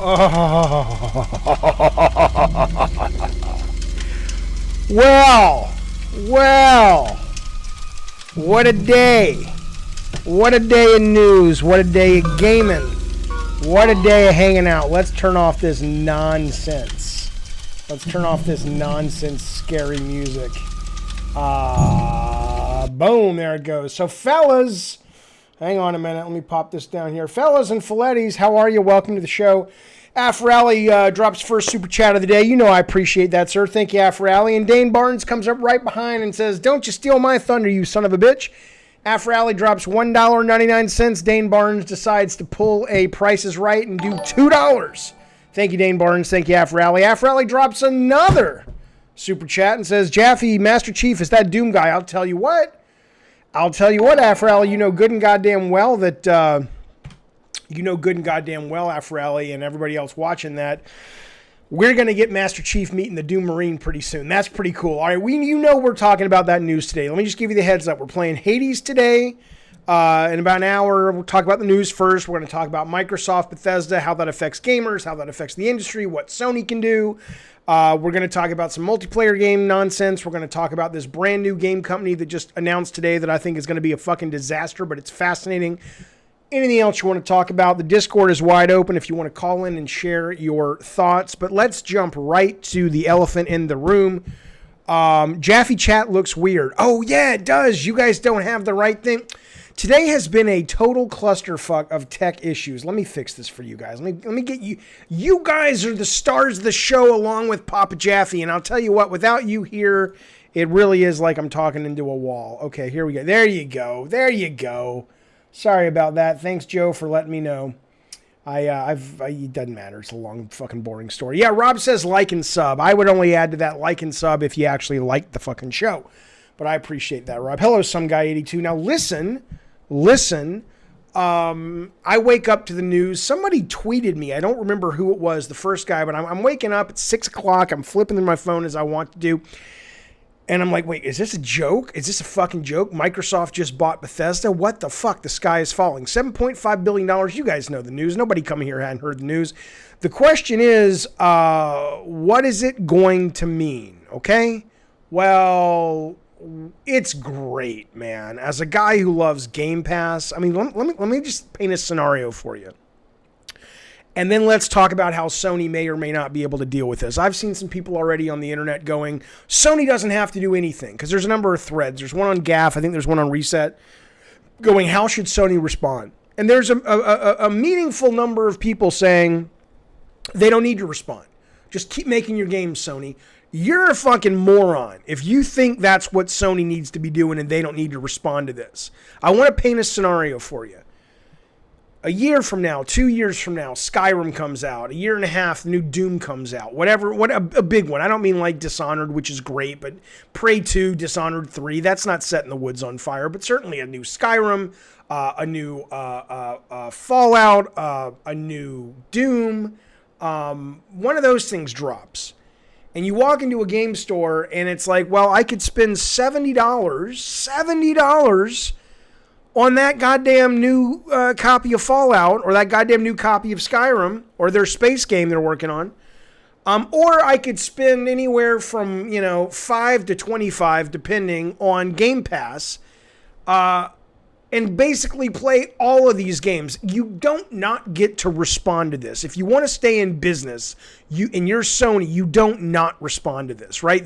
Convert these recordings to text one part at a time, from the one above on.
Well, what a day. What a day of news. What a day of gaming. What a day of hanging out. Let's turn off this nonsense. Let's turn off this nonsense, scary music. Boom, there it goes. So, fellas, hang on a minute. Let me pop this down here. Fellas and Filettis, how are you? Welcome to the show. Afrally drops first super chat of the day. You know I appreciate that, sir. Thank you, Afrally. And Dane Barnes comes up right behind and says, "Don't you steal my thunder, you son of a bitch." Afrally drops $1.99. Dane Barnes decides to pull a Price is Right and do $2. Thank you, Dane Barnes. Thank you, Afrally. Afrally drops another super chat and says, "Jaffe, Master Chief, is that Doom guy?" I'll tell you what, Afrally, you know good and goddamn well that, Afrally, and everybody else watching that, we're going to get Master Chief meeting the Doom Marine pretty soon. That's pretty cool. All right, we're talking about that news today. Let me just give you the heads up. We're playing Hades today. In about an hour, we'll talk about the news first. We're going to talk about Microsoft, Bethesda, how that affects gamers, how that affects the industry, what Sony can do. We're going to talk about some multiplayer game nonsense. We're going to talk about this brand new game company that just announced today that I think is going to be a fucking disaster, but it's fascinating. Anything else you want to talk about? The Discord is wide open if you want to call in and share your thoughts. But let's jump right to the elephant in the room. Jaffe chat looks weird. Oh, yeah, it does. You guys don't have the right thing. Today has been a total clusterfuck of tech issues. Let me fix this for you guys. Let me get you. You guys are the stars of the show along with Papa Jaffe. And I'll tell you what, without you here, it really is like I'm talking into a wall. Okay, here we go. There you go. There you go. Sorry about that. Thanks, Joe, for letting me know. It doesn't matter. It's a long, fucking boring story. Yeah, Rob says like and sub. I would only add to that like and sub if you actually liked the fucking show. But I appreciate that, Rob. Hello, some guy 82. Now listen. I wake up to the news. Somebody tweeted me. I don't remember who it was, the first guy, but I'm waking up at 6 o'clock. I'm flipping through my phone as I want to do. And I'm like, wait, is this a joke? Is this a fucking joke? Microsoft just bought Bethesda? What the fuck? The sky is falling. $7.5 billion. You guys know the news. Nobody coming here hadn't heard the news. The question is, what is it going to mean? Okay? Well, it's great, man. As a guy who loves Game Pass, I mean, let me just paint a scenario for you. And then let's talk about how Sony may or may not be able to deal with this. I've seen some people already on the internet going, Sony doesn't have to do anything, because there's a number of threads. There's one on GAF. I think there's one on Reset going, how should Sony respond? And there's a meaningful number of people saying they don't need to respond. Just keep making your games, Sony. You're a fucking moron if you think that's what Sony needs to be doing and they don't need to respond to this. I want to paint a scenario for you. A year from now, 2 years from now, Skyrim comes out. A year and a half, the new Doom comes out. A big one. I don't mean like Dishonored, which is great, but Prey 2, Dishonored 3, that's not setting the woods on fire, but certainly a new Skyrim, a new Fallout, a new Doom. One of those things drops. And you walk into a game store and it's like, well, I could spend $70 on that goddamn new copy of Fallout or that goddamn new copy of Skyrim or their space game they're working on. Or I could spend anywhere from, $5 to $25 depending on Game Pass and basically play all of these games. You don't not get to respond to this. If you want to stay in business, and you're Sony, you don't not respond to this, right?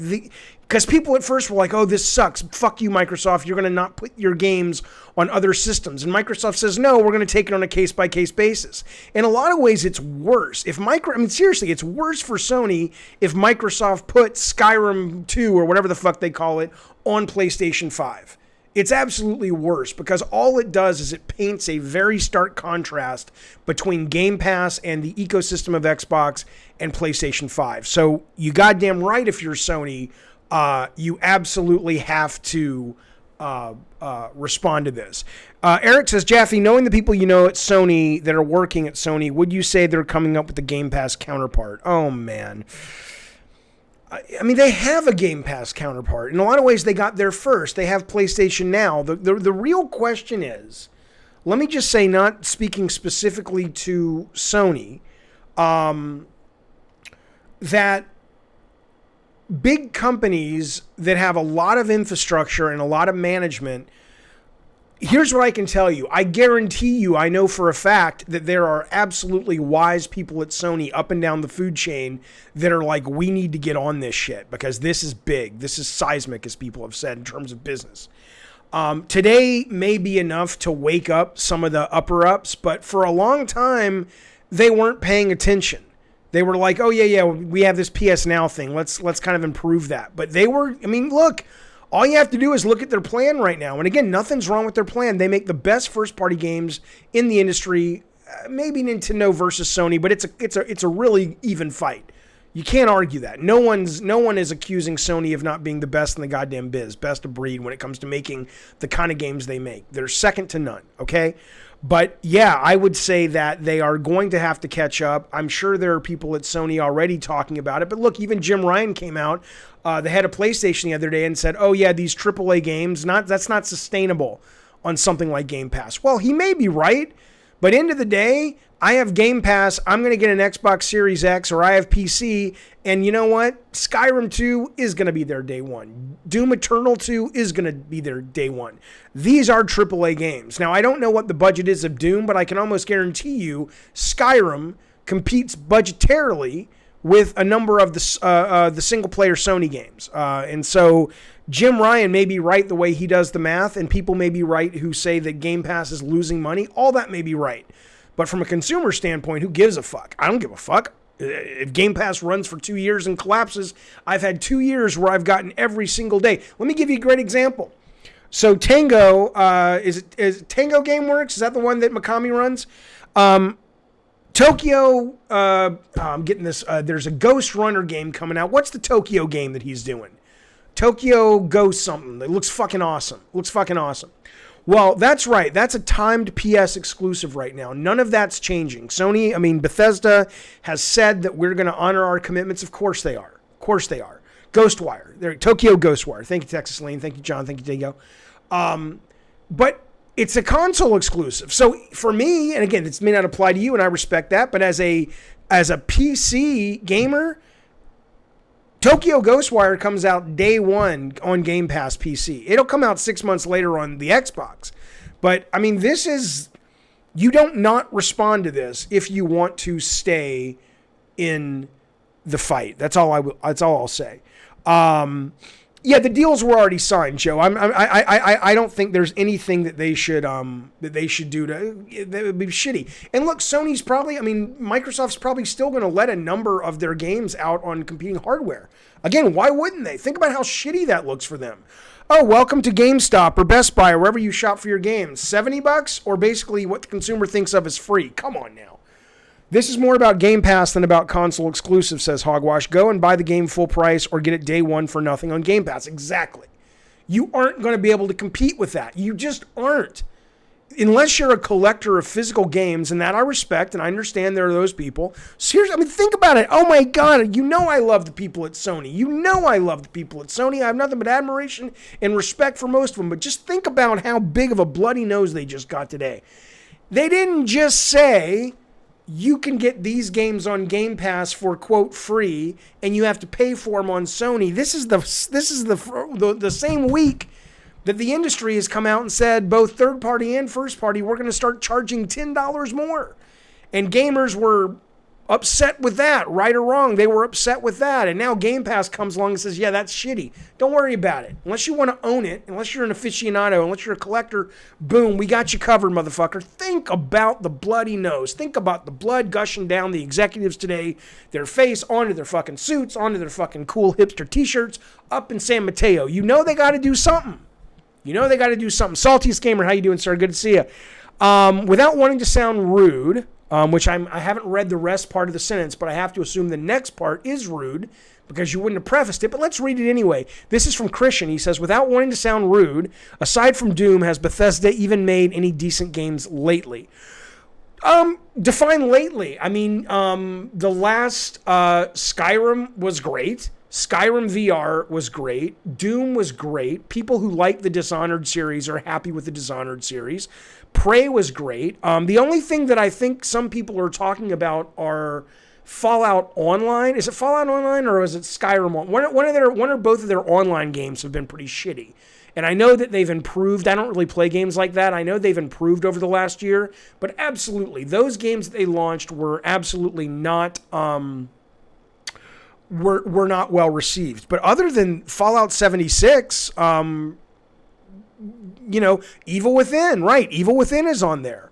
Because people at first were like, oh, this sucks. Fuck you, Microsoft. You're going to not put your games on other systems. And Microsoft says, no, we're going to take it on a case-by-case basis. In a lot of ways, it's worse. Seriously, it's worse for Sony if Microsoft put Skyrim 2 or whatever the fuck they call it on PlayStation 5. It's absolutely worse because all it does is it paints a very stark contrast between Game Pass and the ecosystem of Xbox and PlayStation 5. So you goddamn right if you're Sony, you absolutely have to respond to this. Eric says, Jaffe, knowing the people you know at Sony that are working at Sony, would you say they're coming up with the Game Pass counterpart? Oh, man. I mean, they have a Game Pass counterpart. In a lot of ways, they got there first. They have PlayStation Now. The real question is, let me just say, not speaking specifically to Sony, that big companies that have a lot of infrastructure and a lot of management, here's what I can tell you. I guarantee you, I know for a fact that there are absolutely wise people at Sony up and down the food chain that are like, we need to get on this shit because this is big. This is seismic, as people have said, in terms of business. Today may be enough to wake up some of the upper ups, but for a long time, they weren't paying attention. They were like, oh, yeah, we have this PS Now thing. Let's kind of improve that. But they were, I mean, look, all you have to do is look at their plan right now. And again, nothing's wrong with their plan. They make the best first-party games in the industry. Maybe Nintendo versus Sony, but it's a really even fight. You can't argue that. No one is accusing Sony of not being the best in the goddamn biz, best of breed when it comes to making the kind of games they make. They're second to none, okay? But yeah, I would say that they are going to have to catch up. I'm sure there are people at Sony already talking about it. But look, even Jim Ryan came out, the head of PlayStation, the other day and said, oh yeah, these AAA games, that's not sustainable on something like Game Pass. Well, he may be right, but end of the day, I have Game Pass, I'm going to get an Xbox Series X, or I have PC, and you know what? Skyrim 2 is going to be there day one. Doom Eternal 2 is going to be there day one. These are AAA games. Now, I don't know what the budget is of Doom, but I can almost guarantee you Skyrim competes budgetarily with a number of the single-player Sony games. And so Jim Ryan may be right the way he does the math, and people may be right who say that Game Pass is losing money. All that may be right. But from a consumer standpoint, who gives a fuck? I don't give a fuck. If Game Pass runs for 2 years and collapses, I've had 2 years where I've gotten every single day. Let me give you a great example. So Tango, is Tango Gameworks? Is that the one that Mikami runs? Tokyo, I'm getting this. There's a Ghost Runner game coming out. What's the Tokyo game that he's doing? Tokyo Ghost something. It looks fucking awesome. Well, that's right. That's a timed PS exclusive right now. None of that's changing. Bethesda has said that we're going to honor our commitments. Of course they are. Ghostwire. Tokyo Ghostwire. Thank you, Texas Lane. Thank you, John. Thank you, Diego. But it's a console exclusive. So for me, and again, this may not apply to you, and I respect that, but as a PC gamer, Tokyo Ghostwire comes out day one on Game Pass PC. It'll come out 6 months later on the Xbox. But, I mean, you don't not respond to this if you want to stay in the fight. That's all I'll say. Yeah, the deals were already signed, Joe. I don't think there's anything that they should do that would be shitty. And look, Microsoft's probably still going to let a number of their games out on competing hardware. Again, why wouldn't they? Think about how shitty that looks for them. Oh, welcome to GameStop or Best Buy or wherever you shop for your games. $70 or basically what the consumer thinks of as free. Come on now. This is more about Game Pass than about console exclusive, says Hogwash. Go and buy the game full price or get it day one for nothing on Game Pass. Exactly. You aren't going to be able to compete with that. You just aren't. Unless you're a collector of physical games, and that I respect, and I understand there are those people. Seriously, think about it. Oh my God, I love the people at Sony. I have nothing but admiration and respect for most of them, but just think about how big of a bloody nose they just got today. They didn't just say, you can get these games on Game Pass for, quote, free, and you have to pay for them on Sony. This is the same week that the industry has come out and said, both third party and first party, we're going to start charging $10 more. And gamers were upset with that, right or wrong. They were upset with that. And now Game Pass comes along and says, yeah, that's shitty. Don't worry about it. Unless you want to own it, unless you're an aficionado, unless you're a collector, boom, we got you covered, motherfucker. Think about the bloody nose. Think about the blood gushing down the executives today, their face, onto their fucking suits, onto their fucking cool hipster t-shirts, up in San Mateo. You know they got to do something. Saltiest Gamer, how you doing, sir? Good to see you. Without wanting to sound rude, which I haven't read the rest part of the sentence, but I have to assume the next part is rude because you wouldn't have prefaced it, but let's read it anyway. This is from Christian. He says, without wanting to sound rude, aside from Doom, has Bethesda even made any decent games lately? Define lately. The last Skyrim was great. Skyrim VR was great. Doom was great. People who like the Dishonored series are happy with the Dishonored series. Prey was great. The only thing that I think some people are talking about are Fallout Online. Is it Fallout Online or is it Skyrim? One or both of their online games have been pretty shitty. And I know that they've improved. I don't really play games like that. I know they've improved over the last year. But absolutely, those games that they launched were absolutely not were not well received. But other than Fallout 76, Evil Within, right? Evil Within is on there.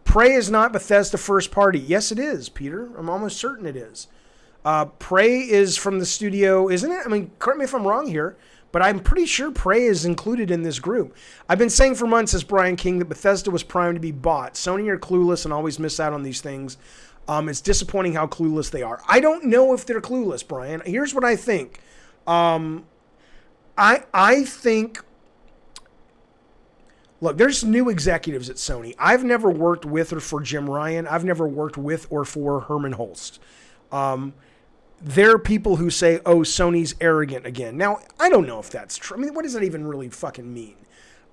Prey is not Bethesda first party. Yes, it is, Peter. I'm almost certain it is. Prey is from the studio, isn't it? I mean, correct me if I'm wrong here, but I'm pretty sure Prey is included in this group. I've been saying for months, says Brian King, that Bethesda was primed to be bought. Sony are clueless and always miss out on these things. It's disappointing how clueless they are. I don't know if they're clueless, Brian. Here's what I think. I think... Look, there's new executives at Sony. I've never worked with or for Jim Ryan. I've never worked with or for Herman Holst. There are people who say, oh, Sony's arrogant again. Now, I don't know if that's true. I mean, what does that even really fucking mean?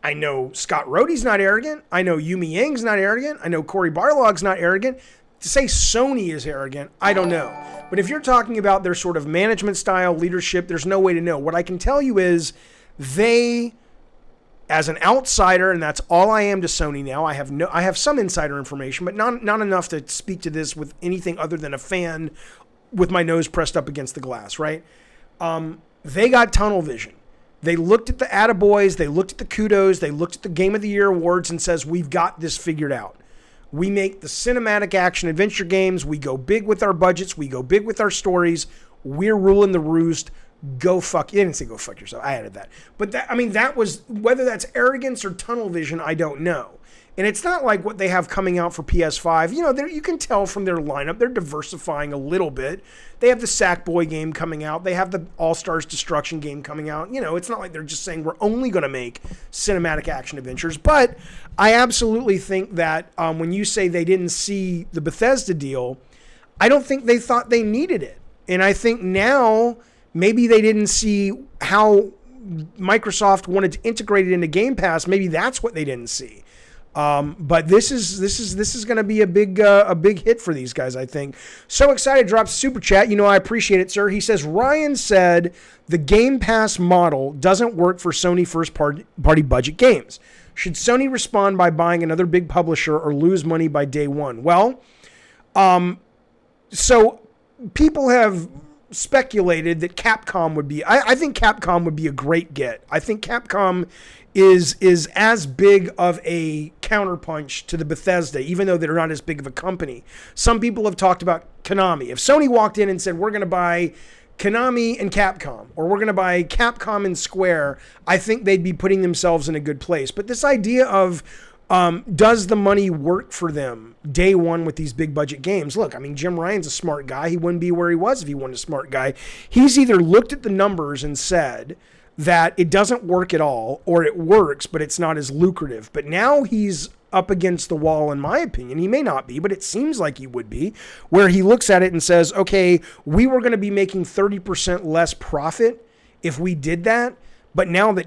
I know Scott Rohde's not arrogant. I know Yumi Yang's not arrogant. I know Cory Barlog's not arrogant. To say Sony is arrogant, I don't know. But if you're talking about their sort of management style, leadership, there's no way to know. What I can tell you is they... As an outsider, and that's all I am to Sony now, I have some insider information, but not enough to speak to this with anything other than a fan with my nose pressed up against the glass, right? They got tunnel vision. They looked at the attaboys, they looked at the kudos, they looked at the Game of the Year awards and says, we've got this figured out. We make the cinematic action adventure games. We go big with our budgets. We go big with our stories. We're ruling the roost. Go fuck. You didn't say go fuck yourself. I added that. But that was, whether that's arrogance or tunnel vision, I don't know. And it's not like what they have coming out for PS5. You can tell from their lineup, they're diversifying a little bit. They have the Sackboy game coming out. They have the All-Stars Destruction game coming out. It's not like they're just saying we're only going to make cinematic action adventures. But I absolutely think that when you say they didn't see the Bethesda deal, I don't think they thought they needed it. And I think now... Maybe they didn't see how Microsoft wanted to integrate it into Game Pass. Maybe that's what they didn't see. But this is going to be a big hit for these guys, I think. So excited, drops super chat. I appreciate it, sir. He says Ryan said the Game Pass model doesn't work for Sony first party budget games. Should Sony respond by buying another big publisher or lose money by day one? Well, so people have speculated that Capcom would be... I think Capcom would be a great get. I think Capcom is as big of a counterpunch to the Bethesda, even though they're not as big of a company. Some people have talked about Konami. If Sony walked in and said, we're going to buy Konami and Capcom, or we're going to buy Capcom and Square, I think they'd be putting themselves in a good place. But this idea of does the money work for them day one with these big budget games? Look, I mean, Jim Ryan's a smart guy. He wouldn't be where he was if he wasn't a smart guy. He's either looked at the numbers and said that it doesn't work at all, or it works, but it's not as lucrative. But now he's up against the wall, in my opinion. He may not be, but it seems like he would be, where he looks at it and says, okay, we were going to be making 30% less profit if we did that. But now that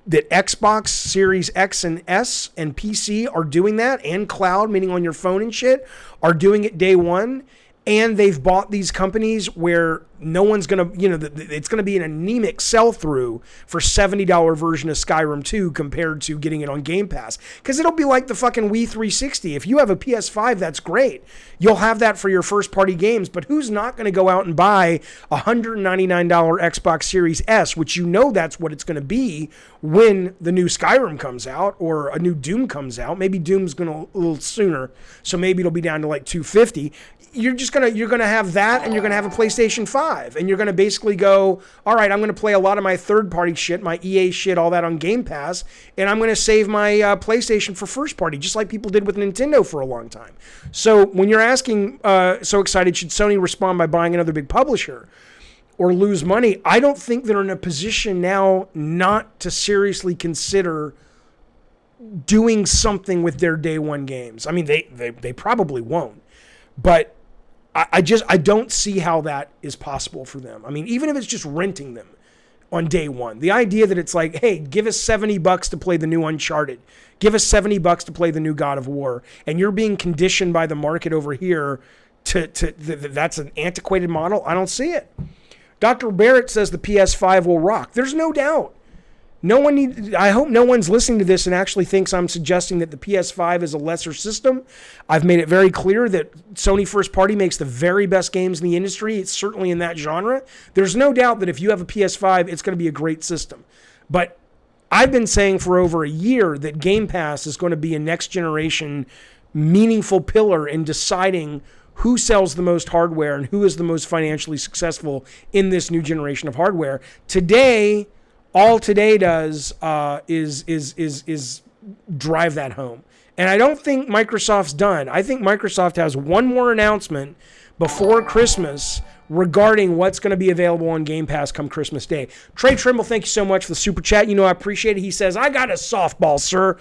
Xbox Series X and S and PC are doing that, and cloud, meaning on your phone and shit, are doing it day one, and they've bought these companies where no one's going to, it's going to be an anemic sell-through for $70 version of Skyrim 2 compared to getting it on Game Pass. Because it'll be like the fucking Wii 360. If you have a PS5, that's great. You'll have that for your first-party games, but who's not going to go out and buy a $199 Xbox Series S, which that's what it's going to be when the new Skyrim comes out or a new Doom comes out. Maybe Doom's going to a little sooner, so maybe it'll be down to like $250. You're going to have that, and you're going to have a PlayStation 5, and you're going to basically go, all right, I'm going to play a lot of my third-party shit, my EA shit, all that on Game Pass, and I'm going to save my PlayStation for first-party, just like people did with Nintendo for a long time. So when you're asking, so excited, should Sony respond by buying another big publisher or lose money? I don't think they're in a position now not to seriously consider doing something with their day one games. I mean, they probably won't, but I don't see how that is possible for them. I mean, even if it's just renting them on day one, the idea that it's like, hey, give us $70 to play the new Uncharted, give us $70 to play the new God of War, and you're being conditioned by the market over here that's an antiquated model. I don't see it. Dr. Barrett says the PS5 will rock. There's no doubt. I hope no one's listening to this and actually thinks I'm suggesting that the PS5 is a lesser system. I've made it very clear that Sony first party makes the very best games in the industry. It's certainly in that genre. There's no doubt that if you have a PS5, it's going to be a great system. But I've been saying for over a year that Game Pass is going to be a next generation meaningful pillar in deciding who sells the most hardware and who is the most financially successful in this new generation of hardware. Today, all today does is drive that home. And I don't think Microsoft's done. I think Microsoft has one more announcement before Christmas regarding what's going to be available on Game Pass come Christmas Day. Trey Trimble, thank you so much for the super chat. You know I appreciate it. He says, I got a softball, sir.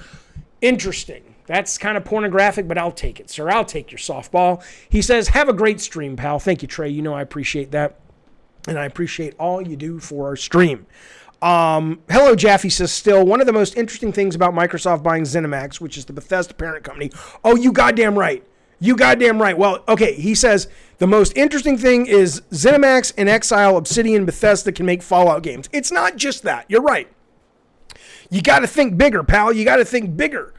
Interesting. That's kind of pornographic, but I'll take it, sir. I'll take your softball. He says, have a great stream, pal. Thank you, Trey. You know I appreciate that. And I appreciate all you do for our stream. Hello, Jaffe says, still, one of the most interesting things about Microsoft buying ZeniMax, which is the Bethesda parent company. Oh, you goddamn right. You goddamn right. Well, okay, he says, the most interesting thing is ZeniMax and Exile, Obsidian, Bethesda can make Fallout games. It's not just that. You're right. You got to think bigger, pal. You got to think bigger.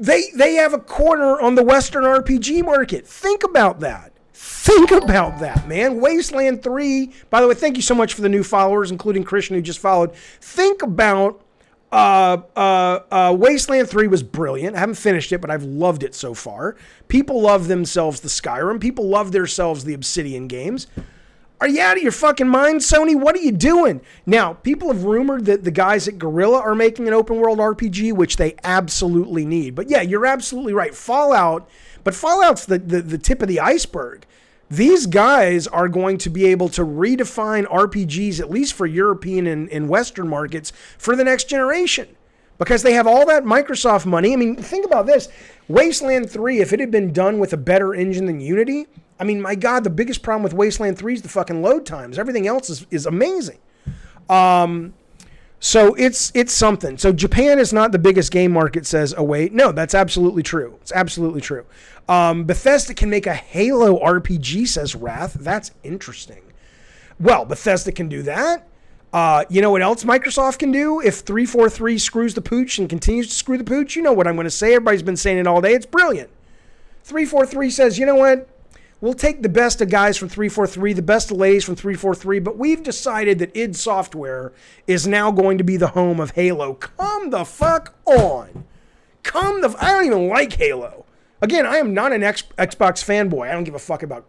They have a corner on the Western RPG market. Think about that. Think about that, man. Wasteland 3, by the way, thank you so much for the new followers, including Christian who just followed. Think about Wasteland 3 was brilliant. I haven't finished it, but I've loved it so far. People love themselves the Skyrim. People love themselves the Obsidian games. Are you out of your fucking mind, Sony? What are you doing? Now, people have rumored that the guys at Guerrilla are making an open world RPG, which they absolutely need. But yeah, you're absolutely right. Fallout's the tip of the iceberg. These guys are going to be able to redefine RPGs, at least for European and Western markets, for the next generation. Because they have all that Microsoft money. I mean, think about this. Wasteland 3, if it had been done with a better engine than Unity, I mean, my God, the biggest problem with Wasteland 3 is the fucking load times. Everything else is amazing. So it's something. So Japan is not the biggest game market, says Await. No, that's absolutely true. It's absolutely true. Bethesda can make a Halo RPG, says Wrath. That's interesting. Well, Bethesda can do that. You know what else Microsoft can do? If 343 screws the pooch and continues to screw the pooch, you know what I'm going to say. Everybody's been saying it all day. It's brilliant. 343 says, you know what? We'll take the best of guys from 343, the best of ladies from 343, but we've decided that id Software is now going to be the home of Halo. Come the fuck on. I don't even like Halo. Again, I am not an Xbox fanboy. I don't give a fuck about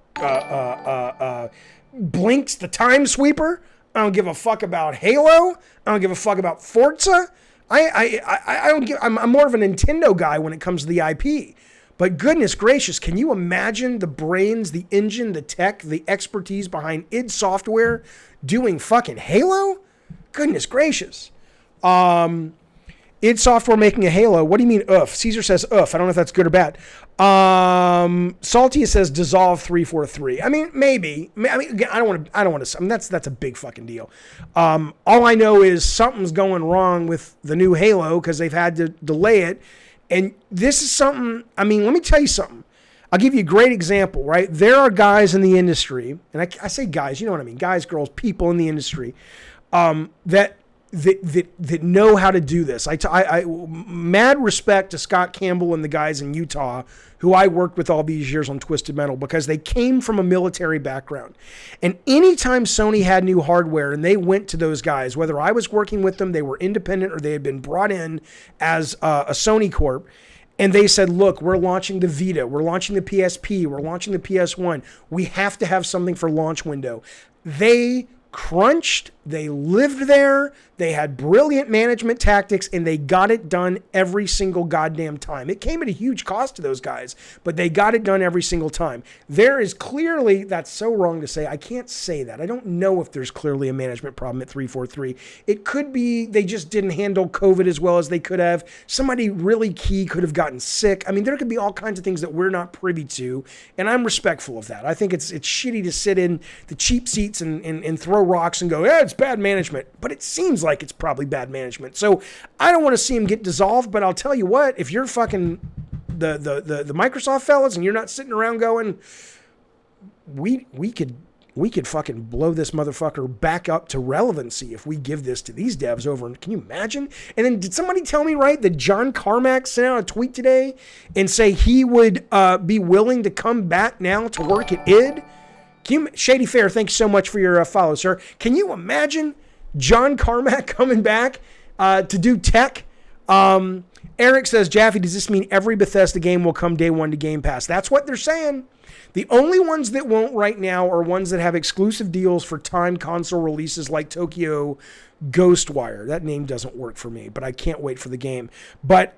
Blinks the Time Sweeper. I don't give a fuck about Halo. I don't give a fuck about Forza. I'm more of a Nintendo guy when it comes to the IP. But goodness gracious, can you imagine the brains, the engine, the tech, the expertise behind id Software doing fucking Halo? Goodness gracious. id Software making a Halo. What do you mean, oof? Caesar says, oof. I don't know if that's good or bad. Salty says, dissolve 343. I mean, maybe. I mean, again, I don't want to. I mean, that's a big fucking deal. All I know is something's going wrong with the new Halo because they've had to delay it. And this is something, I mean, let me tell you something. I'll give you a great example, right? There are guys in the industry, and I say guys, you know what I mean, guys, girls, people in the industry that know how to do this. I mad respect to Scott Campbell and the guys in Utah who I worked with all these years on Twisted Metal because they came from a military background. And anytime Sony had new hardware and they went to those guys, whether I was working with them, they were independent, or they had been brought in as a Sony Corp, and they said, look, we're launching the Vita, we're launching the PSP, we're launching the PS1. We have to have something for launch window. They crunched, they lived there, they had brilliant management tactics, and they got it done every single goddamn time. It came at a huge cost to those guys, but they got it done every single time. There is clearly, that's so wrong to say, I can't say that. I don't know if there's clearly a management problem at 343. It could be they just didn't handle COVID as well as they could have. Somebody really key could have gotten sick. I mean, there could be all kinds of things that we're not privy to, and I'm respectful of that. I think it's shitty to sit in the cheap seats and throw rocks and go, yeah, it's bad management. But it seems like it's probably bad management. So I don't want to see him get dissolved, but I'll tell you what, if you're fucking the Microsoft fellas, and you're not sitting around going, we could fucking blow this motherfucker back up to relevancy if we give this to these devs over. And can you imagine? And then did somebody tell me, right, that John Carmack sent out a tweet today and say he would be willing to come back now to work at id? Shady Fair, thank you so much for your follow, sir. Can you imagine John Carmack coming back to do tech? Eric says, Jaffe, does this mean every Bethesda game will come day one to Game Pass? That's what they're saying. The only ones that won't right now are ones that have exclusive deals for timed console releases like Tokyo Ghostwire. That name doesn't work for me, but I can't wait for the game. But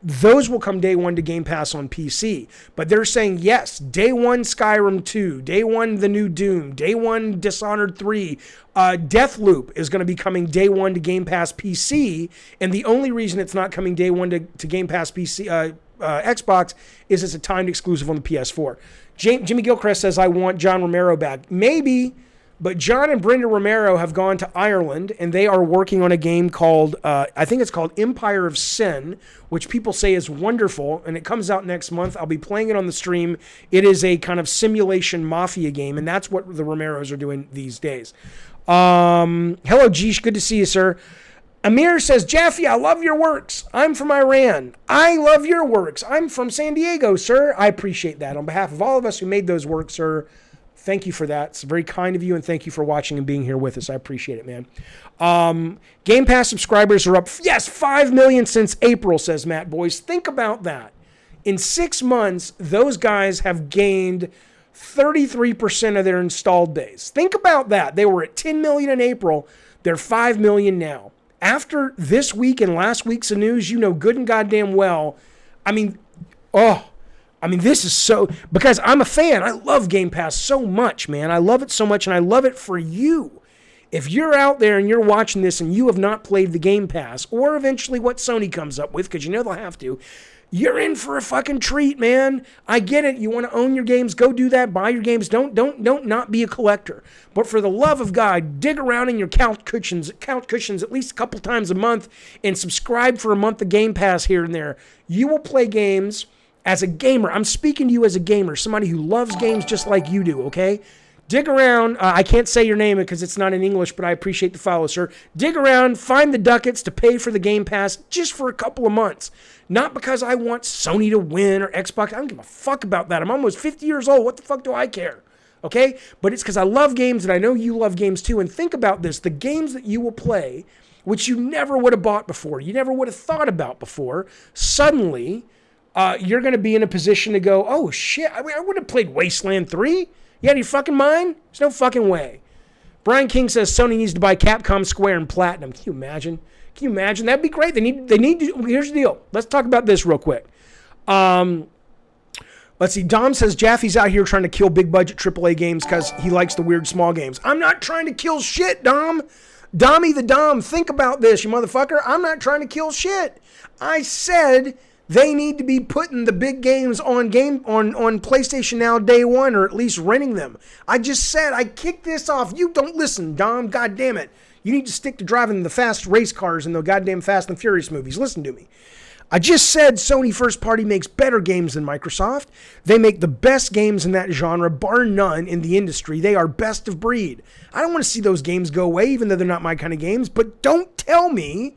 those will come day one to Game Pass on PC. But they're saying, yes, day one Skyrim 2, day one the new Doom, day one Dishonored 3, Deathloop is going to be coming day one to Game Pass PC. And the only reason it's not coming day one to Game Pass PC Xbox is it's a timed exclusive on the PS4. Jimmy Gilchrist says, I want John Romero back. Maybe, but John and Brenda Romero have gone to Ireland, and they are working on a game called, I think it's called Empire of Sin, which people say is wonderful, and it comes out next month. I'll be playing it on the stream. It is a kind of simulation mafia game, and that's what the Romeros are doing these days. Hello, Jeesh. Good to see you, sir. Amir says, Jaffe, I love your works. I'm from Iran. I love your works. I'm from San Diego, sir. I appreciate that. On behalf of all of us who made those works, sir, thank you for that. It's very kind of you, and thank you for watching and being here with us. I appreciate it, man. Game Pass subscribers are up, 5 million since April, says Matt Boyce. Think about that. In 6 months, those guys have gained 33% of their installed base. Think about that. They were at 10 million in April. They're 5 million now. After this week and last week's news, you know good and goddamn well. This is so, because I'm a fan. I love Game Pass so much, man. I love it so much, and I love it for you. If you're out there and you're watching this and you have not played the Game Pass, or eventually what Sony comes up with, because you know they'll have to, you're in for a fucking treat, man. I get it. You want to own your games, go do that. Buy your games. Don't not be a collector. But for the love of God, dig around in your couch cushions at least a couple times a month and subscribe for a month of Game Pass here and there. You will play games as a gamer. I'm speaking to you as a gamer, somebody who loves games just like you do, okay? Dig around. I can't say your name because it's not in English, but I appreciate the follow, sir. Dig around, find the ducats to pay for the Game Pass just for a couple of months. Not because I want Sony to win or Xbox. I don't give a fuck about that. I'm almost 50 years old. What the fuck do I care? Okay? But it's because I love games, and I know you love games too. And think about this. The games that you will play, which you never would have bought before, you never would have thought about before, suddenly you're going to be in a position to go, oh, shit, I would have played Wasteland 3. You out of your fucking mind? There's no fucking way. Brian King says Sony needs to buy Capcom, Square, and Platinum. Can you imagine? Can you imagine? That'd be great. They need to. Here's the deal. Let's talk about this real quick. Let's see. Dom says Jaffe's out here trying to kill big budget AAA games because he likes the weird small games. I'm not trying to kill shit, Dom. Dommy the Dom. Think about this, you motherfucker. I'm not trying to kill shit. I said they need to be putting the big games on PlayStation Now day one, or at least renting them. I just said I kicked this off. You don't listen, Dom. God damn it. You need to stick to driving the fast race cars in the goddamn Fast and Furious movies. Listen to me. I just said Sony First Party makes better games than Microsoft. They make the best games in that genre, bar none, in the industry. They are best of breed. I don't want to see those games go away, even though they're not my kind of games. But don't tell me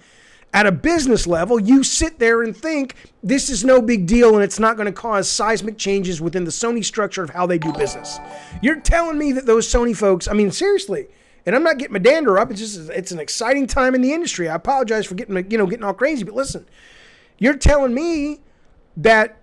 at a business level, you sit there and think this is no big deal and it's not going to cause seismic changes within the Sony structure of how they do business. You're telling me that those Sony folks, I mean, seriously, and I'm not getting my dander up. It's an exciting time in the industry. I apologize for getting all crazy, but listen, you're telling me that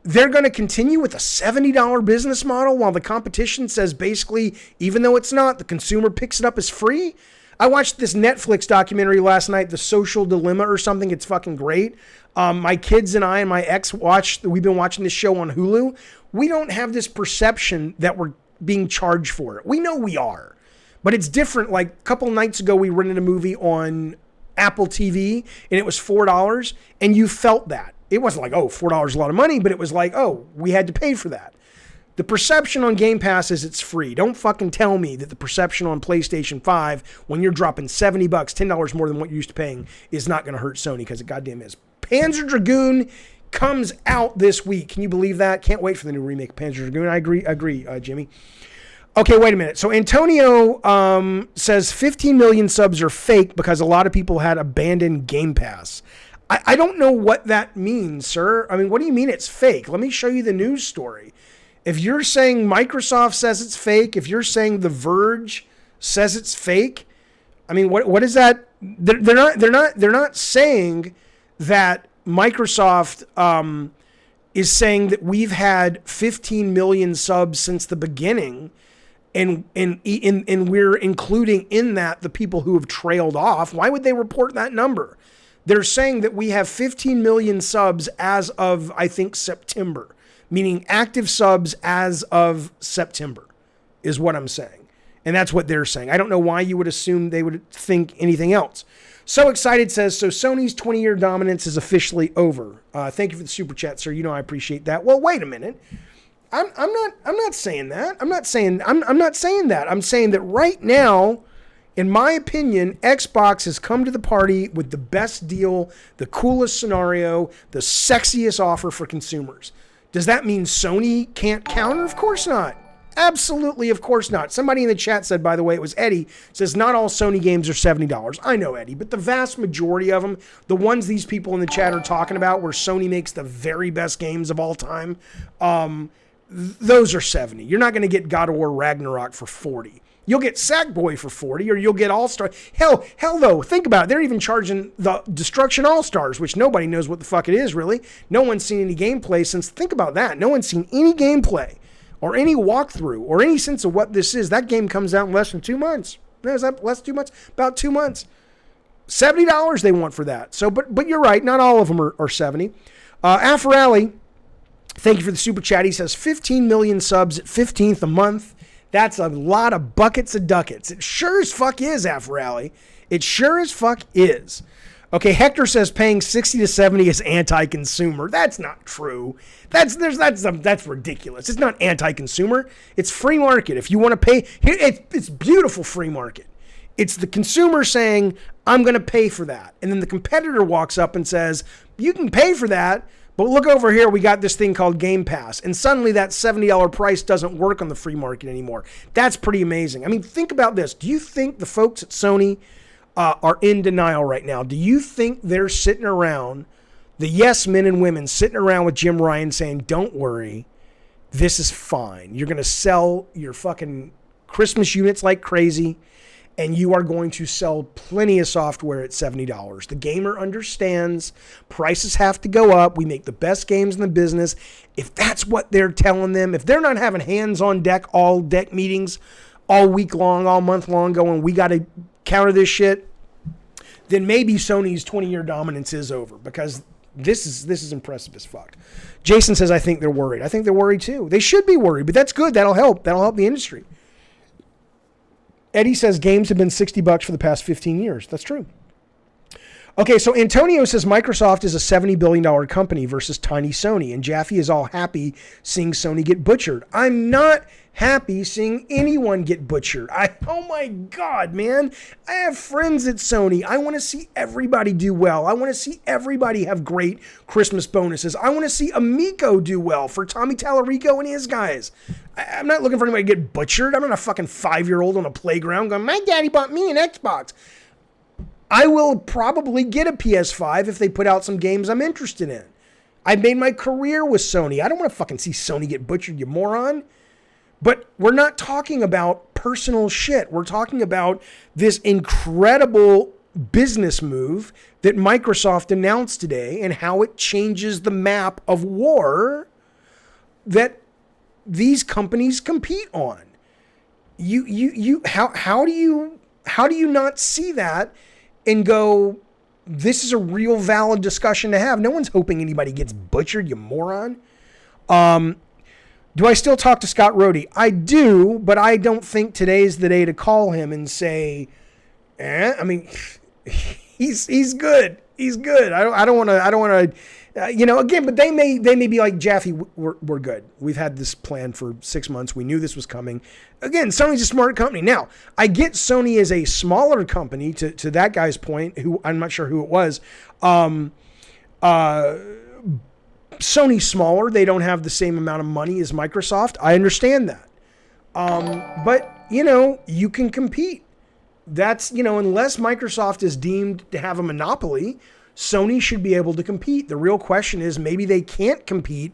they're going to continue with a $70 business model while the competition says basically, even though it's not, the consumer picks it up as free? I watched this Netflix documentary last night, The Social Dilemma or something. It's fucking great. My kids and I and my ex we've been watching this show on Hulu. We don't have this perception that we're being charged for it. We know we are, but it's different. Like a couple nights ago, we rented a movie on Apple TV and it was $4 and you felt that. It wasn't like, oh, $4 is a lot of money, but it was like, oh, we had to pay for that. The perception on Game Pass is it's free. Don't fucking tell me that the perception on PlayStation 5, when you're dropping $70, $10 more than what you're used to paying, is not going to hurt Sony, because it goddamn is. Panzer Dragoon comes out this week. Can you believe that? Can't wait for the new remake of Panzer Dragoon. I agree, Jimmy. Okay, wait a minute. So Antonio says 15 million subs are fake because a lot of people had abandoned Game Pass. I don't know what that means, sir. I mean, what do you mean it's fake? Let me show you the news story. If you're saying Microsoft says it's fake, if you're saying The Verge says it's fake, I mean, what is that? They're not saying that Microsoft is saying that we've had 15 million subs since the beginning, and we're including in that the people who have trailed off. Why would they report that number? They're saying that we have 15 million subs as of, I think, September, meaning active subs as of September is what I'm saying. And that's what they're saying. I don't know why you would assume they would think anything else. So Excited says, so Sony's 20-year dominance is officially over. Thank you for the super chat, sir. You know I appreciate that. Well, wait a minute. I'm not saying that. I'm not saying that. I'm saying that right now, in my opinion, Xbox has come to the party with the best deal, the coolest scenario, the sexiest offer for consumers. Does that mean Sony can't counter? Of course not. Absolutely, of course not. Somebody in the chat said, by the way, it was Eddie, says not all Sony games are $70. I know, Eddie, but the vast majority of them, the ones these people in the chat are talking about where Sony makes the very best games of all time, those are 70. You're not going to get God of War Ragnarok for 40. You'll get Sackboy for 40, or you'll get All-Star. Hell, though, think about it. They're even charging the Destruction All-Stars, which nobody knows what the fuck it is, really. No one's seen any gameplay since, think about that. No one's seen any gameplay or any walkthrough or any sense of what this is. That game comes out in less than 2 months. No, is that less than 2 months? About 2 months. $70 they want for that. So, but you're right. Not all of them are 70. Afrali, thank you for the super chat. He says 15 million subs at 15th a month. That's a lot of buckets of ducats. It sure as fuck is, Afrally. It sure as fuck is. Okay, Hector says paying 60 to 70 is anti-consumer. That's not true. That's ridiculous. It's not anti-consumer. It's free market. If you want to pay, it's beautiful free market. It's the consumer saying, I'm going to pay for that. And then the competitor walks up and says, you can pay for that, but look over here, we got this thing called Game Pass. And suddenly that $70 price doesn't work on the free market anymore. That's pretty amazing. I mean, think about this. Do you think the folks at Sony are in denial right now? Do you think they're sitting around, the yes men and women sitting around with Jim Ryan saying, don't worry, this is fine. You're going to sell your fucking Christmas units like crazy, and you are going to sell plenty of software at $70. The gamer understands prices have to go up. We make the best games in the business. If that's what they're telling them, if they're not having hands on deck, all deck meetings all week long, all month long, going, we got to counter this shit, then maybe Sony's 20-year dominance is over, because this is impressive as fuck. Jason says, I think they're worried. I think they're worried too. They should be worried, but that's good. That'll help. That'll help the industry. Eddie says games have been $60 for the past 15 years. That's true. Okay, so Antonio says Microsoft is a $70 billion company versus tiny Sony, and Jaffe is all happy seeing Sony get butchered. I'm not happy seeing anyone get butchered. Oh my God, man. I have friends at Sony. I want to see everybody do well. I want to see everybody have great Christmas bonuses. I want to see Amico do well for Tommy Tallarico and his guys. I'm not looking for anybody to get butchered. I'm not a fucking 5-year-old on a playground going, my daddy bought me an Xbox. I will probably get a PS5 if they put out some games I'm interested in. I made my career with Sony. I don't want to fucking see Sony get butchered, you moron. But we're not talking about personal shit. We're talking about this incredible business move that Microsoft announced today and how it changes the map of war that these companies compete on. How do you not see that and go, this is a real valid discussion to have? No one's hoping anybody gets butchered, you moron. Do I still talk to Scott Rohde? I do, but I don't think today's the day to call him and say, I mean, he's good. He's good. I don't want to. Again, but they may be like, Jaffe, we're good. We've had this plan for 6 months. We knew this was coming. Again, Sony's a smart company. Now, I get Sony is a smaller company, to that guy's point, who I'm not sure who it was. Sony's smaller. They don't have the same amount of money as Microsoft. I understand that. But, you can compete. That's, unless Microsoft is deemed to have a monopoly, Sony should be able to compete. The real question is maybe they can't compete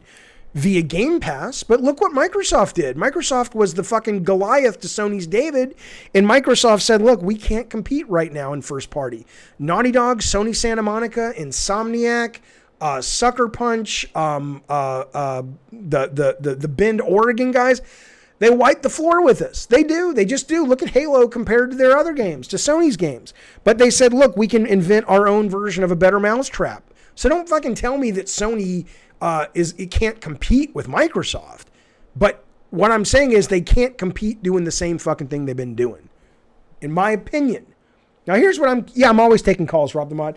via Game Pass, but look what Microsoft did. Microsoft was the fucking Goliath to Sony's David, and Microsoft said, look, we can't compete right now in first party. Naughty Dog, Sony Santa Monica, Insomniac, Sucker Punch, the Bend, Oregon guys, they wipe the floor with us. They do. They just do. Look at Halo compared to their other games, to Sony's games. But they said, look, we can invent our own version of a better mousetrap. So don't fucking tell me that Sony it can't compete with Microsoft. But what I'm saying is they can't compete doing the same fucking thing they've been doing, in my opinion. Now here's what I'm always taking calls, Rob the Mod.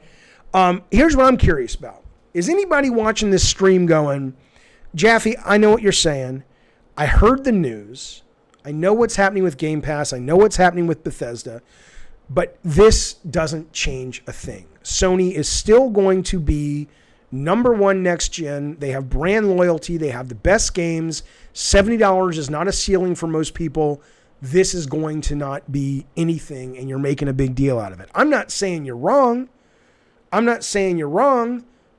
Here's what I'm curious about. Is anybody watching this stream going, Jaffe, I know what you're saying. I heard the news. I know what's happening with Game Pass. I know what's happening with Bethesda. But this doesn't change a thing. Sony is still going to be number one next gen. They have brand loyalty. They have the best games. $70 is not a ceiling for most people. This is going to not be anything, and you're making a big deal out of it. I'm not saying you're wrong.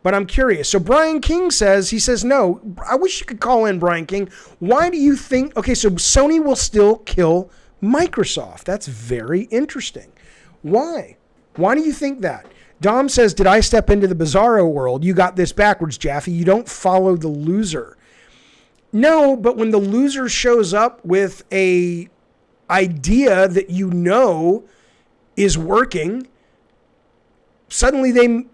But I'm curious. So Brian King says, no, I wish you could call in, Brian King. Why do you think, okay, so Sony will still kill Microsoft. That's very interesting. Why? Why do you think that? Dom says, did I step into the Bizarro world? You got this backwards, Jaffe. You don't follow the loser. No, but when the loser shows up with a idea that is working, suddenly they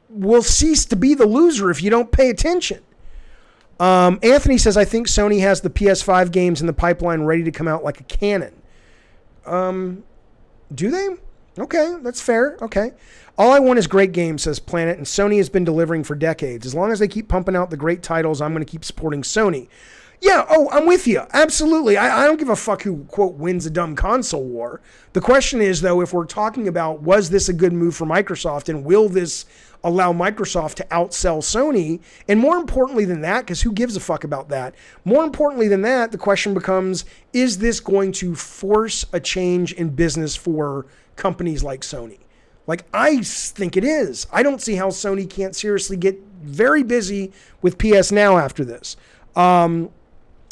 will cease to be the loser if you don't pay attention. Anthony says, I think Sony has the PS5 games in the pipeline ready to come out like a cannon. Do they? Okay, that's fair. Okay. All I want is great games, says Planet, and Sony has been delivering for decades. As long as they keep pumping out the great titles, I'm going to keep supporting Sony. Yeah, I'm with you. Absolutely. I don't give a fuck who, quote, wins a dumb console war. The question is, though, if we're talking about was this a good move for Microsoft, and will this allow Microsoft to outsell Sony? And more importantly than that, because who gives a fuck about that? More importantly than that, the question becomes, is this going to force a change in business for companies like Sony? Like, I think it is. I don't see how Sony can't seriously get very busy with PS Now after this.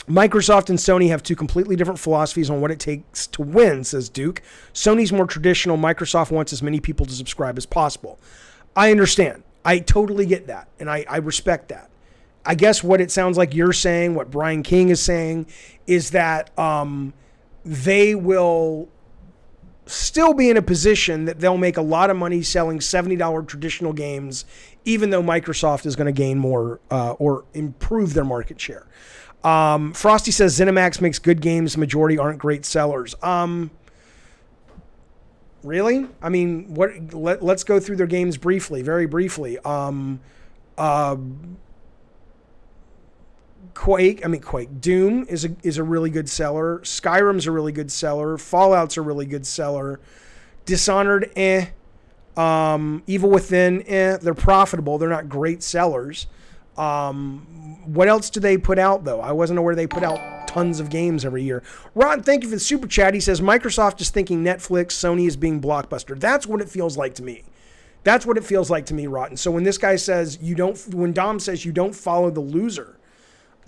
Microsoft and Sony have two completely different philosophies on what it takes to win, says Duke. Sony's more traditional. Microsoft wants as many people to subscribe as possible. I understand. I totally get that, and I respect that. I guess what it sounds like you're saying, what Brian King is saying, is that they will still be in a position that they'll make a lot of money selling $70 traditional games, even though Microsoft is going to gain more or improve their market share. Frosty says ZeniMax makes good games. The majority aren't great sellers. Really? I mean, let's go through their games briefly, very briefly. Quake. Doom is a really good seller. Skyrim's a really good seller. Fallout's a really good seller. Dishonored, Evil Within, They're profitable. They're not great sellers. What else do they put out, though? I wasn't aware they put out tons of games every year. Rod, thank you for the super chat. He says, Microsoft is thinking Netflix, Sony is being Blockbuster. That's what it feels like to me. That's what it feels like to me, Rotten. So when this guy says when Dom says you don't follow the loser,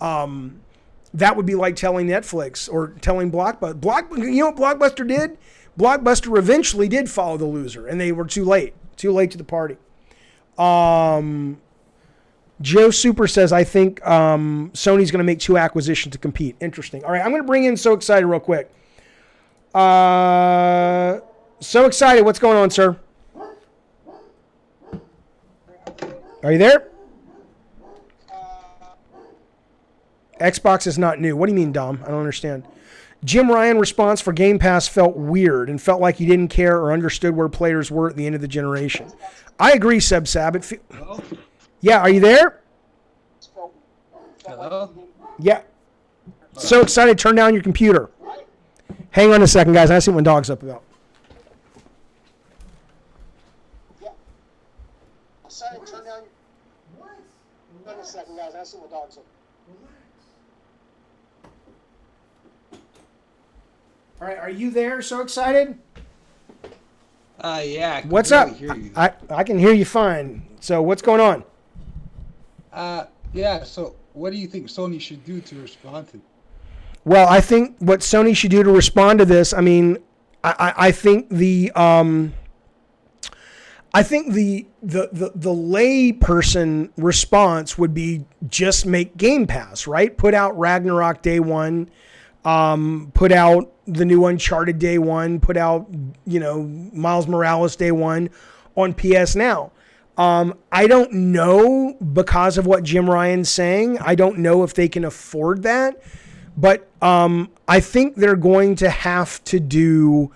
that would be like telling Netflix or telling Blockbuster. You know what Blockbuster did? Blockbuster eventually did follow the loser, and they were too late to the party. Joe Super says, I think Sony's going to make 2 acquisitions to compete. Interesting. All right, I'm going to bring in So Excited real quick. So Excited, what's going on, sir? Are you there? Xbox is not new. What do you mean, Dom? I don't understand. Jim Ryan response for Game Pass felt weird and felt like he didn't care or understood where players were at the end of the generation. I agree, Seb Sab. Yeah, are you there? Hello? Yeah. So Excited, turn down your computer. Hang on a second, guys. I see what dog's up about. Wait a second, guys. I see my dogs. All right, are you there? So excited? Yeah. I can What's barely up? Hear you. I can hear you fine. So what's going on? Yeah. So, what do you think Sony should do to respond to? Well, I think what Sony should do to respond to this. I mean, I think the lay person response would be just make Game Pass, right? Put out Ragnarok day one, put out the new Uncharted day one, put out, Miles Morales day one on PS Now. I don't know, because of what Jim Ryan's saying, I don't know if they can afford that, but I think they're going to have to do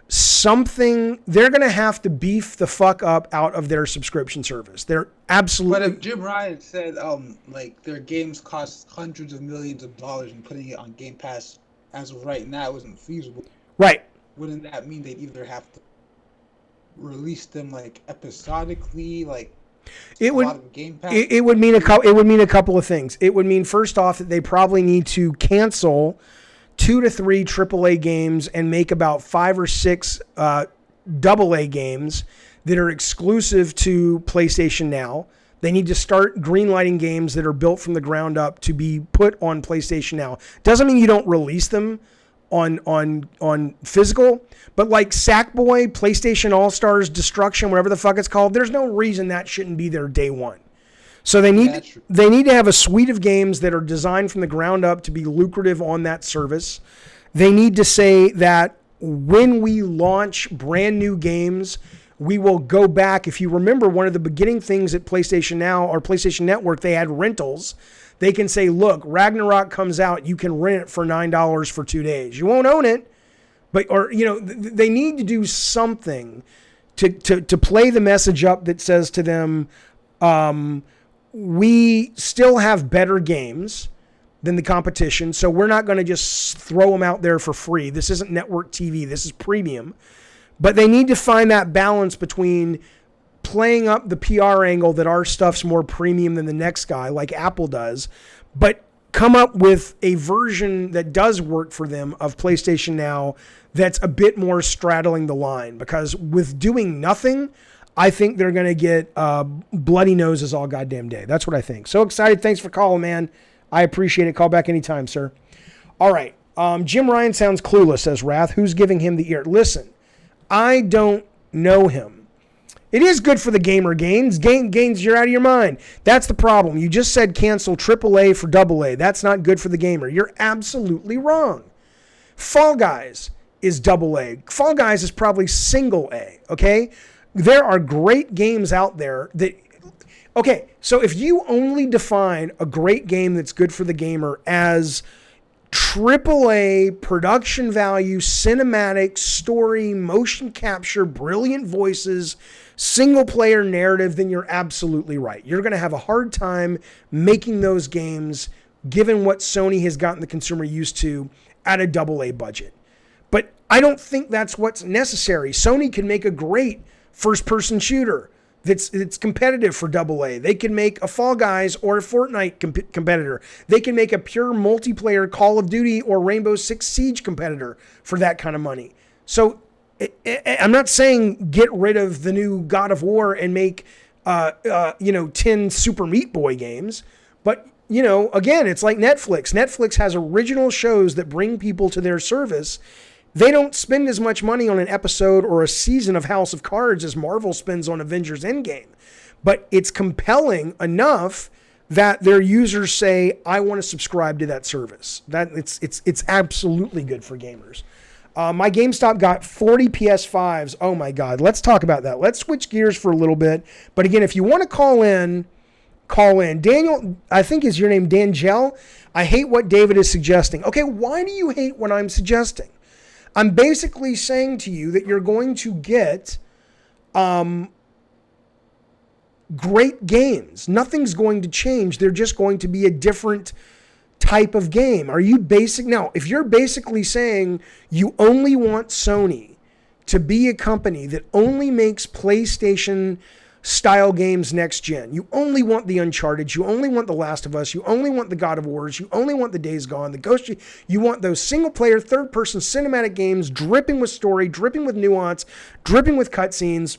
something. They're going to have to beef the fuck up out of their subscription service. They're absolutely. But if Jim Ryan said, like their games cost hundreds of millions of dollars and putting it on Game Pass as of right now isn't feasible, right? Wouldn't that mean they'd either have to release them like episodically, like it would? a lot of Game Pass? It would mean a couple. It would mean a couple of things. It would mean, first off, that they probably need to cancel 2 to 3 AAA games and make about 5 or 6 AA games that are exclusive to PlayStation Now. They need to start greenlighting games that are built from the ground up to be put on PlayStation Now. Doesn't mean you don't release them on physical, but like Sackboy, PlayStation All-Stars, Destruction, whatever the fuck it's called, there's no reason that shouldn't be there day one. So they need to have a suite of games that are designed from the ground up to be lucrative on that service. They need to say that when we launch brand new games, we will go back. If you remember, one of the beginning things at PlayStation Now or PlayStation Network, they had rentals. They can say, look, Ragnarok comes out, you can rent it for $9 for 2 days. You won't own it, but they need to do something to play the message up that says to them, we still have better games than the competition, so we're not going to just throw them out there for free. This isn't network TV. This is premium. But they need to find that balance between playing up the PR angle that our stuff's more premium than the next guy, like Apple does, but come up with a version that does work for them of PlayStation Now that's a bit more straddling the line. Because with doing nothing, I think they're going to get bloody noses all goddamn day. That's what I think. So excited. Thanks for calling, man. I appreciate it. Call back anytime, sir. All right. Jim Ryan sounds clueless, says Wrath. Who's giving him the ear? Listen, I don't know him. It is good for the gamer gains. Gains, you're out of your mind. That's the problem. You just said cancel AAA for AA. That's not good for the gamer. You're absolutely wrong. Fall Guys is AA. Fall Guys is probably single A, okay? There are great games out there that... Okay, so if you only define a great game that's good for the gamer as AAA, production value, cinematic, story, motion capture, brilliant voices, single-player narrative, then you're absolutely right. You're going to have a hard time making those games, given what Sony has gotten the consumer used to, at a AA budget. But I don't think that's what's necessary. Sony can make a great first-person shooter that's competitive for AA. They can make a Fall Guys or a Fortnite competitor. They can make a pure multiplayer Call of Duty or Rainbow Six Siege competitor for that kind of money. So I'm not saying get rid of the new God of War and make 10 Super Meat Boy games, but again, it's like Netflix. Netflix has original shows that bring people to their service. They don't spend as much money on an episode or a season of House of Cards as Marvel spends on Avengers Endgame. But it's compelling enough that their users say, I want to subscribe to that service. That it's absolutely good for gamers. My GameStop got 40 PS5s. Oh my God. Let's talk about that. Let's switch gears for a little bit. But again, if you want to call in. Daniel, I think is your name, Dangel. I hate what David is suggesting. Okay, why do you hate what I'm suggesting? I'm basically saying to you that you're going to get great games. Nothing's going to change. They're just going to be a different type of game. Now, if you're basically saying you only want Sony to be a company that only makes PlayStation style games next gen. You only want the Uncharted. You only want the Last of Us. You only want the God of Wars. You only want the Days Gone, the Ghost. You want those single player, third person cinematic games dripping with story, dripping with nuance, dripping with cutscenes.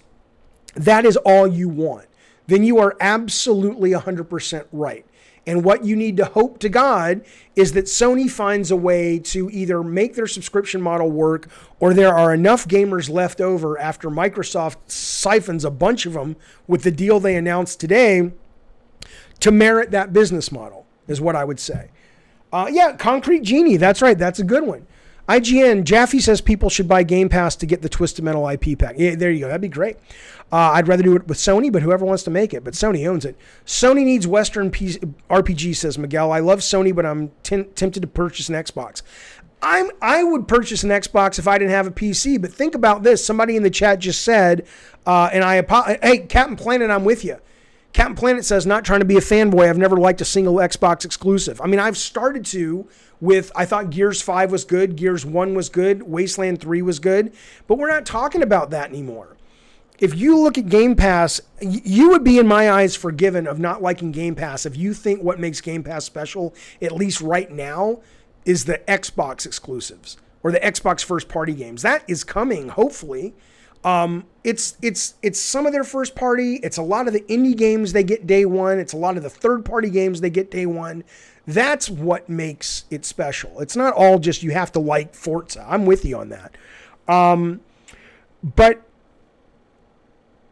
That is all you want. Then you are absolutely 100% right. And what you need to hope to God is that Sony finds a way to either make their subscription model work, or there are enough gamers left over after Microsoft siphons a bunch of them with the deal they announced today to merit that business model, is what I would say. Yeah, Concrete Genie. That's right. That's a good one. IGN, Jaffe says people should buy Game Pass to get the Twisted Metal IP pack. Yeah, there you go. That'd be great. I'd rather do it with Sony, but whoever wants to make it. But Sony owns it. Sony needs Western RPG, says Miguel. I love Sony, but I'm tempted to purchase an Xbox. I would purchase an Xbox if I didn't have a PC. But think about this. Somebody in the chat just said, hey, Captain Planet, I'm with you. Captain Planet says, not trying to be a fanboy. I've never liked a single Xbox exclusive. I mean, I've started to with, I thought Gears 5 was good. Gears 1 was good. Wasteland 3 was good. But we're not talking about that anymore. If you look at Game Pass, you would be, in my eyes, forgiven of not liking Game Pass if you think what makes Game Pass special, at least right now, is the Xbox exclusives or the Xbox first-party games. That is coming, hopefully. It's some of their first party. It's a lot of the indie games they get day one. It's a lot of the third-party games they get day one. That's what makes it special. It's not all just you have to like Forza. I'm with you on that. But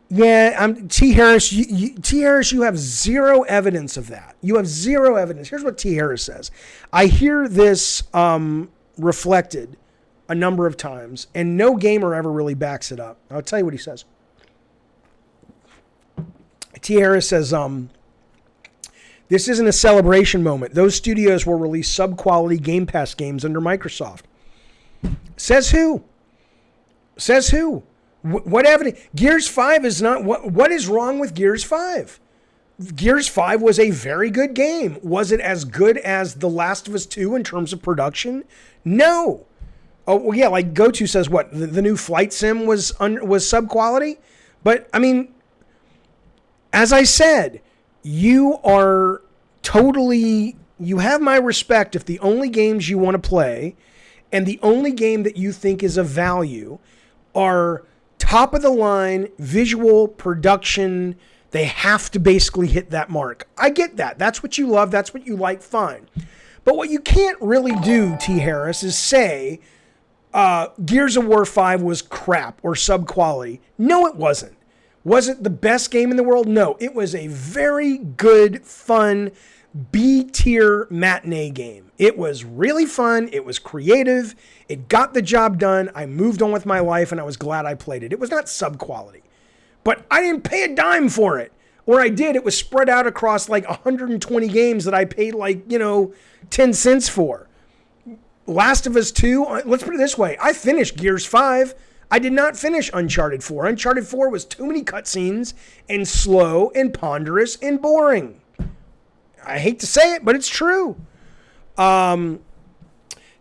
yeah, T. Harris. T. Harris, you have zero evidence of that. You have zero evidence. Here's what T. Harris says. I hear this reflected a number of times, and no gamer ever really backs it up. I'll tell you what he says. T. Harris says, this isn't a celebration moment. Those studios will release sub-quality Game Pass games under Microsoft. Says who? Says who? What evidence? Gears 5 is not... What is wrong with Gears 5? Gears 5 was a very good game. Was it as good as The Last of Us 2 in terms of production? No. Oh, well, yeah, like GoTo says what? The new Flight Sim was sub-quality? But, I mean, as I said, you are totally... You have my respect if the only games you want to play and the only game that you think is of value are top-of-the-line visual production. They have to basically hit that mark. I get that. That's what you love. That's what you like. Fine. But what you can't really do, T. Harris, is say... Gears of War 5 was crap or sub-quality. No, it wasn't. Was it the best game in the world? No. It was a very good, fun, B-tier matinee game. It was really fun. It was creative. It got the job done. I moved on with my life, and I was glad I played it. It was not sub-quality. But I didn't pay a dime for it. Or I did. It was spread out across like 120 games that I paid 10 cents for. Last of Us 2, let's put it this way. I finished Gears 5. I did not finish Uncharted 4. Uncharted 4 was too many cutscenes and slow and ponderous and boring. I hate to say it, but it's true. Thank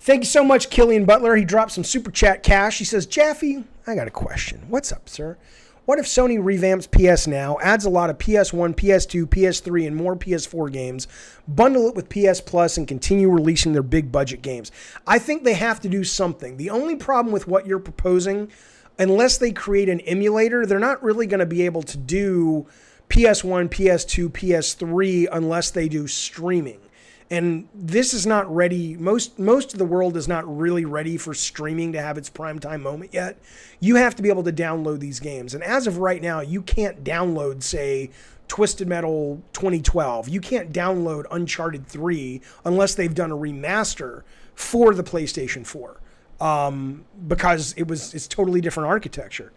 you so much, Killian Butler. He dropped some super chat cash. He says, Jaffe, I got a question. What's up, sir? What if Sony revamps PS Now, adds a lot of PS1, PS2, PS3, and more PS4 games, bundle it with PS Plus, and continue releasing their big budget games? I think they have to do something. The only problem with what you're proposing, unless they create an emulator, they're not really going to be able to do PS1, PS2, PS3 unless they do streaming. And this is not ready. Most of the world is not really ready for streaming to have its primetime moment yet. You have to be able to download these games. And as of right now, you can't download, say, Twisted Metal 2012. You can't download Uncharted 3 unless they've done a remaster for the PlayStation 4 because it's totally different architecture.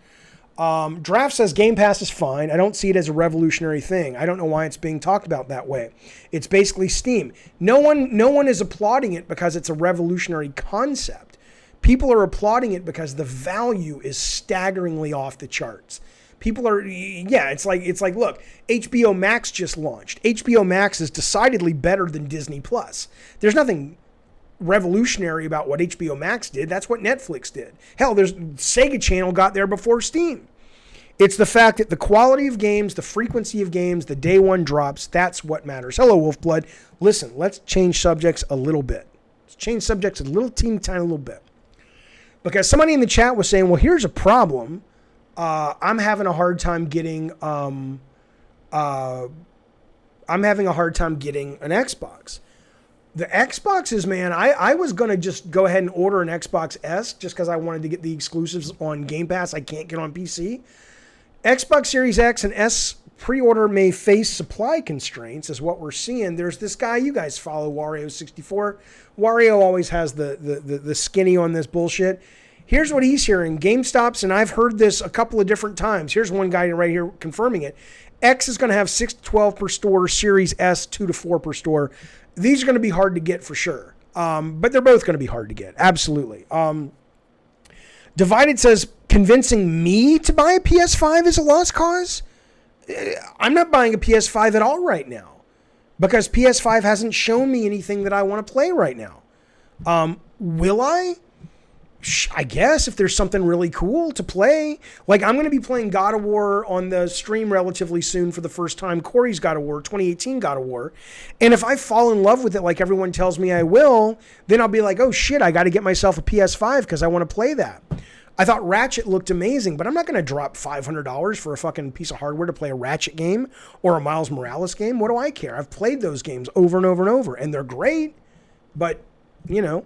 Draft says Game Pass is fine. I don't see it as a revolutionary thing. I don't know why it's being talked about that way. It's basically Steam. No one is applauding it because it's a revolutionary concept. People are applauding it because the value is staggeringly off the charts. People are, it's like, look, HBO Max just launched. HBO Max is decidedly better than Disney Plus. There's nothing revolutionary about what HBO Max did. That's what Netflix did. Hell, there's Sega Channel got there before Steam. It's the fact that the quality of games, the frequency of games, the day one drops, that's what matters. Hello, Wolfblood. Listen, let's change subjects a little bit. Let's change subjects a little teeny tiny little bit. Because somebody in the chat was saying, well, here's a problem. I'm having a hard time getting an Xbox. The Xboxes, man, I was going to just go ahead and order an Xbox S just because I wanted to get the exclusives on Game Pass I can't get on PC. Xbox Series X and S pre-order may face supply constraints is what we're seeing. There's this guy you guys follow, Wario64. Wario always has the skinny on this bullshit. Here's what he's hearing. GameStop's, and I've heard this a couple of different times. Here's one guy right here confirming it. X is going to have 6 to 12 per store. Series S, 2 to 4 per store. These are going to be hard to get for sure. But they're both going to be hard to get. Absolutely. Divided says, convincing me to buy a PS5 is a lost cause? I'm not buying a PS5 at all right now because PS5 hasn't shown me anything that I want to play right now. Will I? I guess if there's something really cool to play. Like I'm going to be playing God of War on the stream relatively soon for the first time. Corey's God of War, 2018 God of War. And if I fall in love with it like everyone tells me I will, then I'll be like, oh shit, I got to get myself a PS5 because I want to play that. I thought Ratchet looked amazing, but I'm not going to drop $500 for a fucking piece of hardware to play a Ratchet game or a Miles Morales game. What do I care? I've played those games over and over and over, and they're great. But, you know,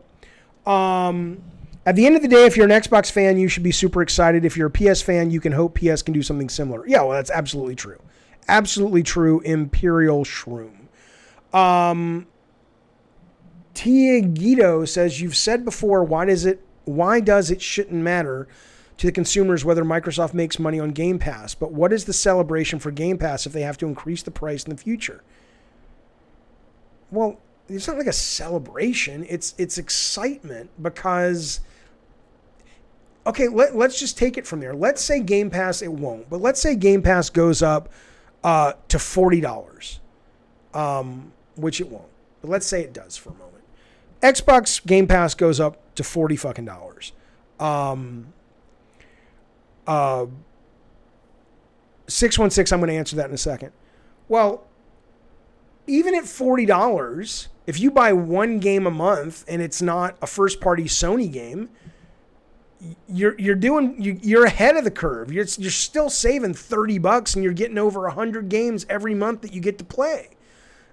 at the end of the day, if you're an Xbox fan, you should be super excited. If you're a PS fan, you can hope PS can do something similar. Yeah, well, that's absolutely true. Absolutely true. Imperial Shroom. Tia Guido says, you've said before, why does it shouldn't matter to the consumers whether Microsoft makes money on Game Pass? But what is the celebration for Game Pass if they have to increase the price in the future? Well, it's not like a celebration. It's excitement because, okay, let's just take it from there. Let's say Game Pass, it won't, but let's say Game Pass goes up to $40, which it won't. But let's say it does for a moment. Xbox Game Pass goes up to $40 fucking dollars. 616, I'm going to answer that in a second. Well, even at $40, if you buy one game a month and it's not a first-party Sony game, you're ahead of the curve. You're still saving $30 and you're getting over 100 games every month that you get to play.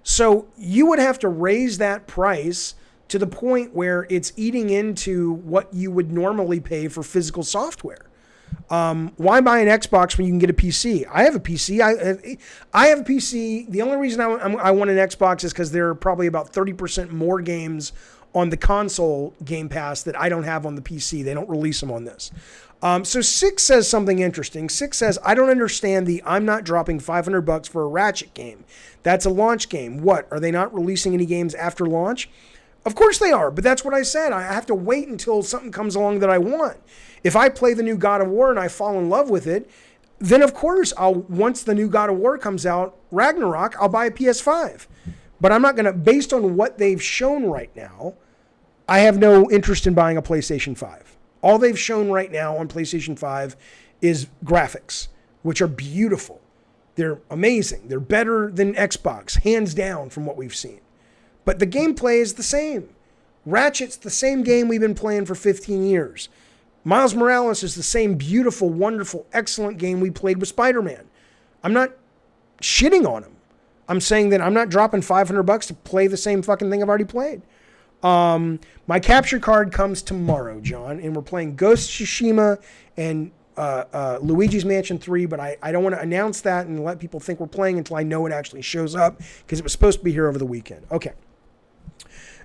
So you would have to raise that price to the point where it's eating into what you would normally pay for physical software. Why buy an Xbox when you can get a PC? I have a PC. I have a PC. The only reason I want an Xbox is because there are probably about 30% more games on the console Game Pass that I don't have on the PC. They don't release them on this. So Six says something interesting. Six says, I don't understand I'm not dropping $500 for a Ratchet game. That's a launch game. What? Are they not releasing any games after launch? Of course they are, but that's what I said. I have to wait until something comes along that I want. If I play the new God of War and I fall in love with it, then of course once the new God of War comes out, Ragnarok, I'll buy a PS5. But I'm not going to, based on what they've shown right now, I have no interest in buying a PlayStation 5. All they've shown right now on PlayStation 5 is graphics, which are beautiful. They're amazing. They're better than Xbox, hands down from what we've seen. But the gameplay is the same. Ratchet's the same game we've been playing for 15 years. Miles Morales is the same beautiful, wonderful, excellent game we played with Spider-Man. I'm not shitting on him. I'm saying that I'm not dropping $500 to play the same fucking thing I've already played. My capture card comes tomorrow, John, and we're playing Ghost of Tsushima and Luigi's Mansion 3, but I don't want to announce that and let people think we're playing until I know it actually shows up because it was supposed to be here over the weekend. Okay.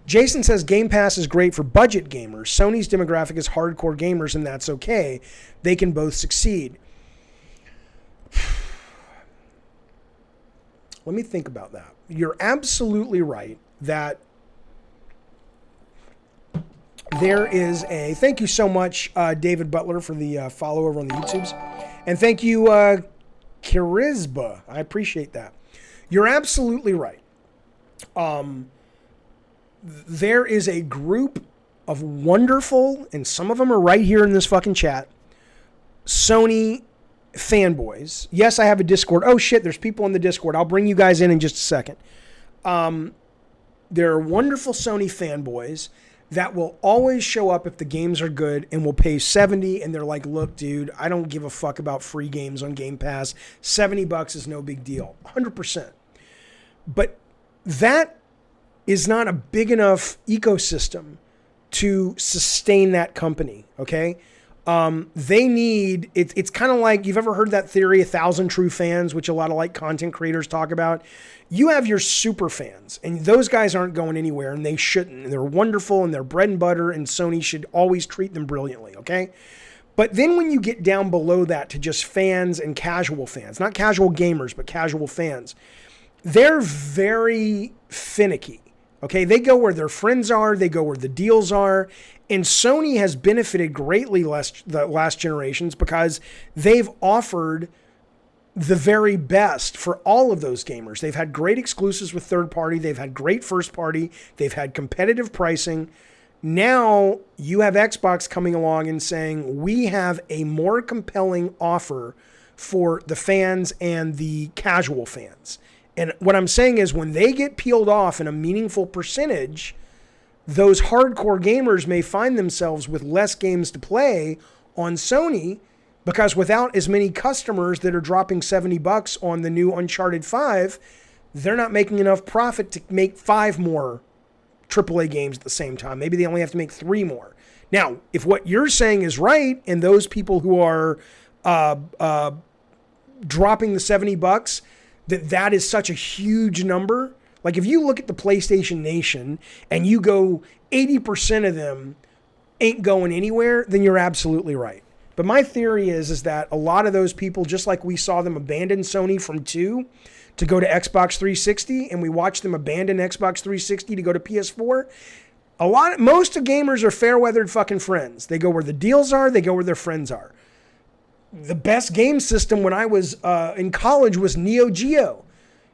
Jason says Game Pass is great for budget gamers. Sony's demographic is hardcore gamers, and that's okay. They can both succeed. Let me think about that. You're absolutely right that there is a... Thank you so much, David Butler, for the follow over on the YouTubes. And thank you, Kirizba. I appreciate that. You're absolutely right. There is a group of wonderful, and some of them are right here in this fucking chat, Sony fanboys. Yes, I have a Discord. Oh shit, there's people in the Discord. I'll bring you guys in just a second. There are wonderful Sony fanboys that will always show up if the games are good and will pay $70, and they're like, look, dude, I don't give a fuck about free games on Game Pass. $70 is no big deal. 100%. But that is not a big enough ecosystem to sustain that company, okay? They need, it's kind of like, you've ever heard that theory, 1,000 true fans, which a lot of like content creators talk about. You have your super fans, and those guys aren't going anywhere, and they shouldn't. And they're wonderful, and they're bread and butter, and Sony should always treat them brilliantly, okay? But then when you get down below that to just fans and casual fans, not casual gamers, but casual fans, they're very finicky, okay? They go where their friends are, they go where the deals are, and Sony has benefited greatly the last generations because they've offered the very best for all of those gamers. They've had great exclusives with third party. They've had great first party. They've had competitive pricing. Now you have Xbox coming along and saying, we have a more compelling offer for the fans and the casual fans. And what I'm saying is when they get peeled off in a meaningful percentage, those hardcore gamers may find themselves with less games to play on Sony, because without as many customers that are dropping $70 on the new Uncharted 5, they're not making enough profit to make 5 more AAA games at the same time. Maybe they only have to make 3 more. Now, if what you're saying is right, and those people who are dropping the $70, that is such a huge number. Like if you look at the PlayStation Nation and you go 80% of them ain't going anywhere, then you're absolutely right. But my theory is that a lot of those people, just like we saw them abandon Sony from 2 to go to Xbox 360, and we watched them abandon Xbox 360 to go to PS4, most of gamers are fair-weathered fucking friends. They go where the deals are, they go where their friends are. The best game system when I was in college was Neo Geo.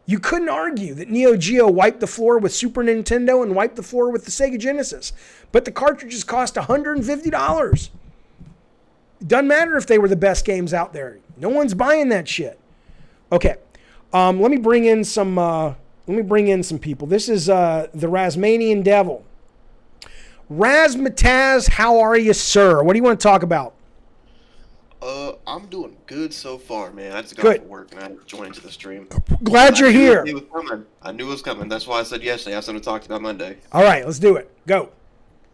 You couldn't argue that Neo Geo wiped the floor with Super Nintendo and wiped the floor with the Sega Genesis. But the cartridges cost $150. Doesn't matter if they were the best games out there. No one's buying that shit. Okay, let me bring in some people. This is the Razmanian Devil. Razmataz, how are you, sir? What do you want to talk about? I'm doing good so far, man. I just got off work and I joined into the stream. Glad you're here. It was coming. I knew it was coming. That's why I said yesterday I have something to talk about Monday. All right, let's do it. Go.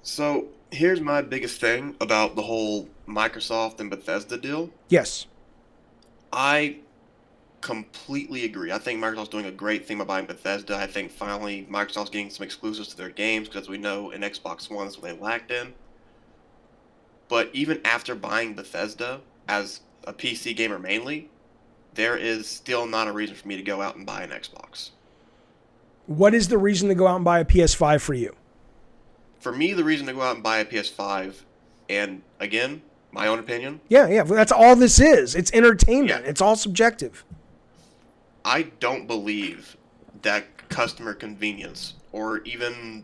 So here's my biggest thing about the whole Microsoft and Bethesda deal. Yes. I completely agree. I think Microsoft's doing a great thing by buying Bethesda. I think finally Microsoft's getting some exclusives to their games because we know in Xbox One is what they lacked in. But even after buying Bethesda, as a PC gamer mainly, there is still not a reason for me to go out and buy an Xbox. What is the reason to go out and buy a PS5 for you? For me, the reason to go out and buy a PS5, and again, my own opinion. Yeah, that's all this is. It's entertainment. Yeah. It's all subjective. I don't believe that customer convenience or even,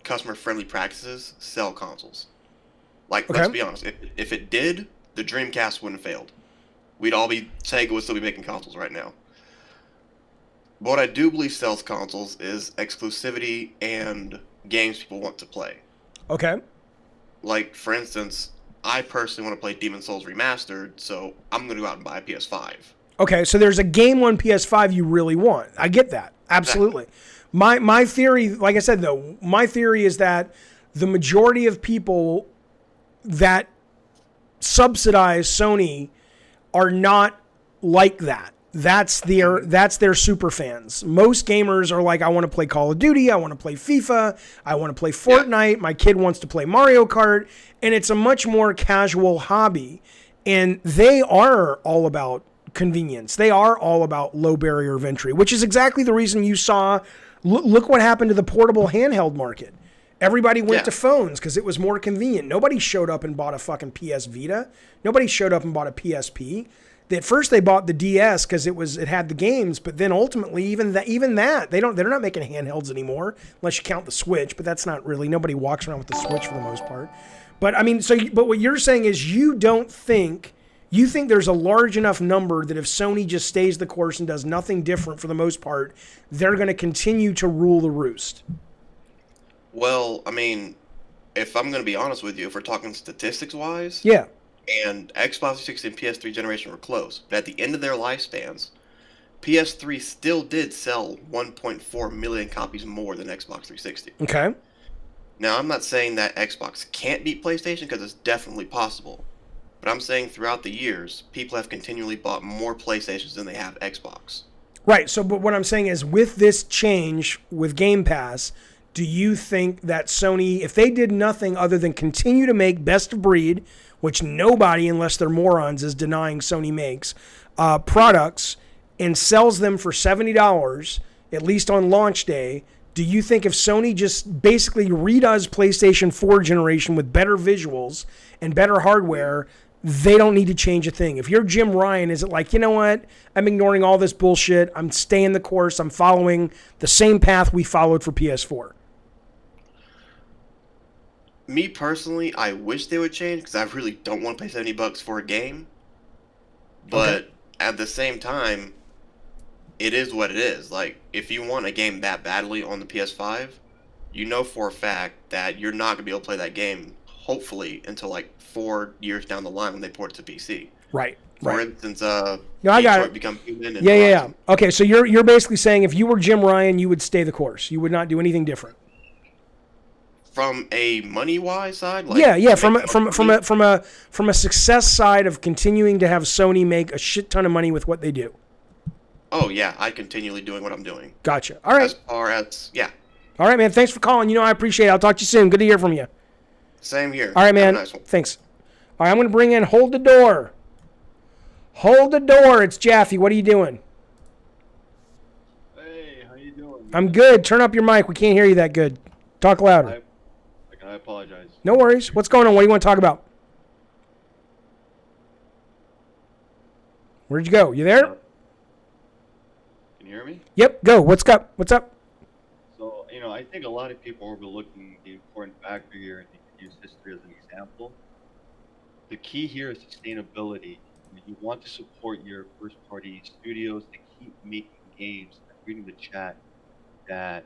customer-friendly practices sell consoles. Like, let's be honest. If it did, the Dreamcast wouldn't have failed. Sega would still be making consoles right now. But what I do believe sells consoles is exclusivity and games people want to play. Okay. Like, for instance, I personally want to play Demon's Souls Remastered, so I'm going to go out and buy a PS5. Okay, so there's a game on PS5 you really want. I get that. Absolutely. Exactly. My theory, like I said, though, my theory is that the majority of people that subsidize Sony are not like that. That's their super fans. Most gamers are like, I want to play Call of Duty, I want to play FIFA, I want to play Fortnite, my kid wants to play Mario Kart, and it's a much more casual hobby. And they are all about convenience. They are all about low barrier of entry, which is exactly the reason you saw, look what happened to the portable handheld market. Everybody went to phones because it was more convenient. Nobody showed up and bought a fucking PS Vita. Nobody showed up and bought a PSP. At first they bought the DS because it had the games, but then ultimately even that they're not making handhelds anymore unless you count the Switch. But that's not really, nobody walks around with the Switch for the most part. But I mean, but what you're saying is you don't think You think there's a large enough number that if Sony just stays the course and does nothing different for the most part, they're going to continue to rule the roost? Well, I mean, if I'm going to be honest with you, if we're talking statistics-wise, Yeah. and Xbox 360 and PS3 generation were close, but at the end of their lifespans, PS3 still did sell 1.4 million copies more than Xbox 360. Okay. Now, I'm not saying that Xbox can't beat PlayStation, because it's definitely possible. But I'm saying throughout the years, people have continually bought more PlayStations than they have Xbox. Right. So, but what I'm saying is, with this change with Game Pass, do you think that Sony, if they did nothing other than continue to make best of breed, which nobody, unless they're morons, is denying Sony makes, products and sells them for $70, at least on launch day, do you think if Sony just basically redoes PlayStation 4 generation with better visuals and better hardware, they don't need to change a thing? If you're Jim Ryan, is it like, you know what? I'm ignoring all this bullshit. I'm staying the course. I'm following the same path we followed for PS4. Me personally, I wish they would change, because I really don't want to pay $70 for a game. But at the same time, it is what it is. Like, if you want a game that badly on the PS5, you know for a fact that you're not going to be able to play that game, hopefully, until like 4 years down the line when they port it to PC. Right. For instance, No, I got Detroit it. Become Human. And Yeah. Okay, so you're basically saying if you were Jim Ryan, you would stay the course. You would not do anything different. From a money-wise side, like From a success side of continuing to have Sony make a shit ton of money with what they do. Oh yeah, I continually doing what I'm doing. Gotcha. All right. As far as All right, man. Thanks for calling. You know I appreciate it. I'll talk to you soon. Good to hear from you. Same here. All right, man. Have a nice one. Thanks. All right, I'm going to bring in Hold the Door. Hold the Door. It's Jaffe. What are you doing? Hey, how you doing? I'm good. Turn up your mic. We can't hear you that good. Talk louder. I apologize. No worries. What's going on? What do you want to talk about? Where'd you go? You there? Can you hear me? Yep. Go. What's up? What's up? So, I think a lot of people are overlooking the important factor here, and they can use history as an example. The key here is sustainability. You want to support your first-party studios to keep making games. I'm reading the chat that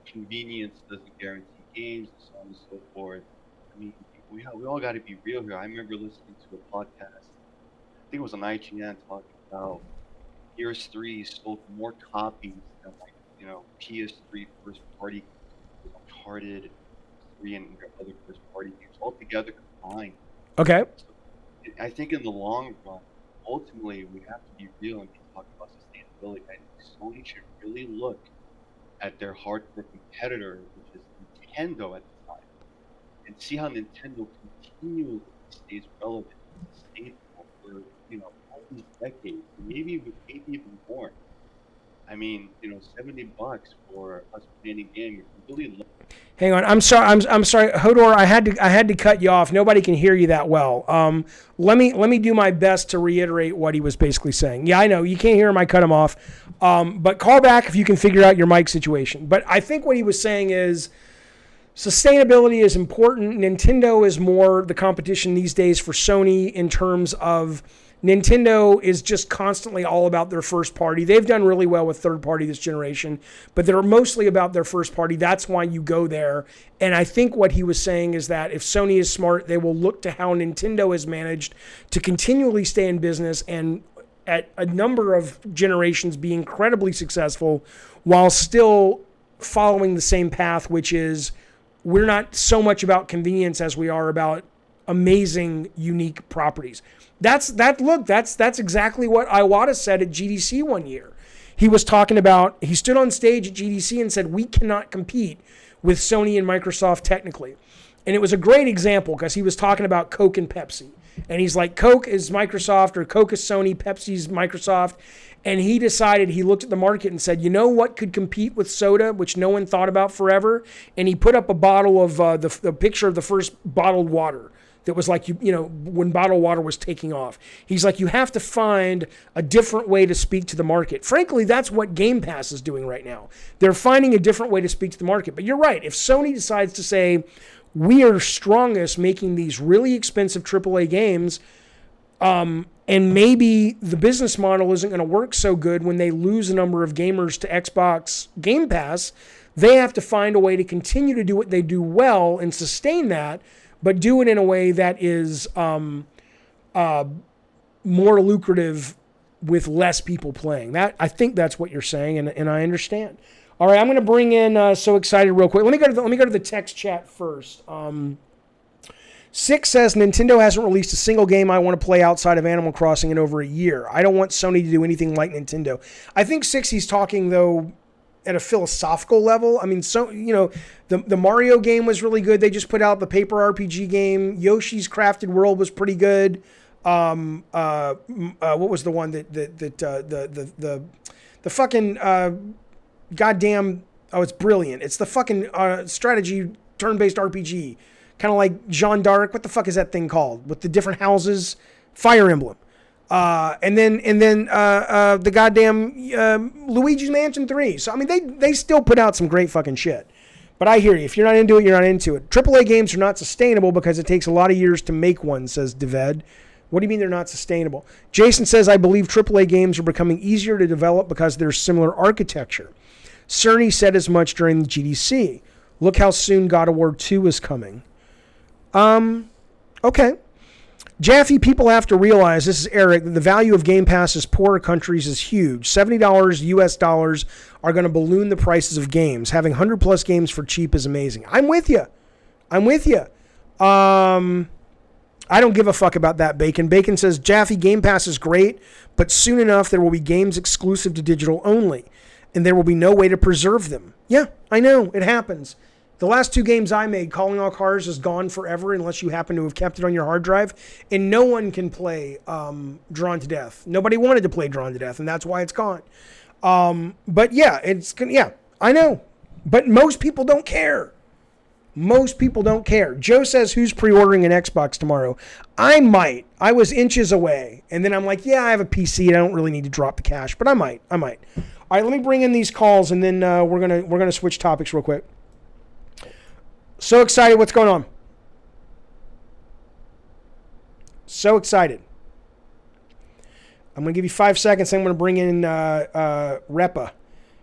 convenience doesn't guarantee games, and so on and so forth. I mean, we all got to be real here. I remember listening to a podcast. I think it was on IGN talking about PS3 sold more copies than PS3 first party games, Uncharted 3 and other first party games altogether combined. Okay. So I think in the long run, ultimately we have to be real and talk about sustainability. I think Sony should really look at their hardcore competitor, which is Nintendo at the time, and see how Nintendo continually stays relevant and sustainable for all these decades, maybe even more. I mean, $70 for us playing a game. If you really look. Hang on. I'm sorry. I'm sorry, Hodor. I had to cut you off. Nobody can hear you that well. Let me do my best to reiterate what he was basically saying. Yeah, I know you can't hear him. I cut him off. But call back if you can figure out your mic situation. But I think what he was saying is sustainability is important. Nintendo is more the competition these days for Sony in terms of Nintendo is just constantly all about their first party. They've done really well with third party this generation, but they're mostly about their first party. That's why you go there. And I think what he was saying is that if Sony is smart, they will look to how Nintendo has managed to continually stay in business and at a number of generations be incredibly successful while still following the same path, which is we're not so much about convenience as we are about amazing, unique properties. That's exactly what Iwata said at GDC one year. He was talking about, he stood on stage at GDC and said, we cannot compete with Sony and Microsoft technically. And it was a great example because he was talking about Coke and Pepsi. And he's like, Coke is Microsoft or Coke is Sony, Pepsi's Microsoft. And he decided, he looked at the market and said, you know what could compete with soda, which no one thought about forever? And he put up a bottle of the picture of the first bottled water. That was like, when bottled water was taking off. He's like, you have to find a different way to speak to the market. Frankly, that's what Game Pass is doing right now. They're finding a different way to speak to the market. But you're right. If Sony decides to say, we are strongest making these really expensive AAA games, And maybe the business model isn't going to work so good when they lose a number of gamers to Xbox Game Pass. They have to find a way to continue to do what they do well and sustain that, but do it in a way that is more lucrative with less people playing. That, I think that's what you're saying, and I understand. All right, I'm going to bring in So Excited real quick. Let me go to the text chat first. Six says, Nintendo hasn't released a single game I want to play outside of Animal Crossing in over a year. I don't want Sony to do anything like Nintendo. I think Six, he's talking, though, at a philosophical level. I mean, so, you know, the Mario game was really good. They just put out the paper RPG game. Yoshi's Crafted World was pretty good. What was the one that the fucking goddamn, oh, it's brilliant. It's the fucking strategy turn-based RPG. Kind of like Jeanne d'Arc. What the fuck is that thing called? With the different houses? Fire Emblem. And then the goddamn Luigi's Mansion 3. So, I mean, they still put out some great fucking shit. But I hear you. If you're not into it, you're not into it. AAA games are not sustainable because it takes a lot of years to make one, says Deved. What do you mean they're not sustainable? Jason says, I believe AAA games are becoming easier to develop because there's similar architecture. Cerny said as much during the GDC. Look how soon God of War 2 is coming. Okay. Jaffe, people have to realize, this is Eric, that the value of Game Pass in poorer countries is huge. $70 US dollars are going to balloon the prices of games. Having 100 plus games for cheap is amazing. I'm with you. I don't give a fuck about that, Bacon. Bacon says, Jaffe, Game Pass is great, but soon enough there will be games exclusive to digital only, and there will be no way to preserve them. Yeah, I know. It happens. The last 2 games I made, Calling All Cars, is gone forever unless you happen to have kept it on your hard drive. And no one can play Drawn to Death. Nobody wanted to play Drawn to Death, and that's why it's gone. But yeah, I know. But most people don't care. Joe says, who's pre-ordering an Xbox tomorrow? I might. I was inches away. And then I'm like, yeah, I have a PC and I don't really need to drop the cash. But I might. All right, let me bring in these calls, and then we're gonna switch topics real quick. So excited. What's going on? So excited. I'm going to give you 5 seconds. I'm going to bring in Repa.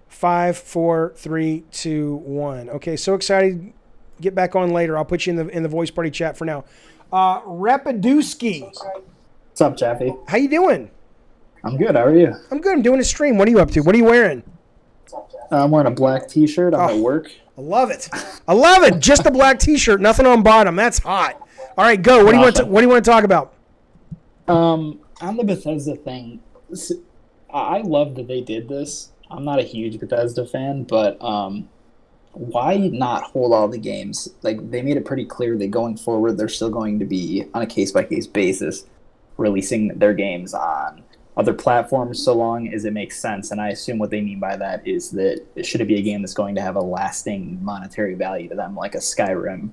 5, 4, 3, 2, 1. Okay, so excited. Get back on later. I'll put you in the voice party chat for now. Repadooski. What's up, Jaffe? How you doing? I'm good. How are you? I'm good. I'm doing a stream. What are you up to? What are you wearing? I'm wearing a black T-shirt. I'm at work. I love it. Just a black T-shirt, nothing on bottom. That's hot. All right, go. What do you want to talk about? On the Bethesda thing, I love that they did this. I'm not a huge Bethesda fan, but why not hold all the games? Like, they made it pretty clear that going forward, they're still going to be, on a case-by-case basis, releasing their games on other platforms so long as it makes sense. And I assume what they mean by that is that should it be a game that's going to have a lasting monetary value to them, like a Skyrim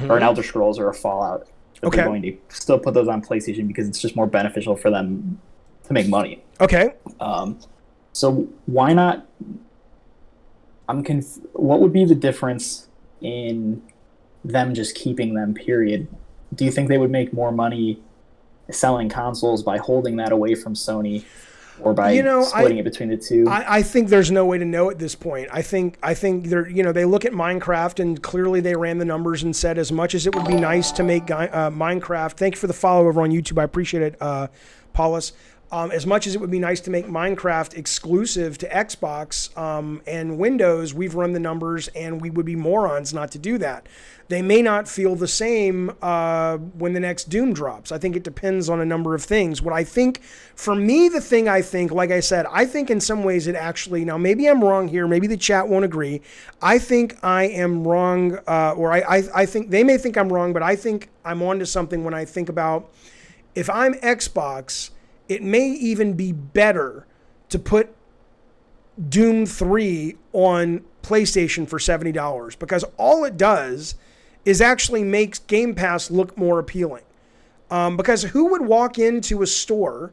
or an Elder Scrolls or a Fallout, that they're going to still put those on PlayStation because it's just more beneficial for them to make money. Okay. So why not? What would be the difference in them just keeping them, period? Do you think they would make more money selling consoles by holding that away from Sony, or by splitting it between the two? I think there's no way to know at this point. I think they're, they look at Minecraft, and clearly they ran the numbers and said, as much as it would be nice to make Minecraft, thank you for the follow over on YouTube, I appreciate it, Paulus. As much as it would be nice to make Minecraft exclusive to Xbox and Windows, we've run the numbers, and we would be morons not to do that. They may not feel the same when the next Doom drops. I think it depends on a number of things. What I think, for me, the thing I think, like I said, I think in some ways it actually, now maybe I'm wrong here, maybe the chat won't agree. I think I am wrong, or I think they may think I'm wrong, but I think I'm onto something when I think about, if I'm Xbox, it may even be better to put Doom 3 on PlayStation for $70, because all it does is actually makes Game Pass look more appealing. Because who would walk into a store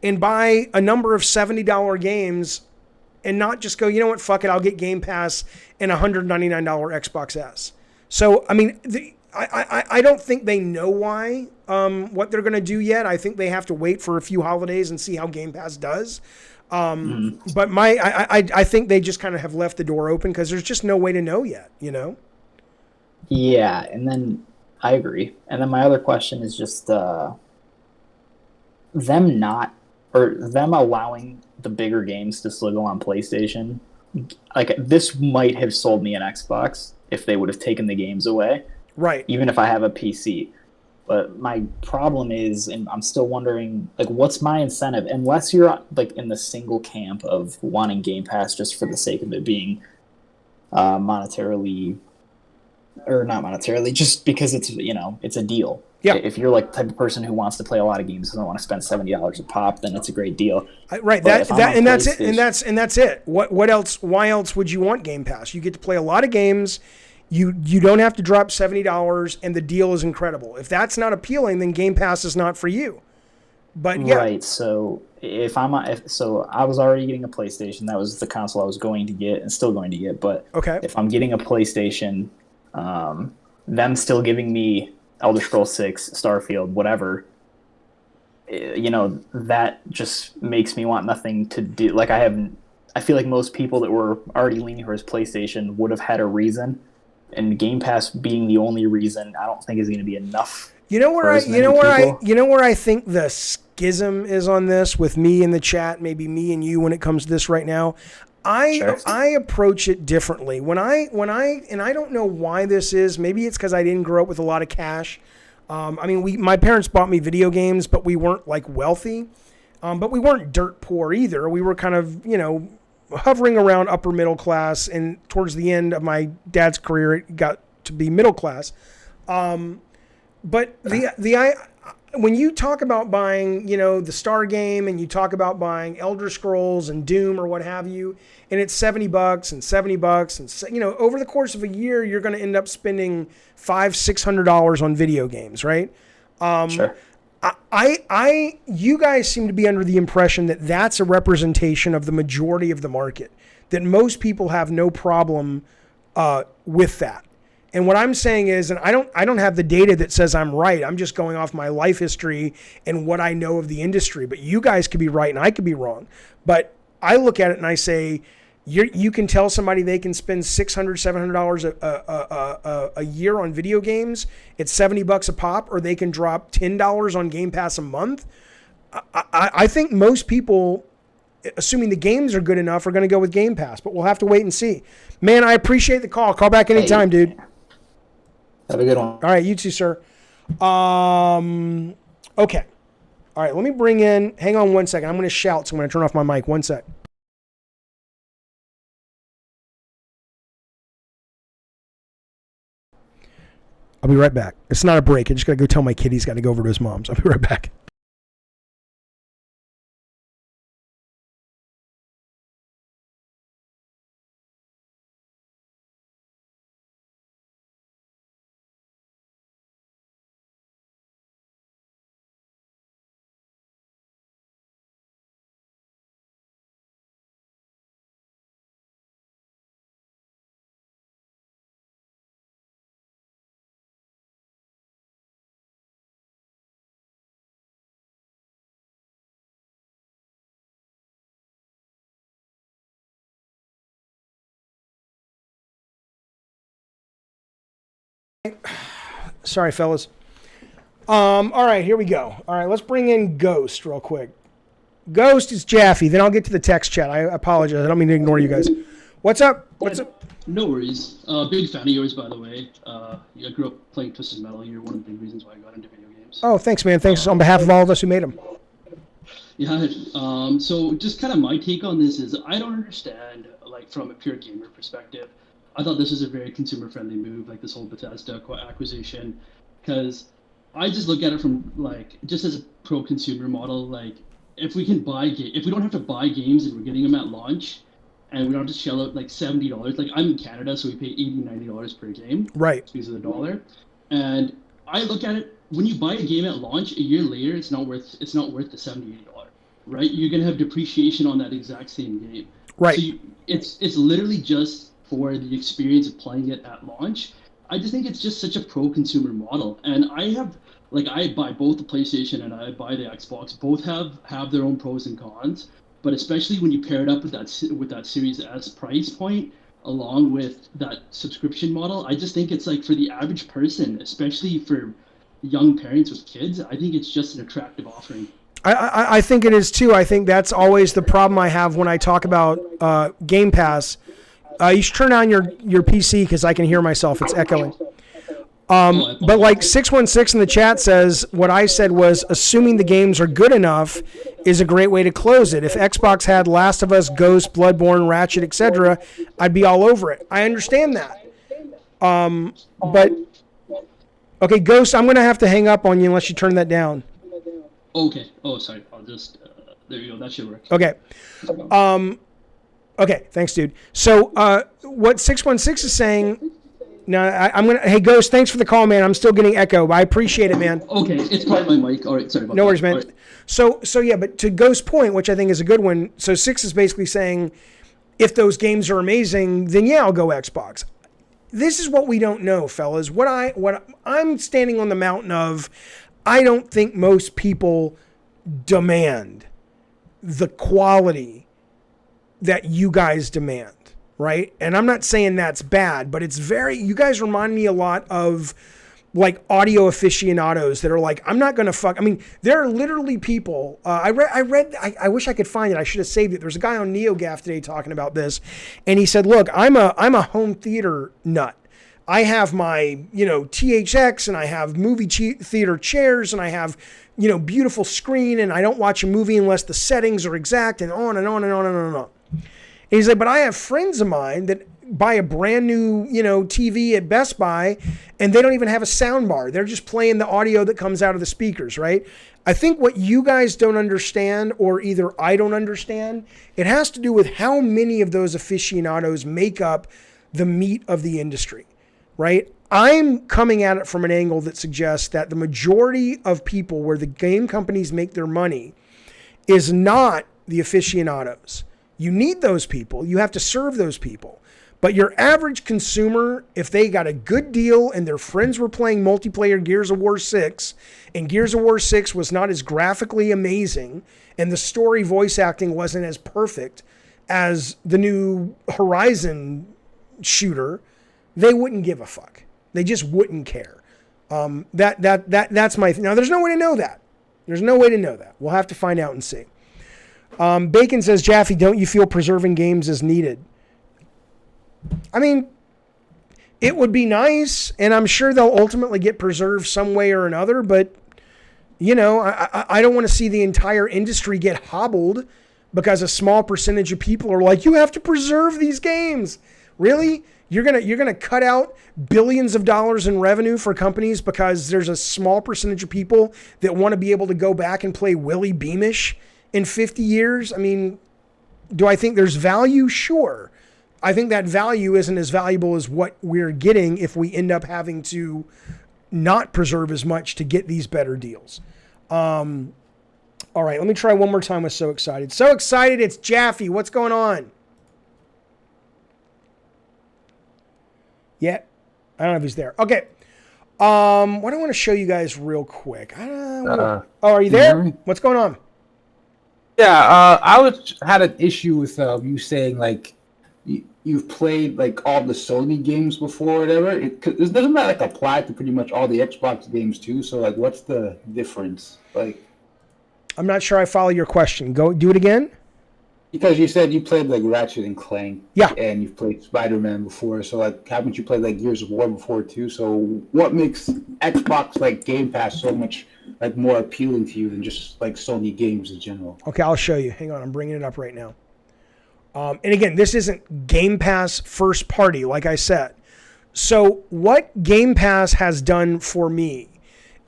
and buy a number of $70 games and not just go, you know what, fuck it, I'll get Game Pass and $199 Xbox S. So, I mean, I don't think they know why what they're going to do yet. I think they have to wait for a few holidays and see how Game Pass does. But I think they just kind of have left the door open because there's just no way to know yet, you know? Yeah, and then I agree. And then my other question is just them allowing the bigger games to still go on PlayStation. Like, this might have sold me an Xbox if they would have taken the games away. Right. Even if I have a PC. But my problem is, and I'm still wondering, like, what's my incentive? Unless you're, like, in the single camp of wanting Game Pass just for the sake of it being monetarily, or not monetarily, just because it's, you know, it's a deal. Yeah. If you're, like, the type of person who wants to play a lot of games and doesn't want to spend $70 a pop, then it's a great deal. Right. That's it. And that's it. What else? Why else would you want Game Pass? You get to play a lot of games. You don't have to drop $70, and the deal is incredible. If that's not appealing, then Game Pass is not for you. But yeah, right. So I was already getting a PlayStation. That was the console I was going to get and still going to get. But okay, if I'm getting a PlayStation, them still giving me Elder Scrolls 6, Starfield, whatever, you know, that just makes me want nothing to do. Like, I feel like most people that were already leaning towards PlayStation would have had a reason. And Game Pass being the only reason, I don't think is going to be enough. You know where I think the schism is on this with me in the chat, maybe me and you when it comes to this right now. I approach it differently. When I and I don't know why this is. Maybe it's because I didn't grow up with a lot of cash. I mean, my parents bought me video games, but we weren't like wealthy. But we weren't dirt poor either. We were kind of, you know, hovering around upper middle class, and towards the end of my dad's career, it got to be middle class. But when you talk about buying, you know, the Star game, and you talk about buying Elder Scrolls and Doom or what have you, and it's $70 and $70, and you know, over the course of a year, you're going to end up spending $500-600 on video games, right? Sure. You guys seem to be under the impression that that's a representation of the majority of the market, that most people have no problem with that. And what I'm saying is, and I don't have the data that says I'm right. I'm just going off my life history and what I know of the industry. But you guys could be right and I could be wrong. But I look at it and I say, you can tell somebody they can spend $600-700 a year on video games. It's $70 a pop, or they can drop $10 on Game Pass a month. I think most people, assuming the games are good enough, are going to go with Game Pass. But we'll have to wait and see. Man, I appreciate the call. Call back anytime, dude. Have a good one. All right, you too, sir. Okay. All right, let me bring in. Hang on one second. I'm going to shout, so I'm going to turn off my mic. One sec. I'll be right back. It's not a break. I just got to go tell my kid he's got to go over to his mom's. I'll be right back. Sorry, fellas. All right, here we go. All right, let's bring in Ghost real quick. Ghost is Jaffe. Then I'll get to the text chat. I apologize. I don't mean to ignore you guys. What's up? What's up? No worries. Big fan of yours, by the way. I grew up playing Twisted Metal. You're one of the big reasons why I got into video games. Oh, thanks, man. Thanks on behalf of all of us who made them. Yeah. So just kind of my take on this is I don't understand, like, from a pure gamer perspective. I thought this was a very consumer-friendly move, like this whole Bethesda acquisition, because I just look at it from, like, just as a pro-consumer model. Like, if we can if we don't have to buy games and we're getting them at launch, and we don't have to shell out like $70. Like, I'm in Canada, so we pay $80-90 per game, right? Because of the dollar. And I look at it, when you buy a game at launch, a year later, it's not worth the $70-80, right? You're gonna have depreciation on that exact same game, right? So it's literally just for the experience of playing it at launch. I just think it's just such a pro-consumer model, and I buy both the PlayStation and I buy the Xbox. Both have their own pros and cons, but especially when you pair it up with that Series S price point, along with that subscription model, I just think it's like for the average person, especially for young parents with kids, I think it's just an attractive offering. I think it is too. I think that's always the problem I have when I talk about Game Pass. You should turn on your PC because I can hear myself. It's echoing. But like 616 in the chat says, what I said was, assuming the games are good enough is a great way to close it. If Xbox had Last of Us, Ghost, Bloodborne, Ratchet, etc., I'd be all over it. I understand that. But okay, Ghost, I'm going to have to hang up on you unless you turn that down. Okay. Oh, sorry. I'll just there you go. That should work. Okay. Okay. Thanks, dude. So what 616 is saying. No, hey, Ghost, thanks for the call, man. I'm still getting echo, but I appreciate it, man. Okay, it's probably my mic. All right, sorry about that. No worries, man. Right. So yeah, but to Ghost's point, which I think is a good one, so 6 is basically saying, if those games are amazing, then yeah, I'll go Xbox. This is what we don't know, fellas. What I'm standing on the mountain of, I don't think most people demand the quality that you guys demand. Right? And I'm not saying that's bad, but you guys remind me a lot of like audio aficionados that are like, I'm not going to fuck. I mean, there are literally people, I wish I could find it. I should have saved it. There's a guy on NeoGAF today talking about this. And he said, look, I'm a home theater nut. I have my, THX and I have movie theater chairs and I have, beautiful screen and I don't watch a movie unless the settings are exact and on and on and on and on and on. And he's like, but I have friends of mine that buy a brand new, TV at Best Buy and they don't even have a sound bar. They're just playing the audio that comes out of the speakers, right? I think what you guys don't understand, or either I don't understand, it has to do with how many of those aficionados make up the meat of the industry, right? I'm coming at it from an angle that suggests that the majority of people where the game companies make their money is not the aficionados. You need those people. You have to serve those people. But your average consumer, if they got a good deal and their friends were playing multiplayer Gears of War 6, and Gears of War 6 was not as graphically amazing, and the story voice acting wasn't as perfect as the new Horizon shooter, they wouldn't give a fuck. They just wouldn't care. That's my thing. Now, there's no way to know that. There's no way to know that. We'll have to find out and see. Bacon says, Jaffe, don't you feel preserving games is needed? I mean, it would be nice, and I'm sure they'll ultimately get preserved some way or another, but, I don't want to see the entire industry get hobbled because a small percentage of people are like, you have to preserve these games. Really? You're gonna cut out billions of dollars in revenue for companies because there's a small percentage of people that want to be able to go back and play Willie Beamish in 50 years? I mean, do I think there's value? Sure. I think that value isn't as valuable as what we're getting if we end up having to not preserve as much to get these better deals. All right, let me try one more time with So Excited. So Excited, it's Jaffe. What's going on? Yeah, I don't know if he's there. Okay. What I want to show you guys real quick. Are you there? What's going on? Yeah, I had an issue with you saying like you've played like all the Sony games before, or whatever. Doesn't that like apply to pretty much all the Xbox games too? So like, what's the difference? Like, I'm not sure I follow your question. Go do it again. Because you said you played like Ratchet and Clank, yeah, and you've played Spider-Man before. So like, haven't you played like Gears of War before too? So what makes Xbox like Game Pass so much like more appealing to you than just like Sony games in general? Okay, I'll show you. Hang on, I'm bringing it up right now. And again, this isn't Game Pass first party, like I said. So what Game Pass has done for me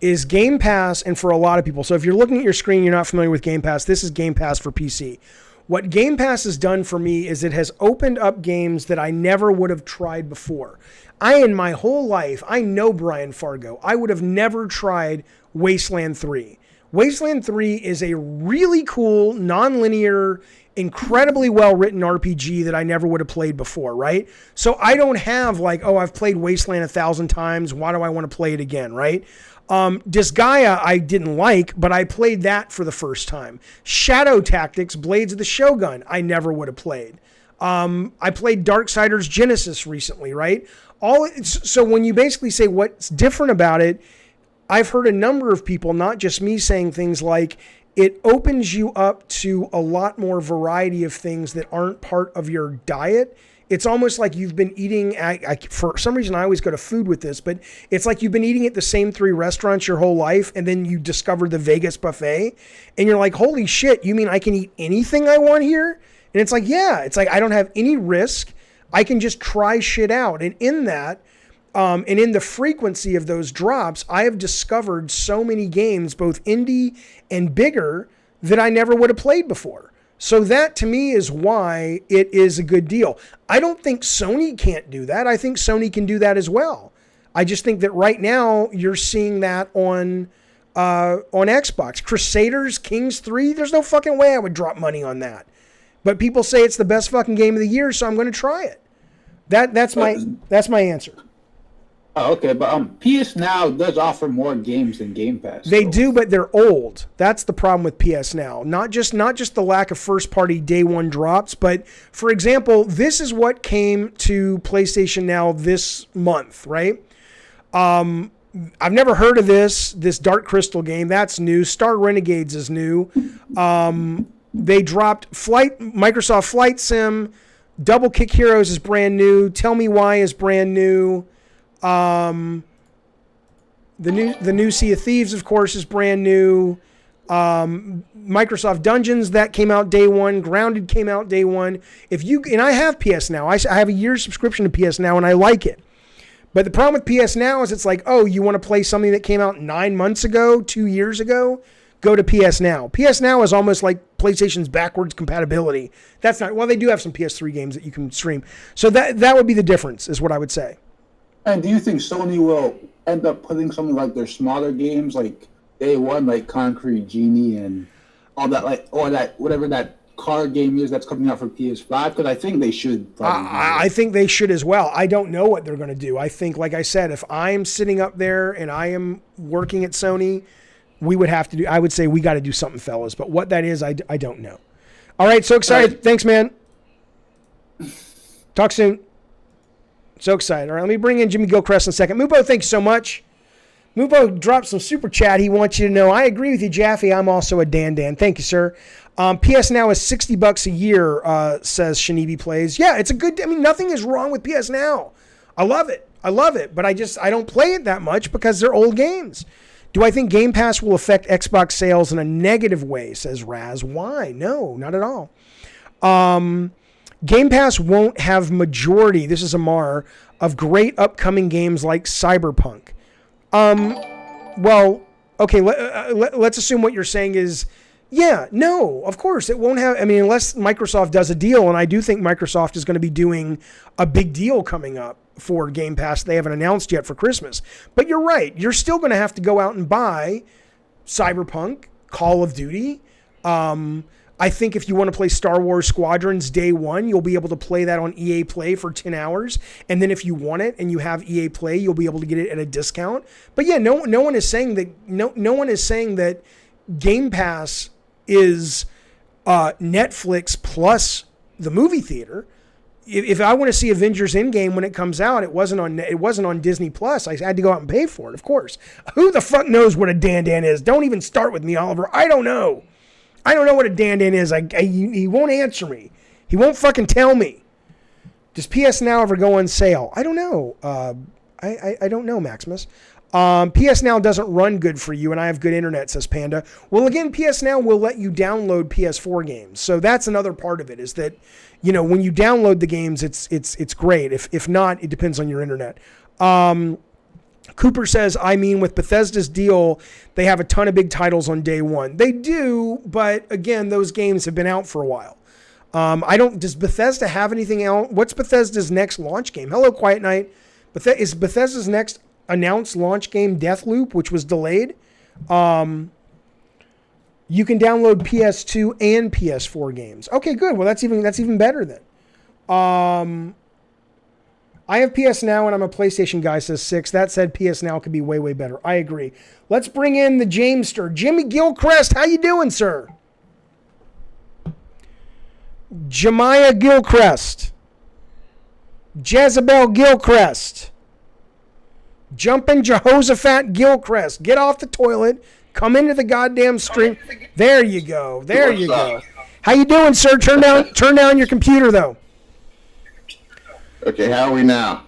is Game Pass, and for a lot of people, so if you're looking at your screen, you're not familiar with Game Pass, this is Game Pass for PC. What Game Pass has done for me is it has opened up games that I never would have tried before. In my whole life, I know Brian Fargo. I would have never tried Wasteland 3. Wasteland 3 is a really cool, non-linear incredibly well-written RPG that I never would have played before, right? So I don't have like, oh, I've played Wasteland 1,000 times. Why do I want to play it again, right? Disgaea I didn't like, but I played that for the first time. Shadow Tactics, Blades of the Shogun, I never would have played. I played Darksiders Genesis recently, right? So when you basically say what's different about it, I've heard a number of people, not just me, saying things like it opens you up to a lot more variety of things that aren't part of your diet. It's almost like you've been eating, for some reason I always go to food with this, but it's like you've been eating at the same 3 restaurants your whole life, and then you discover the Vegas buffet, and you're like, holy shit, you mean I can eat anything I want here? And it's like, yeah, it's like I don't have any risk. I can just try shit out. And in that, and in the frequency of those drops, I have discovered so many games, both indie and bigger, that I never would have played before. So that to me is why it is a good deal. I don't think Sony can't do that. I think Sony can do that as well. I just think that right now you're seeing that on Xbox. Crusaders Kings 3, there's no fucking way I would drop money on that. But people say it's the best fucking game of the year, so I'm going to try it. That's my answer. Oh, okay, but PS Now does offer more games than Game Pass. They do, but they're old. That's the problem with PS Now. Not just the lack of first-party day one drops, but for example, this is what came to PlayStation Now this month, right? I've never heard of this Dark Crystal game. That's new. Star Renegades is new. They dropped Microsoft Flight Sim. Double Kick Heroes is brand new. Tell Me Why is brand new. The new Sea of Thieves, of course, is brand new. Microsoft Dungeons, that came out day one. Grounded came out day one. And I have PS Now. I have a year's subscription to PS Now, and I like it. But the problem with PS Now is it's like, oh, you want to play something that came out 9 months ago, 2 years ago? Go to PS Now. PS Now is almost like PlayStation's backwards compatibility. That's not, well, they do have some PS3 games that you can stream. So that would be the difference, is what I would say. And do you think Sony will end up putting some of like their smaller games like day one, like Concrete Genie and all that, like, or that whatever that car game is that's coming out for PS5? Because I think they should. I think they should as well. I don't know what they're going to do. I think, like I said, if I'm sitting up there and I am working at Sony, I would say we got to do something, fellas. But what that is, I don't know. All right, so excited. Right. Thanks, man. Talk soon. So excited. All right, let me bring in Jimmy Gilchrist in a second. Mubo, thanks so much. Mubo dropped some super chat. He wants you to know, I agree with you, Jaffe. I'm also a Dan. Thank you, sir. PS Now is $60 a year, says Shanibi Plays. Yeah, it's a good, nothing is wrong with PS Now. I love it. But I don't play it that much because they're old games. Do I think Game Pass will affect Xbox sales in a negative way, says Raz. Why? No, not at all. Game Pass won't have majority, this is Amar, of great upcoming games like Cyberpunk. Well, okay, let's assume what you're saying is, yeah, no, of course, it won't have, unless Microsoft does a deal, and I do think Microsoft is going to be doing a big deal coming up for Game Pass. They haven't announced yet for Christmas. But you're right, you're still going to have to go out and buy Cyberpunk, Call of Duty. I think if you want to play Star Wars Squadrons day one, you'll be able to play that on EA Play for 10 hours. And then if you want it and you have EA Play, you'll be able to get it at a discount. But yeah, no one is saying that no one is saying that Game Pass is Netflix plus the movie theater. If I want to see Avengers Endgame when it comes out, it wasn't on Disney Plus. I had to go out and pay for it, of course. Who the fuck knows what a Dan is? Don't even start with me, Oliver. I don't know what a Dan is. He won't answer me. He won't fucking tell me. Does PS Now ever go on sale? I don't know. I don't know, Maximus. PS Now doesn't run good for you, and I have good internet, says Panda. Well, again, PS Now will let you download PS4 games. So that's another part of it, is that, when you download the games, it's great. If not, it depends on your internet. Cooper says, with Bethesda's deal, they have a ton of big titles on day one. They do, but again, those games have been out for a while. Does Bethesda have anything else? What's Bethesda's next launch game? Hello, Quiet Night. Is Bethesda's next announced launch game Deathloop, which was delayed? You can download PS2 and PS4 games. Okay, good. Well, that's even better then. I have PS Now and I'm a PlayStation guy, says 6. That said, PS Now could be way, way better. I agree. Let's bring in the Jamester. Jimmy Gilchrist, how you doing, sir? Jemiah Gilchrist. Jezebel Gilchrist. Jumping Jehoshaphat Gilchrist. Get off the toilet. Come into the goddamn stream. There you go. There you go. How you doing, sir? Turn down your computer, though. Okay, how are we now?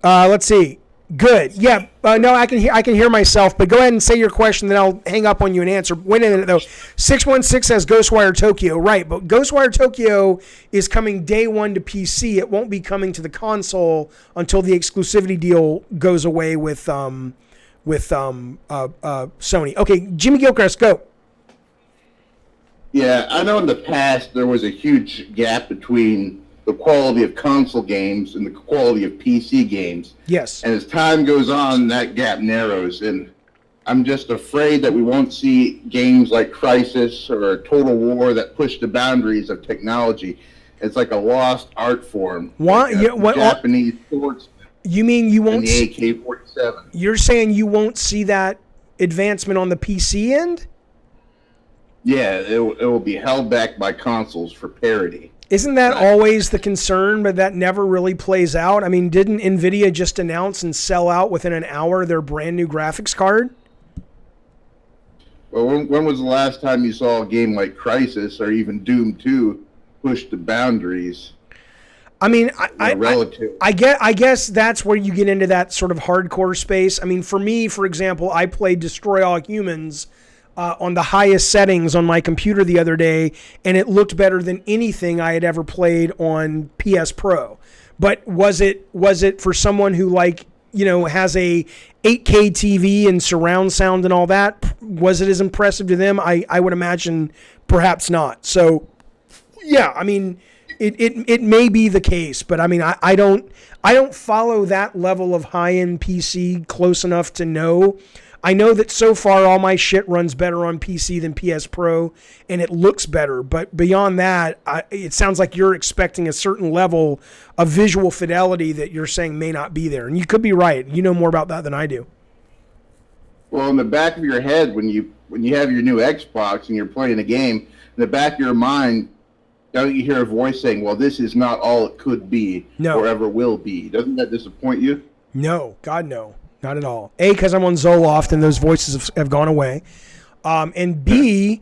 Let's see. Good. Yeah. No, I can hear myself. But go ahead and say your question, then I'll hang up on you and answer. Wait a minute though. 616 says Ghostwire Tokyo. Right, but Ghostwire Tokyo is coming day one to PC. It won't be coming to the console until the exclusivity deal goes away with Sony. Okay, Jimmy Gilchrist, go. Yeah, I know in the past there was a huge gap between the quality of console games and the quality of PC games. Yes. And as time goes on, that gap narrows. And I'm just afraid that we won't see games like Crysis or Total War that push the boundaries of technology. It's like a lost art form. Why? Like Japanese swords. You mean you won't? The AK-47. You're saying you won't see that advancement on the PC end? Yeah, it will be held back by consoles for parity. Isn't that always the concern, but that never really plays out? I mean, didn't NVIDIA just announce and sell out within an hour their brand new graphics card? Well, when was the last time you saw a game like Crysis or even Doom 2 push the boundaries? I mean, I guess that's where you get into that sort of hardcore space. I mean, for me, for example, I played Destroy All Humans on the highest settings on my computer the other day, and it looked better than anything I had ever played on PS Pro. But was it for someone who has a 8K TV and surround sound and all that? Was it as impressive to them? I would imagine perhaps not. So yeah, I mean, it may be the case, but I mean, I don't follow that level of high-end PC close enough to know. I know that so far all my shit runs better on PC than PS Pro, and it looks better. But beyond that, it sounds like you're expecting a certain level of visual fidelity that you're saying may not be there. And you could be right. You know more about that than I do. Well, in the back of your head, when you have your new Xbox and you're playing a game, in the back of your mind, don't you hear a voice saying, well, this is not all it could be or ever will be? Doesn't that disappoint you? No. God, no. Not at all. A, because I'm on Zoloft and those voices have gone away. And B,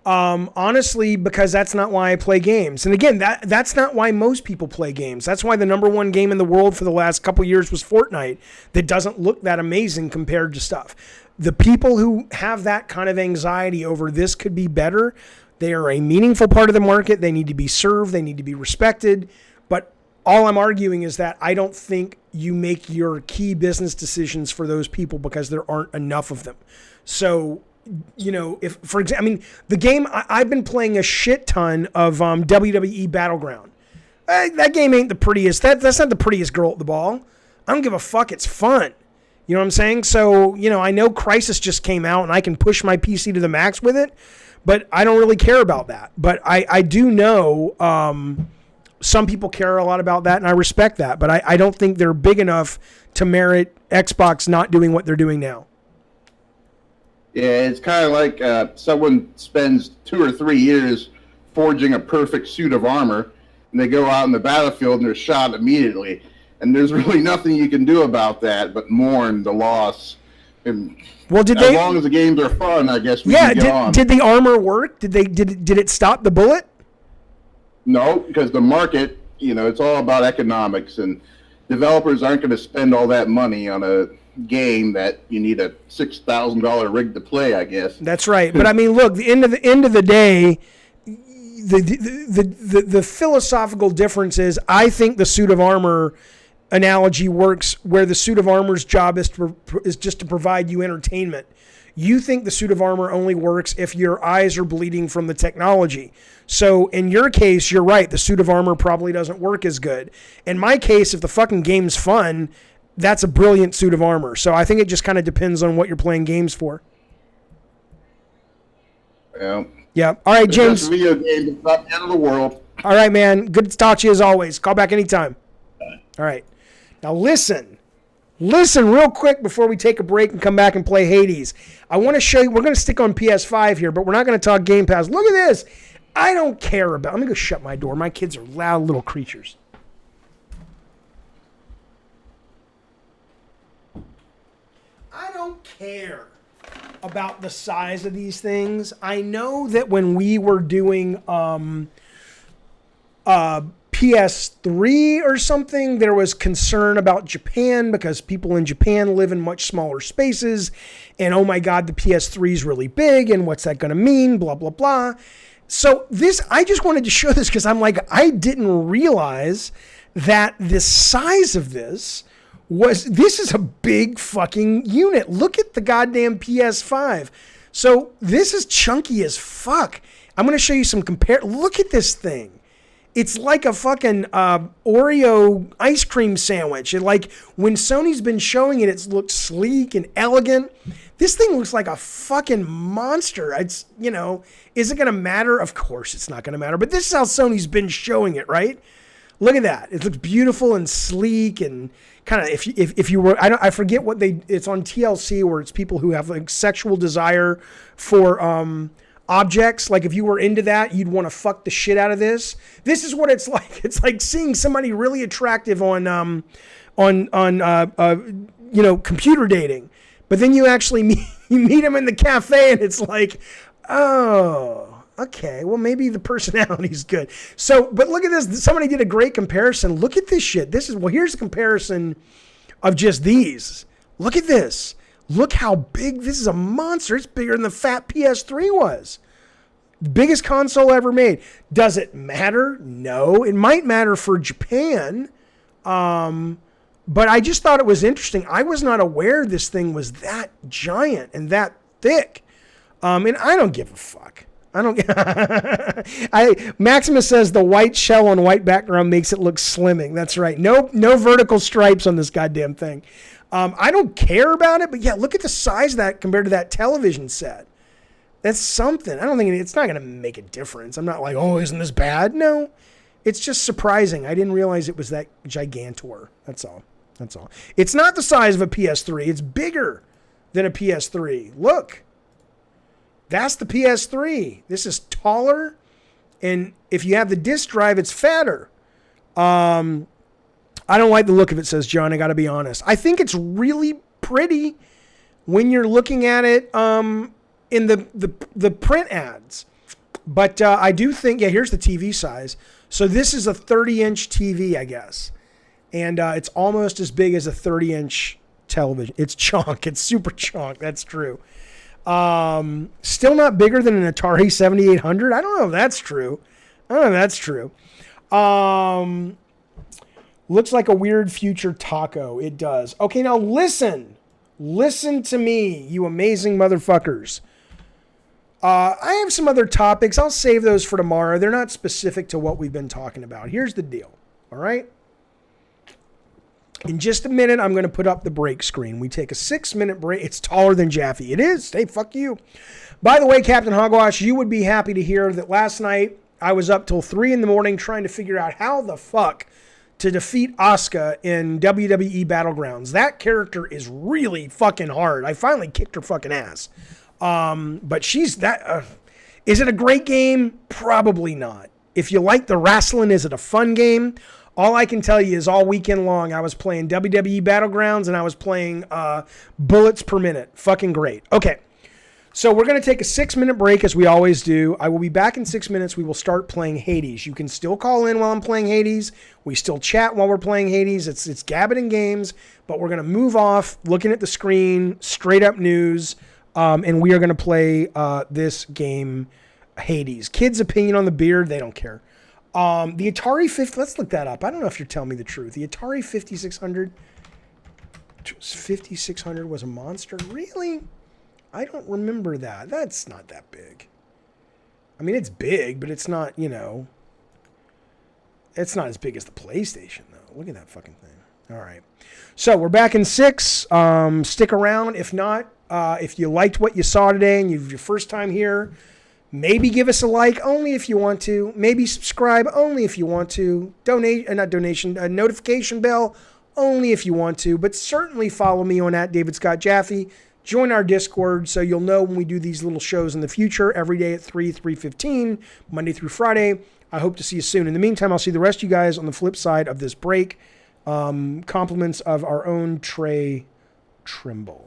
honestly, because that's not why I play games. And again, that's not why most people play games. That's why the number one game in the world for the last couple of years was Fortnite. That doesn't look that amazing compared to stuff. The people who have that kind of anxiety over this could be better, they are a meaningful part of the market. They need to be served. They need to be respected. But all I'm arguing is that I don't think you make your key business decisions for those people because there aren't enough of them. So, if, for example, I mean, the game, I've been playing a shit ton of WWE Battleground. That game ain't the prettiest. That's not the prettiest girl at the ball. I don't give a fuck. It's fun. You know what I'm saying? So, I know Crysis just came out and I can push my PC to the max with it, but I don't really care about that. But I do know some people care a lot about that, and I respect that. But I don't think they're big enough to merit Xbox not doing what they're doing now. Yeah, it's kind of like someone spends 2 or 3 years forging a perfect suit of armor, and they go out in the battlefield and they're shot immediately. And there's really nothing you can do about that but mourn the loss. And as long as the games are fun, I guess we can get on. Did the armor work? Did it stop the bullet? No, because the market, it's all about economics, and developers aren't going to spend all that money on a game that you need a $6,000 rig to play, I guess. That's right. But I mean, look, the end of the day, the philosophical difference is I think the suit of armor analogy works where the suit of armor's job is just to provide you entertainment. You think the suit of armor only works if your eyes are bleeding from the technology. So in your case, you're right. The suit of armor probably doesn't work as good. In my case, if the fucking game's fun, that's a brilliant suit of armor. So I think it just kind of depends on what you're playing games for. Yeah. Yeah. All right, It's just James. a video game. It's not the end of the world. All right, man. Good to talk to you as always. Call back anytime. All right. Now listen. Listen real quick before we take a break and come back and play Hades. I want to show you. We're going to stick on PS5 here, but we're not going to talk Game Pass. Look at this. I don't care about. Let me go shut my door. My kids are loud little creatures. I don't care about the size of these things. I know that when we were doing PS3 or something, there was concern about Japan because people in Japan live in much smaller spaces. And oh my God, the PS3 is really big. And what's that going to mean? Blah, blah, blah. So this, I just wanted to show this because I'm like, I didn't realize that the size of this is a big fucking unit. Look at the goddamn PS5. So this is chunky as fuck. I'm going to show you some Look at this thing. It's like a fucking Oreo ice cream sandwich. And like when Sony's been showing it, it's looked sleek and elegant. This thing looks like a fucking monster. It's, you know, is it going to matter? Of course it's not going to matter. But this is how Sony's been showing it, right? Look at that. It looks beautiful and sleek and kind of, if you were, I forget what it's on TLC where it's people who have like sexual desire for objects. Like if you were into that, you'd want to fuck the shit out of this. This is what it's like. It's like seeing somebody really attractive on computer dating. But then you actually meet them in the cafe and it's like, oh, okay, well, maybe the personality's good. So, but look at this. Somebody did a great comparison. Look at this shit. Here's a comparison of just these. Look at this. Look how big. This is a monster. It's bigger than the fat PS3 was. The biggest console ever made. Does it matter? No. It might matter for Japan. But I just thought it was interesting. I was not aware this thing was that giant and that thick. And I don't give a fuck. Maximus says the white shell on white background makes it look slimming. That's right. No vertical stripes on this goddamn thing. I don't care about it, but yeah, look at the size of that compared to that television set. That's something. I don't think it's not going to make a difference. I'm not like, oh, isn't this bad? No, it's just surprising. I didn't realize it was that gigantor. That's all. It's not the size of a PS3. It's bigger than a PS3. Look. That's the PS3. This is taller, and if you have the disc drive, it's fatter. I don't like the look of it, says John. I got to be honest. I think it's really pretty when you're looking at it in the print ads. But I do think, here's the TV size. So this is a 30-inch TV, I guess. And it's almost as big as a 30-inch television. It's chunk. It's super chunk. That's true. Still not bigger than an Atari 7800. I don't know if that's true. Looks like a weird future taco. It does. Okay, now listen to me, you amazing motherfuckers. I have some other topics. I'll save those for tomorrow. They're not specific to what we've been talking about. Here's the deal. All right. In just a minute, I'm going to put up the break screen. We take a 6-minute break. It's taller than Jaffe. It is. Hey, fuck you. By the way, Captain Hogwash, you would be happy to hear that last night I was up till 3 a.m. trying to figure out how the fuck to defeat Asuka in WWE Battlegrounds. That character is really fucking hard. I finally kicked her fucking ass. But she's that... is it a great game? Probably not. If you like the wrestling, is it a fun game? All I can tell you is all weekend long, I was playing WWE Battlegrounds and I was playing bullets per minute. Fucking great. Okay, so we're going to take a 6-minute break as we always do. I will be back in 6 minutes. We will start playing Hades. You can still call in while I'm playing Hades. We still chat while we're playing Hades. It's Gabbin' and Games, but we're going to move off looking at the screen, straight up news, and we are going to play this game, Hades. Kids' opinion on the beard, they don't care. The Atari 50, let's look that up. I don't know if you're telling me the truth. The Atari 5600 was a monster. Really? I don't remember that. That's not that big. I mean, it's big, but it's not, it's not as big as the PlayStation, though. Look at that fucking thing. All right. So we're back in 6. Stick around. If not, if you liked what you saw today and you're your first time here, Maybe give us a like only if you want to. Maybe subscribe only if you want to. Notification bell only if you want to. But certainly follow me on @DavidScottJaffe. Join our Discord so you'll know when we do these little shows in the future every day at 3:15, Monday through Friday. I hope to see you soon. In the meantime, I'll see the rest of you guys on the flip side of this break. Compliments of our own Trey Trimble.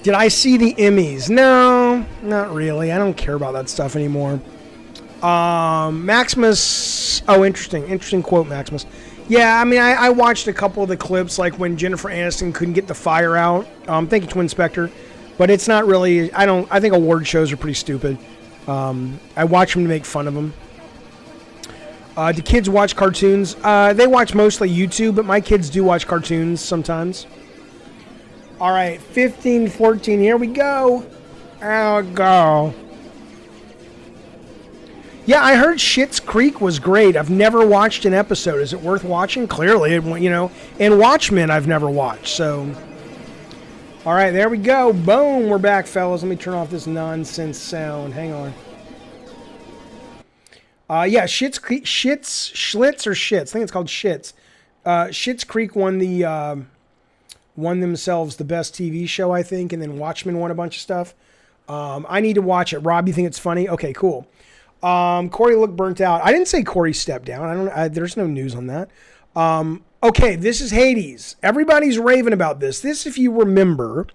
Did I see the Emmys? No, not really. I don't care about that stuff anymore. Maximus. Oh, interesting quote, Maximus. Yeah, I mean, I watched a couple of the clips, like when Jennifer Aniston couldn't get the fire out. Thank you, Twin Spectre. But it's not really. I think award shows are pretty stupid. I watch them to make fun of them. Do kids watch cartoons? They watch mostly YouTube, but my kids do watch cartoons sometimes. All right, 15, 14. Here we go. I'll go. Yeah, I heard Schitt's Creek was great. I've never watched an episode. Is it worth watching? Clearly, and Watchmen I've never watched. So, all right, there we go. Boom, we're back, fellas. Let me turn off this nonsense sound. Hang on. Yeah, Schitt's Creek, Schlitz or Shits. I think it's called Shits. Schitt's Creek won themselves the best TV show, I think, and then Watchmen won a bunch of stuff. I need to watch it. Rob, you think it's funny? Okay, cool. Corey looked burnt out. I didn't say Corey stepped down. There's no news on that. Okay, this is Hades. Everybody's raving about this. This, if you remember,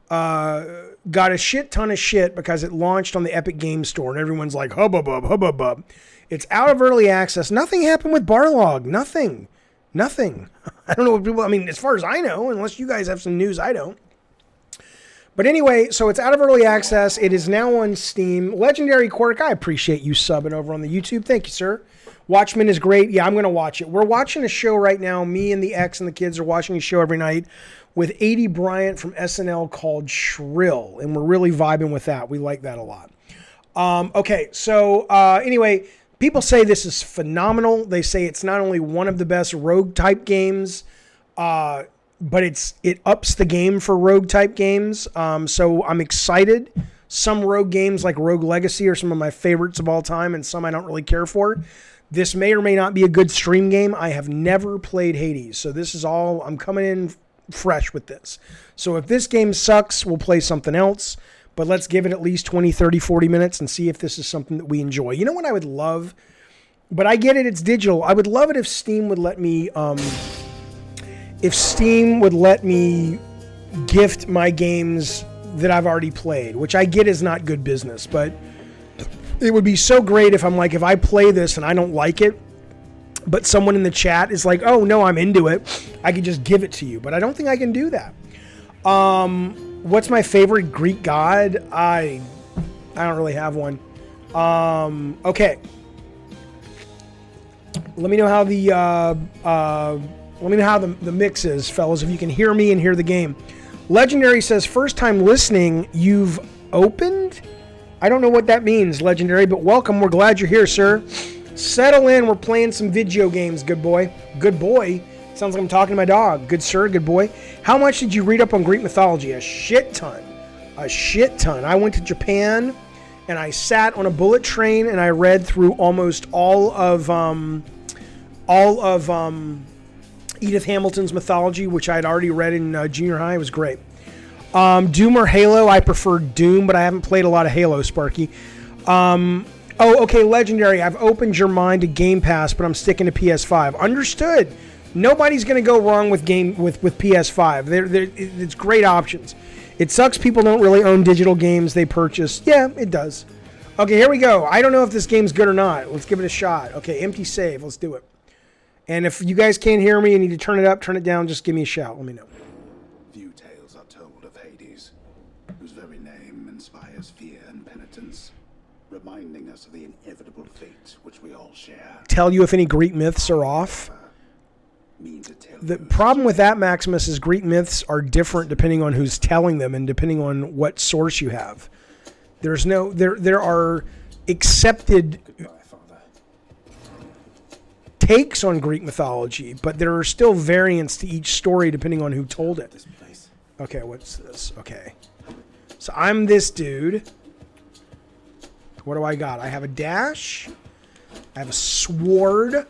got a shit ton of shit because it launched on the Epic Games Store, and everyone's like, hubbub, hubbub. It's out of early access. Nothing happened with Barlog. Nothing. I don't know what people, I mean, as far as I know, unless you guys have some news, I don't. But anyway, so it's out of early access. It is now on Steam. Legendary Quirk, I appreciate you subbing over on the YouTube. Thank you, sir. Watchmen is great. Yeah, I'm going to watch it. We're watching a show right now. Me and the ex and the kids are watching a show every night with A.D. Bryant from SNL called Shrill. And we're really vibing with that. We like that a lot. Okay, so anyway, people say this is phenomenal. They say it's not only one of the best rogue-type games, but it ups the game for rogue-type games. So I'm excited. Some rogue games like Rogue Legacy are some of my favorites of all time, and some I don't really care for. This may or may not be a good stream game. I have never played Hades, so this is all, I'm coming in fresh with this. So if this game sucks, we'll play something else, but let's give it at least 20, 30, 40 minutes and see if this is something that we enjoy. You know what I would love? But I get it, it's digital. I would love it if Steam would let me... gift my games that I've already played, which I get is not good business, but it would be so great if if I play this and I don't like it, but someone in the chat is like, oh no, I'm into it, I could just give it to you, but I don't think I can do that. What's my favorite Greek god? I don't really have one. Okay. Let me know how the mix is, fellas, if you can hear me and hear the game. Legendary says, first time listening, you've opened? I don't know what that means, Legendary, but welcome. We're glad you're here, sir. Settle in. We're playing some video games, good boy. Good boy? Sounds like I'm talking to my dog. Good sir, good boy. How much did you read up on Greek mythology? A shit ton. A shit ton. I went to Japan, and I sat on a bullet train, and I read through almost all of Edith Hamilton's mythology, which I had already read in junior high. It was great. Doom or Halo? I prefer Doom, but I haven't played a lot of Halo, Sparky. Okay, Legendary. I've opened your mind to Game Pass, but I'm sticking to PS5. Understood. Nobody's going to go wrong with PS5. It's great options. It sucks people don't really own digital games they purchase. Yeah, it does. Okay, here we go. I don't know if this game's good or not. Let's give it a shot. Okay, empty save. Let's do it. And if you guys can't hear me, you need to turn it up, turn it down, just give me a shout. Let me know. Few tales are told of Hades, whose very name inspires fear and penitence, reminding us of the inevitable fate which we all share. Tell you if any Greek myths are off. The problem with that, Maximus, is Greek myths are different depending on who's telling them and depending on what source you have. There are accepted takes on Greek mythology, but there are still variants to each story depending on who told it. Okay, what's this? Okay. So I'm this dude. What do I got? I have a dash. I have a sword.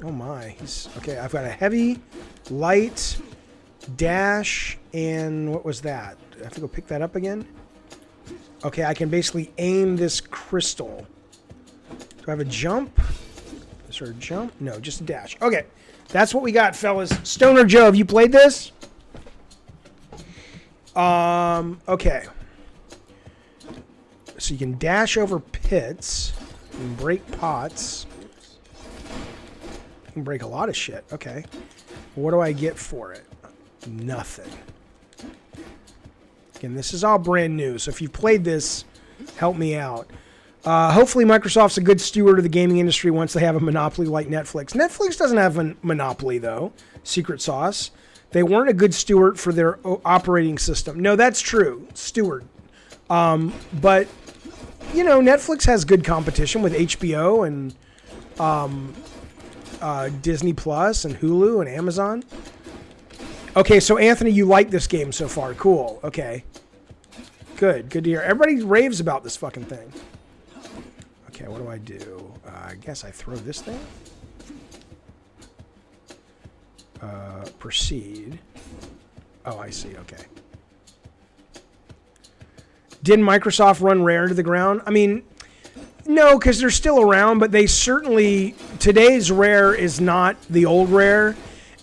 Oh my. Okay, I've got a heavy, light, dash, and what was that? Do I have to go pick that up again? Okay, I can basically aim this crystal. Do I have a jump? Is there a jump? No, just a dash. Okay, that's what we got, fellas. Stoner Joe, have you played this? Okay. So you can dash over pits. You can break pots. You can break a lot of shit. Okay. What do I get for it? Nothing. Again, this is all brand new. So if you've played this, help me out. Hopefully Microsoft's a good steward of the gaming industry once they have a monopoly like Netflix. Netflix doesn't have a monopoly, though. Secret sauce. They weren't a good steward for their operating system. No, that's true. Steward. But, you know, Netflix has good competition with HBO and Disney Plus and Hulu and Amazon. Okay, so Anthony, you like this game so far. Cool. Okay. Good. Good to hear. Everybody raves about this fucking thing. Okay, what do I do? I guess I throw this thing. Proceed. Oh, I see. Okay. Did Microsoft run Rare into the ground? I mean, no, because they're still around, but they certainly... Today's Rare is not the old Rare,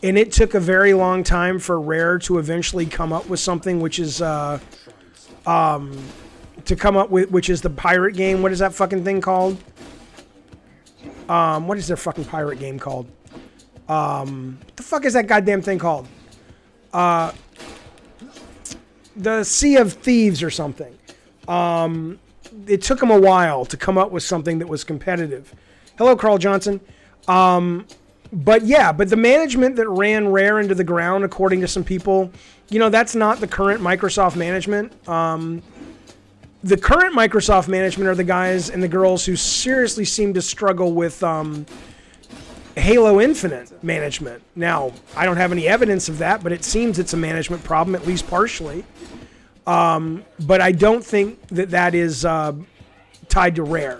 and it took a very long time for Rare to eventually come up with something which is... to come up with, which is the pirate game. What is that fucking thing called? What is their fucking pirate game called? What the fuck is that goddamn thing called? The Sea of Thieves or something. It took them a while to come up with something that was competitive. Hello, Carl Johnson. But yeah, but the management that ran Rare into the ground, according to some people, you know, that's not the current Microsoft management. The current Microsoft management are the guys and the girls who seriously seem to struggle with Halo Infinite management. Now, I don't have any evidence of that, but it seems it's a management problem, at least partially. But I don't think that that is tied to Rare.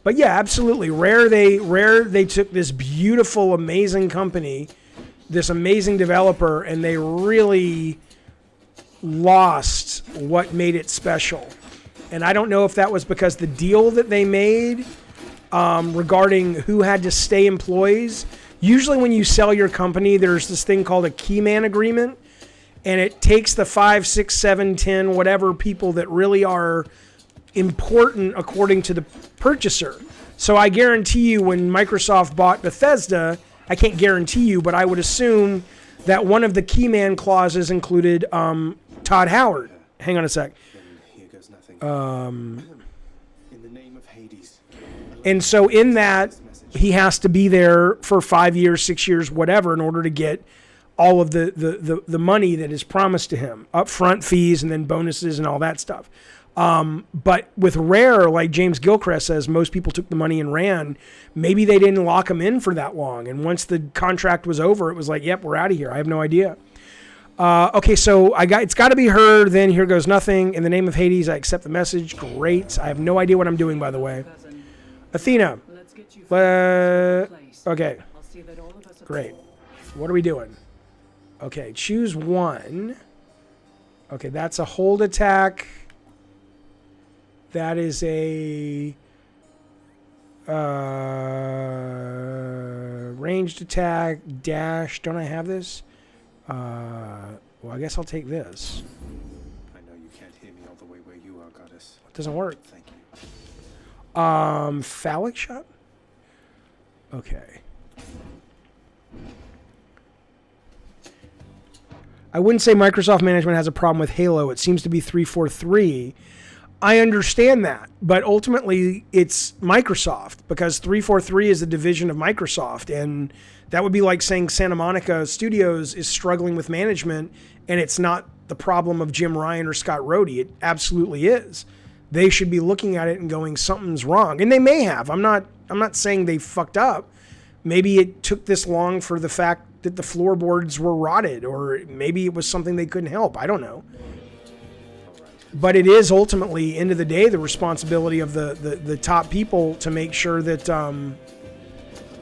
But yeah, absolutely. Rare, they took this beautiful, amazing company, this amazing developer, and they really lost what made it special. And I don't know if that was because the deal that they made regarding who had to stay employees. Usually when you sell your company, there's this thing called a key man agreement. And it takes the 5, 6, 7, 10, whatever people that really are important according to the purchaser. So I guarantee you when Microsoft bought Bethesda, I can't guarantee you, but I would assume that one of the key man clauses included Todd Howard. Hang on a sec. In the name of Hades. And so in that, he has to be there for 5 years, 6 years, whatever, in order to get all of the money that is promised to him, upfront fees and then bonuses and all that stuff. But with Rare, like James Gilchrist says, most people took the money and ran. Maybe they didn't lock him in for that long. And once the contract was over, it was like, yep, we're out of here. I have no idea. Okay, so it's got to be her. Then here goes nothing. In the name of Hades, I accept the message. Great. I have no idea what I'm doing, by the way. Athena. Okay. Great. What are we doing? Okay, choose one. Okay, that's a hold attack. That is a ranged attack, dash. Don't I have this? Well, I guess I'll take this. I know you can't hear me all the way where you are, goddess. It doesn't work. Thank you. Phallic shot? Okay. I wouldn't say Microsoft management has a problem with Halo. It seems to be 343. I understand that, but ultimately it's Microsoft because 343 is a division of Microsoft, and that would be like saying Santa Monica Studios is struggling with management and it's not the problem of Jim Ryan or Scott Rhodey. It absolutely is. They should be looking at it and going, something's wrong. And they may have. I'm not saying they fucked up. Maybe it took this long for the fact that the floorboards were rotted, or maybe it was something they couldn't help. I don't know. But it is ultimately, end of the day, the responsibility of the top people to make sure that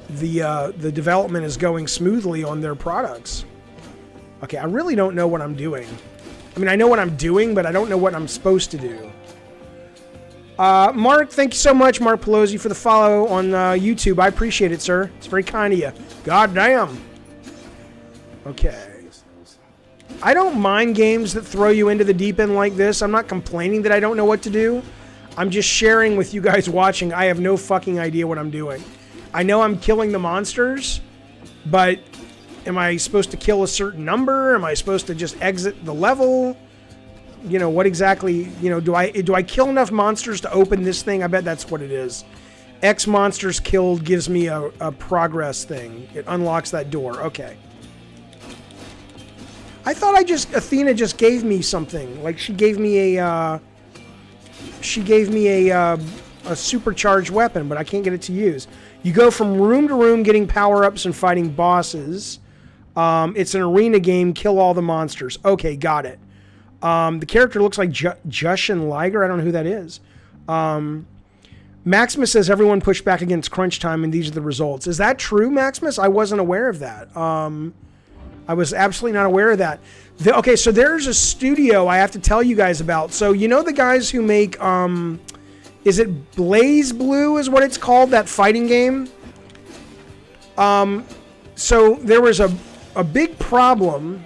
the development is going smoothly on their products. Okay, I really don't know what I'm doing. I mean, I know what I'm doing, but I don't know what I'm supposed to do. Mark, thank you so much, Mark Pelosi, for the follow on YouTube. I appreciate it, sir. It's very kind of you. God damn. Okay. I don't mind games that throw you into the deep end like this. I'm not complaining that I don't know what to do. I'm just sharing with you guys watching. I have no fucking idea what I'm doing. I know I'm killing the monsters, but am I supposed to kill a certain number? Am I supposed to just exit the level? You know, what exactly, you know, do I kill enough monsters to open this thing? I bet that's what it is. X monsters killed gives me a progress thing. It unlocks that door. Okay. I thought Athena just gave me something. Like she gave me a supercharged weapon, but I can't get it to use. You go from room to room getting power-ups and fighting bosses. It's an arena game. Kill all the monsters. Okay, got it. The character looks like Jushin Liger. I don't know who that is. Maximus says everyone pushed back against crunch time, and these are the results. Is that true, Maximus? I wasn't aware of that. I was absolutely not aware of that. Okay, so there's a studio I have to tell you guys about. So you know the guys who make, is it Blaze Blue is what it's called, that fighting game? So there was a big problem.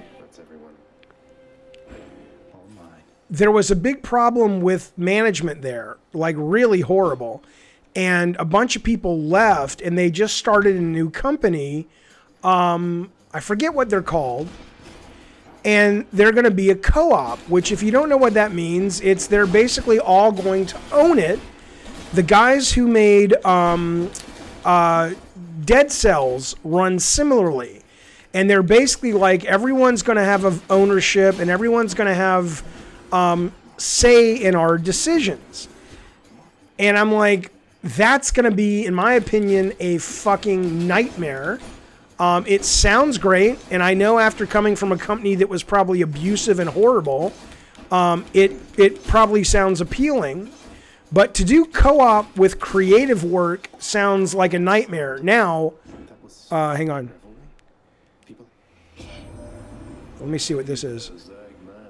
There was a big problem with management there, like really horrible. And a bunch of people left, and they just started a new company. I forget what they're called. And they're going to be a co-op, which if you don't know what that means, they're basically all going to own it. The guys who made Dead Cells run similarly. And they're basically like everyone's going to have ownership and everyone's going to have say in our decisions. And I'm like, that's going to be, in my opinion, a fucking nightmare. It sounds great, and I know after coming from a company that was probably abusive and horrible, it probably sounds appealing. But to do co-op with creative work sounds like a nightmare. Now, hang on. Let me see what this is.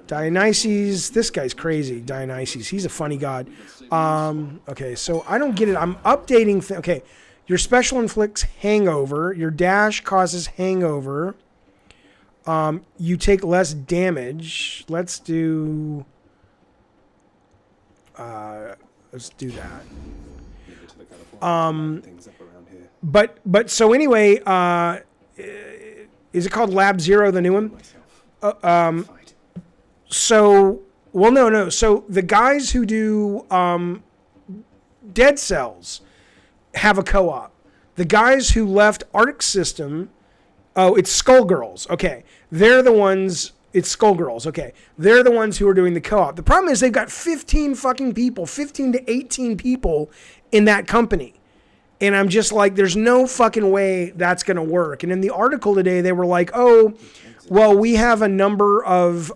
Dionysus, this guy's crazy, Dionysus. He's a funny god. Okay, so I don't get it. I'm updating. Okay, your special inflicts hangover. Your dash causes hangover. You take less damage. Let's do that. But so anyway, is it called Lab Zero, the new one? So, well, no. So the guys who do Dead Cells have a co-op. The guys who left Arc System, it's Skullgirls. Okay, they're the ones. It's Skullgirls. Okay, they're the ones who are doing the co-op. The problem is they've got 15 fucking people, 15 to 18 people in that company. And I'm just like, there's no fucking way that's going to work. And in the article today, they were like, oh, well, we have a number of,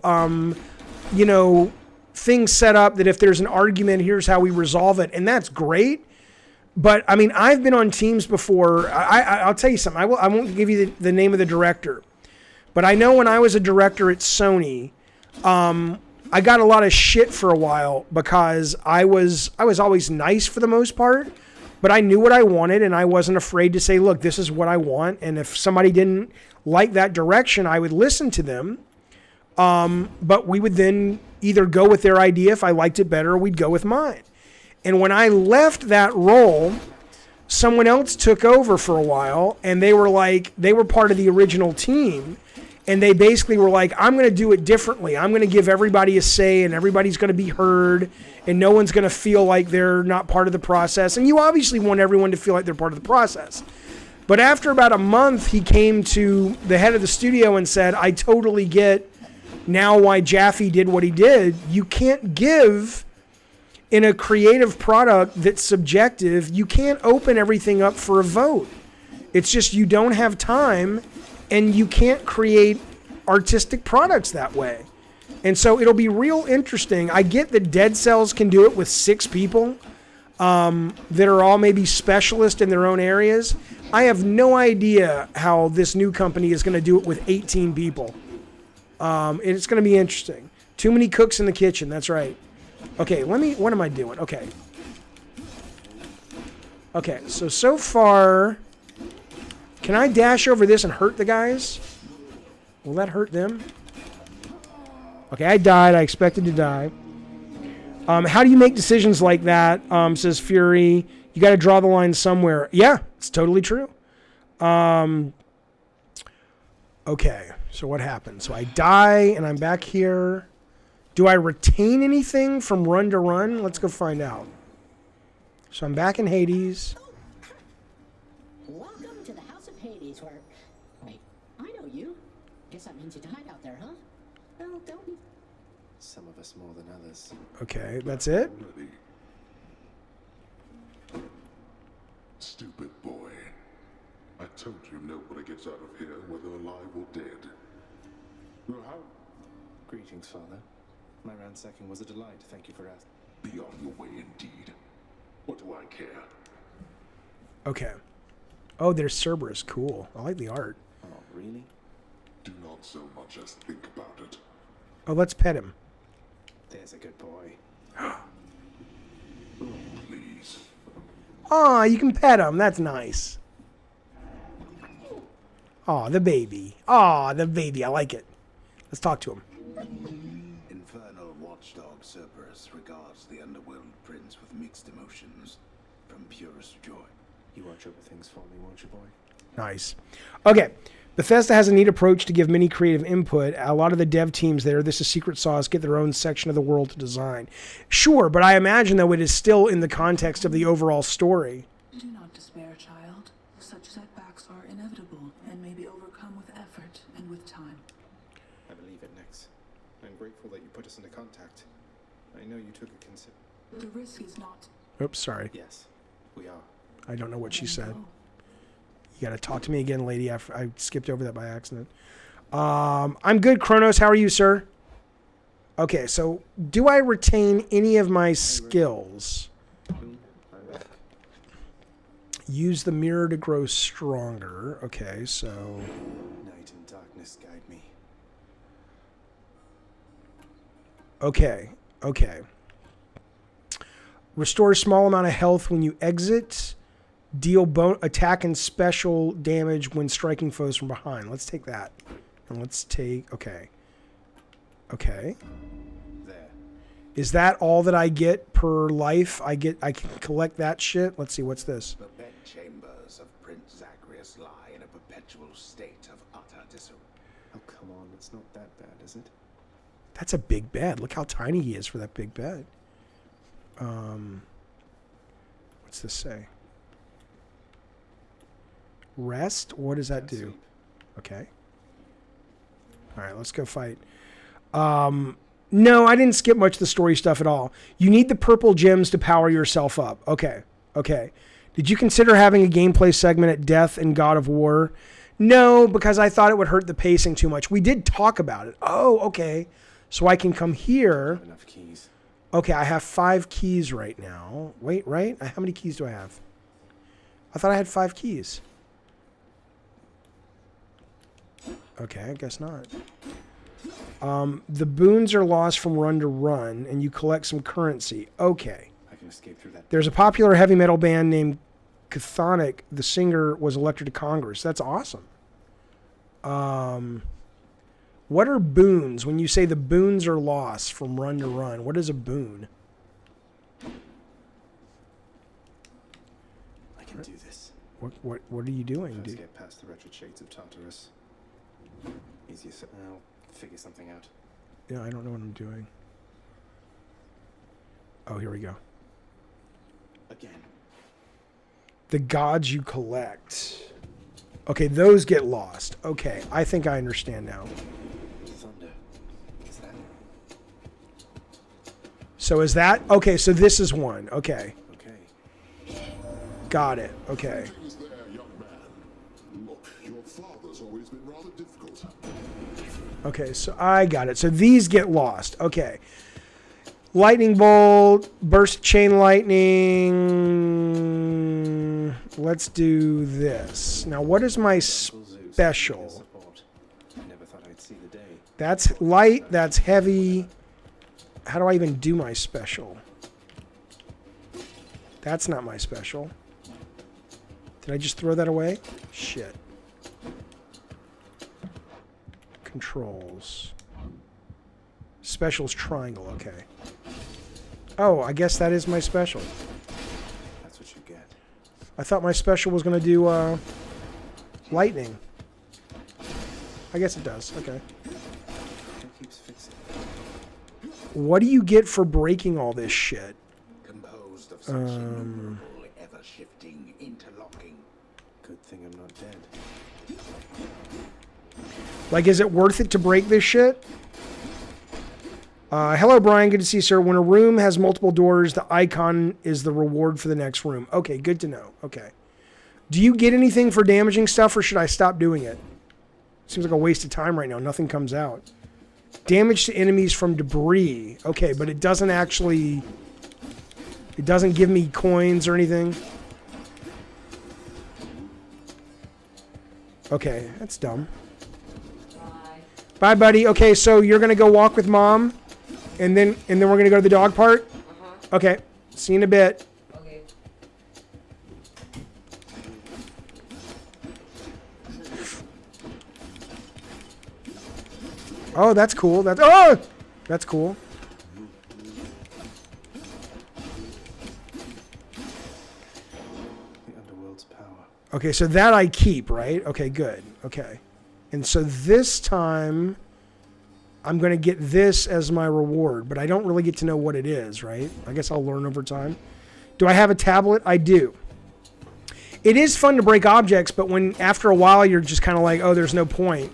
things set up that if there's an argument, here's how we resolve it. And that's great. But, I mean, I've been on teams before. I'll tell you something. I won't give you the name of the director. But I know when I was a director at Sony, I got a lot of shit for a while because I was always nice for the most part. But I knew what I wanted, and I wasn't afraid to say, look, this is what I want. And if somebody didn't like that direction, I would listen to them. But we would then either go with their idea if I liked it better, or we'd go with mine. And when I left that role, someone else took over for a while, and they were part of the original team. And they basically were like, I'm going to do it differently. I'm going to give everybody a say, and everybody's going to be heard, and no one's going to feel like they're not part of the process. And you obviously want everyone to feel like they're part of the process. But after about a month, he came to the head of the studio and said, I totally get now why Jaffe did what he did. You can't give in a creative product that's subjective, you can't open everything up for a vote. It's just you don't have time. And you can't create artistic products that way. And so it'll be real interesting. I get that Dead Cells can do it with 6 people that are all maybe specialists in their own areas. I have no idea how this new company is going to do it with 18 people. It's going to be interesting. Too many cooks in the kitchen. That's right. Okay, what am I doing? Okay. Okay, so far... Can I dash over this and hurt the guys? Will that hurt them? Okay, I died. I expected to die. How do you make decisions like that? Says Fury. You got to draw the line somewhere. Yeah, it's totally true. Okay, so what happened? So I die, and I'm back here. Do I retain anything from run to run? Let's go find out. So I'm back in Hades. Welcome to the House of Hades, where... Wait, I know you. Guess that means you died out there, huh? Well, don't you... Some of us more than others. Okay, that's it? Stupid boy. I told you nobody gets out of here, whether alive or dead. Well, how? Greetings, Father. My ransacking was a delight. Thank you for asking. Be on your way indeed. What do I care? Okay. Oh, there's Cerberus. Cool. I like the art. Oh, really? Do not so much as think about it. Oh, let's pet him. There's a good boy. Please. Aw, you can pet him. That's nice. Aw, the baby. Aw, the baby. I like it. Let's talk to him. Infernal watchdog Cerberus regards the underworld prince with mixed emotions, from purest joy. You watch over things for me, won't you, boy? Nice. Okay. Bethesda has a neat approach to give many creative input. A lot of the dev teams there, this is secret sauce, get their own section of the world to design. Sure, but I imagine, though, it is still in the context of the overall story. Do not despair, child. Such setbacks are inevitable and may be overcome with effort and with time. I believe it, Nix. I'm grateful that you put us into contact. I know you took a The risk is not... Oops, sorry. Yes, we are. I don't know what she said. You got to talk to me again, lady. I skipped over that by accident. I'm good, Kronos. How are you, sir? Okay, so do I retain any of my skills? Use the mirror to grow stronger. Okay, so... Night and darkness guide me. Okay, okay. Restore a small amount of health when you exit. Deal attack and special damage when striking foes from behind. Let's take that. And let's take... Okay. Okay. There. Is that all that I get per life? I can collect that shit? Let's see, what's this? The bedchambers of Prince Zagreus lie in a perpetual state of utter disarray. Oh, come on. It's not that bad, is it? That's a big bed. Look how tiny he is for that big bed. What's this say? Rest? What does that do? Okay. All right, let's go fight. No, I didn't skip much of the story stuff at all. You need the purple gems to power yourself up. Okay. Okay. Did you consider having a gameplay segment at Death and God of War? No, because I thought it would hurt the pacing too much. We did talk about it. Oh, okay. So I can come here. Enough keys. Okay, I have 5 keys right now. Wait, right? How many keys do I have? I thought I had 5 keys. Okay, I guess not. The boons are lost from run to run, and you collect some currency. Okay. I can escape through that. There's a popular heavy metal band named Chthonic. The singer was elected to Congress. That's awesome. What are boons? When you say the boons are lost from run to run, what is a boon? I can do this. What are you doing, Let's dude? get past the wretched shades of Tartarus. Easier said. I'll figure something out. Yeah, I don't know what I'm doing. Oh, here we go. Again. The gods you collect. Okay, those get lost. Okay, I think I understand now. Thunder. Is that? So is that... Okay, so this is one. Okay. Okay. Got it. Okay. Is there, young man? Look, your father's always been rather difficult. Okay, so I got it. So these get lost. Okay. Lightning bolt, burst chain lightning. Let's do this. Now, what is my special? Never thought I'd see the day. That's light, that's heavy. How do I even do my special? That's not my special. Did I just throw that away? Shit. Controls. Special's triangle, okay. Oh, I guess that is my special. That's what you get. I thought my special was going to do lightning. I guess it does, okay. It keeps fixing. What do you get for breaking all this shit? Composed of such innumerable, ever-shifting, interlocking. Good thing I'm not dead. Like, is it worth it to break this shit? Hello, Brian. Good to see you, sir. When a room has multiple doors, the icon is the reward for the next room. Okay, good to know. Okay. Do you get anything for damaging stuff, or should I stop doing it? Seems like a waste of time right now. Nothing comes out. Damage to enemies from debris. Okay, but it doesn't actually... It doesn't give me coins or anything. Okay, that's dumb. Bye, buddy. Okay, so you're gonna go walk with Mom, and then we're gonna go to the dog park. Okay, see you in a bit. Okay. Oh, that's cool. That's cool. The underworld's power. Okay, so that I keep, right? Okay, good. Okay. And so this time, I'm going to get this as my reward, but I don't really get to know what it is, right? I guess I'll learn over time. Do I have a tablet? I do. It is fun to break objects, but when after a while you're just kind of like, oh, there's no point.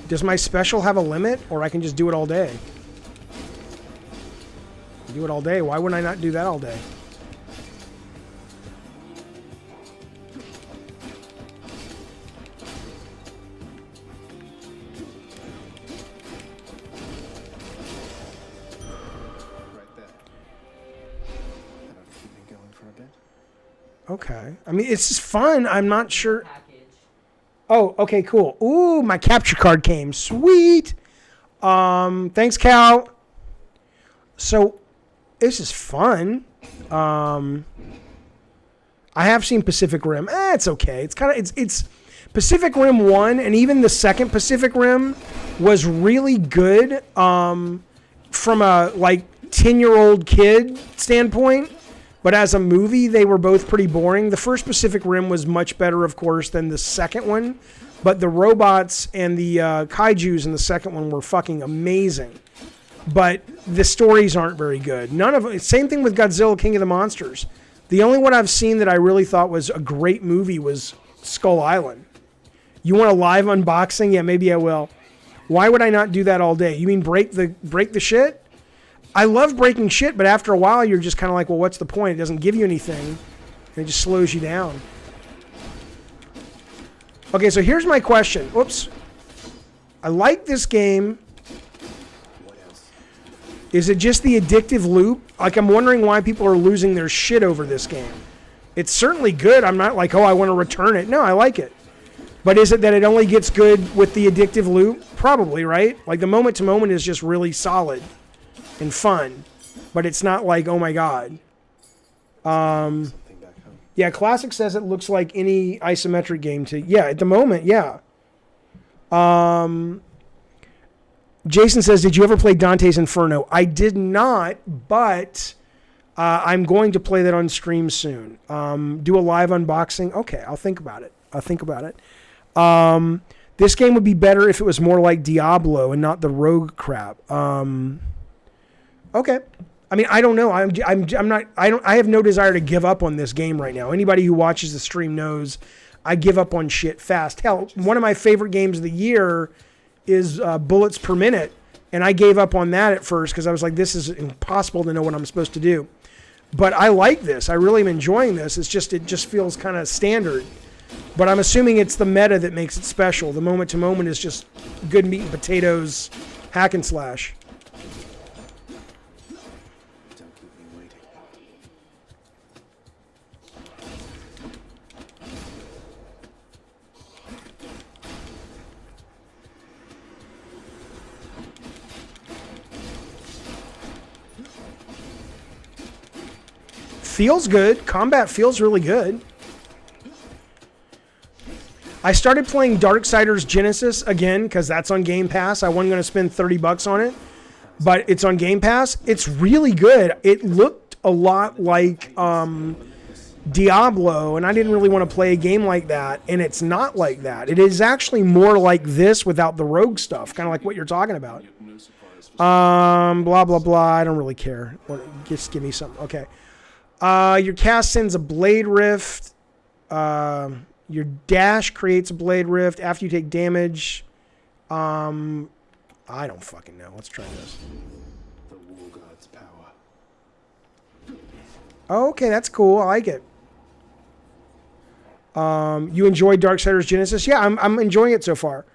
Does my special have a limit, or I can just do it all day? Do it all day. Why wouldn't I not do that all day? Okay. I mean, it's just fun. I'm not sure. Oh, okay, cool. Ooh, my capture card came. Sweet. Thanks, Cal. So, this is fun. I have seen Pacific Rim. It's okay. It's kind of it's Pacific Rim 1 and even the second Pacific Rim was really good from a like 10-year-old kid standpoint. But as a movie, they were both pretty boring. The first Pacific Rim was much better, of course, than the second one. But the robots and the kaijus in the second one were fucking amazing. But the stories aren't very good. None of them. Same thing with Godzilla, King of the Monsters. The only one I've seen that I really thought was a great movie was Skull Island. You want a live unboxing? Yeah, maybe I will. Why would I not do that all day? You mean break the shit? I love breaking shit, but after a while, you're just kind of like, well, what's the point? It doesn't give you anything. It just slows you down. Okay, so here's my question. Oops. I like this game. Is it just the addictive loop? Like, I'm wondering why people are losing their shit over this game. It's certainly good. I'm not like, oh, I want to return it. No, I like it. But is it that it only gets good with the addictive loop? Probably, right? Like, the moment-to-moment is just really solid and fun, but it's not like, oh my god. Yeah, Classic says it looks like any isometric game to... Yeah, at the moment, yeah. Jason says, did you ever play Dante's Inferno? I did not, but I'm going to play that on stream soon. Do a live unboxing? Okay, I'll think about it. This game would be better if it was more like Diablo and not the rogue crap. Okay. I mean, I don't know. I have no desire to give up on this game right now. Anybody who watches the stream knows I give up on shit fast. Hell, one of my favorite games of the year is Bullets Per Minute, and I gave up on that at first because I was like, this is impossible to know what I'm supposed to do. But I like this. I really am enjoying this. It just feels kind of standard. But I'm assuming it's the meta that makes it special. The moment to moment is just good meat and potatoes, hack and slash. Feels good. Combat feels really good. I started playing Darksiders Genesis again because that's on Game Pass. I wasn't going to spend $30 on it, but it's on Game Pass. It's really good. It looked a lot like Diablo, and I didn't really want to play a game like that, and it's not like that. It is actually more like this without the rogue stuff, kind of like what you're talking about. Blah, blah, blah. I don't really care. Just give me something. Okay. Your cast sends a blade rift. Your dash creates a blade rift after you take damage. I don't fucking know. Let's try this. The War God's power. Okay, that's cool. I like it. You enjoyed Darksiders Genesis? Yeah, I'm enjoying it so far.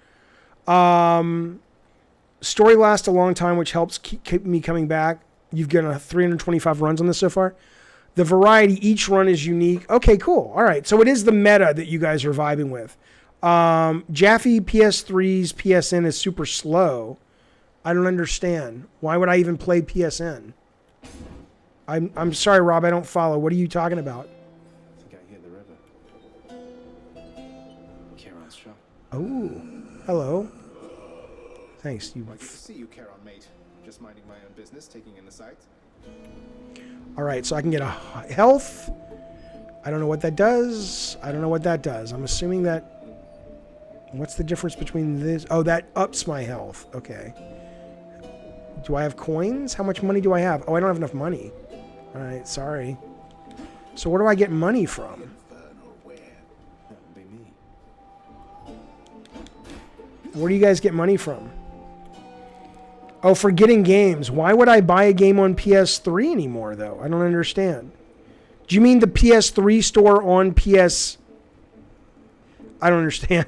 Story lasts a long time, which helps keep me coming back. You've gotten 325 runs on this so far. The variety, each run is unique. Okay, cool. All right, so it is the meta that you guys are vibing with. Jaffe PS3's PSN is super slow. I don't understand. Why would I even play PSN? I'm sorry, Rob, I don't follow. What are you talking about? I think I hit the river. Charon's shop. Oh, hello. Thanks. Well, good to see you, Charon, mate. Just minding my own business, taking in the sights. All right, so I can get a health. I don't know what that does. I don't know what that does. I'm assuming that... What's the difference between this? Oh, that ups my health. Okay. Do I have coins? How much money do I have? Oh, I don't have enough money. All right, sorry. So where do I get money from? That would be me. Where do you guys get money from? Oh, for getting games. Why would I buy a game on PS3 anymore, though? I don't understand. Do you mean the PS3 store on PS... I don't understand.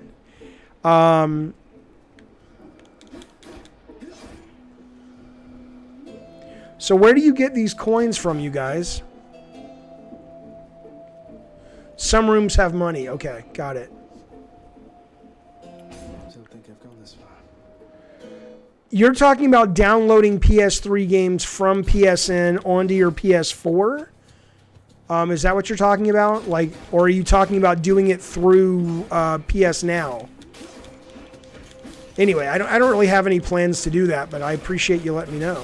So where do you get these coins from, you guys? Some rooms have money. Okay, got it. Don't think I've gone this far. You're talking about downloading PS3 games from PSN onto your PS4? Is that what you're talking about? Like, or are you talking about doing it through PS Now? Anyway, I don't really have any plans to do that, but I appreciate you letting me know.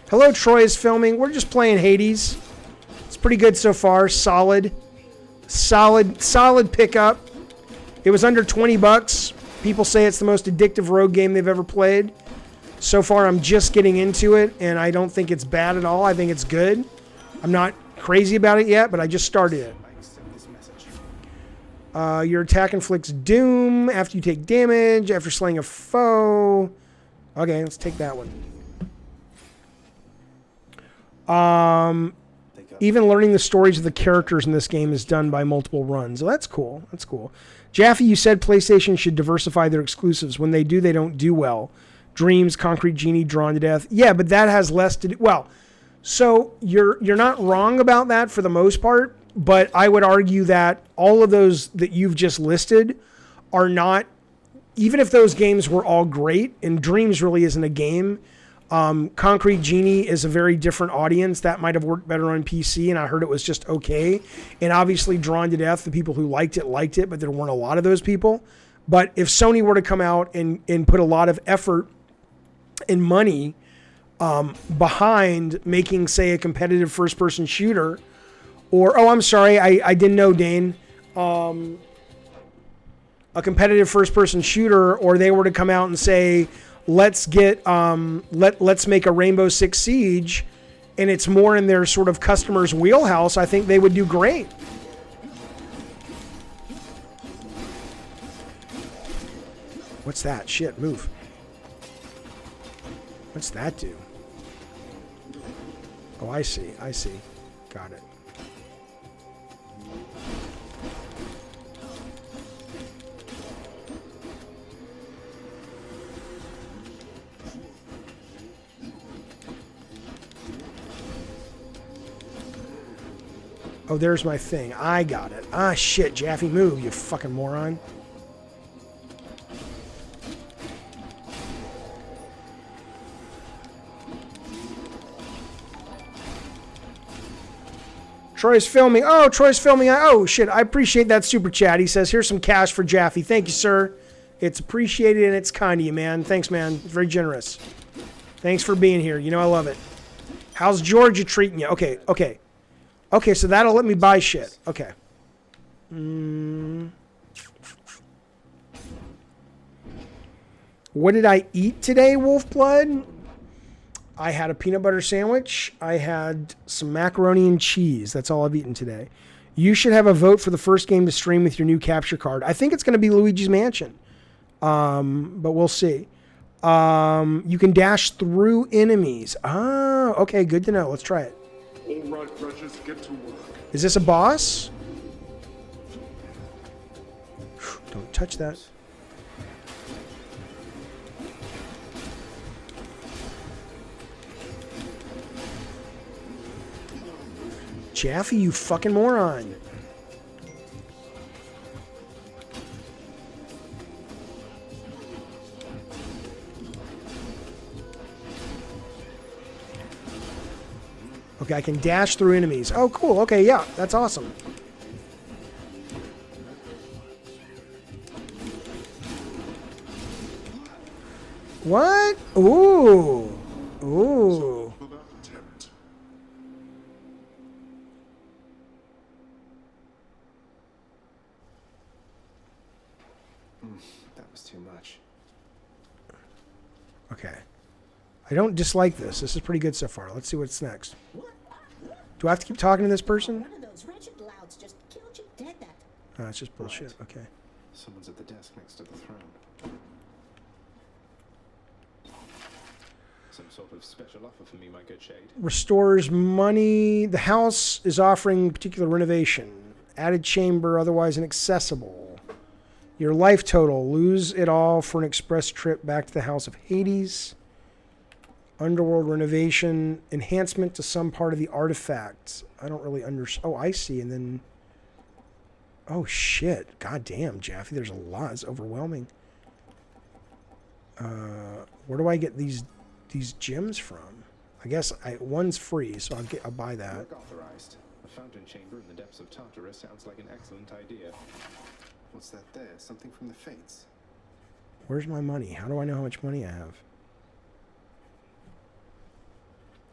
Hello, Troy is filming. We're just playing Hades. It's pretty good so far. Solid pickup. It was under $20. People say it's the most addictive rogue game they've ever played. So far, I'm just getting into it, and I don't think it's bad at all. I think it's good. I'm not crazy about it yet, but I just started it. Your attack inflicts doom after you take damage, after slaying a foe. Okay, let's take that one. Even learning the stories of the characters in this game is done by multiple runs. So that's cool. That's cool. Jaffe, you said PlayStation should diversify their exclusives. When they do, they don't do well. Dreams, Concrete Genie, Drawn to Death. Yeah, but that has less to do... Well, so you're not wrong about that for the most part, but I would argue that all of those that you've just listed are not... Even if those games were all great, and Dreams really isn't a game... Concrete Genie is a very different audience. That might have worked better on PC, and I heard it was just okay. And obviously, Drawn to Death, the people who liked it, but there weren't a lot of those people. But if Sony were to come out and put a lot of effort and money behind making, say, a competitive first-person shooter, or, oh, I'm sorry, I didn't know, Dane, a competitive first-person shooter, or they were to come out and say, let's get let's make a Rainbow Six Siege, and it's more in their sort of customer's wheelhouse, I think they would do great. What's that? Shit, move. What's that do? Oh, I see. Got it. Oh, there's my thing. I got it. Ah, shit, Jaffe, move, you fucking moron. Troy's filming. Oh, Troy's filming. Oh, shit. I appreciate that super chat. He says, here's some cash for Jaffe. Thank you, sir. It's appreciated and it's kind of you, man. Thanks, man. It's very generous. Thanks for being here. You know I love it. How's Georgia treating you? Okay, okay. Okay, so that'll let me buy shit. Okay. What did I eat today, Wolfblood? I had a peanut butter sandwich. I had some macaroni and cheese. That's all I've eaten today. You should have a vote for the first game to stream with your new capture card. I think it's going to be Luigi's Mansion. But we'll see. You can dash through enemies. Ah, okay, good to know. Let's try it. All right, Precious, get to work. Is this a boss? Don't touch that. Jaffe, you fucking moron. Okay, I can dash through enemies. Oh, cool. Okay, yeah, that's awesome. What? Ooh. Ooh. That was too much. Okay. I don't dislike this. This is pretty good so far. Let's see what's next. Do I have to keep talking to this person? One of those wretched louds just killed you dead that. No, it's just bullshit. Okay. Someone's at the desk next to the throne. Some sort of special offer for me, my good shade. Restores money. The house is offering particular renovation. Added chamber, otherwise inaccessible. Your life total. Lose it all for an express trip back to the House of Hades. Underworld renovation. Enhancement to some part of the artifacts. I don't really understand. Oh, I see. And then... Oh, shit. God damn, Jaffe. There's a lot. It's overwhelming. Where do I get these gems from? I guess one's free, so I'll buy that. Work authorized. A fountain chamber in the depths of Tartarus sounds like an excellent idea. What's that there? Something from the Fates. Where's my money? How do I know how much money I have?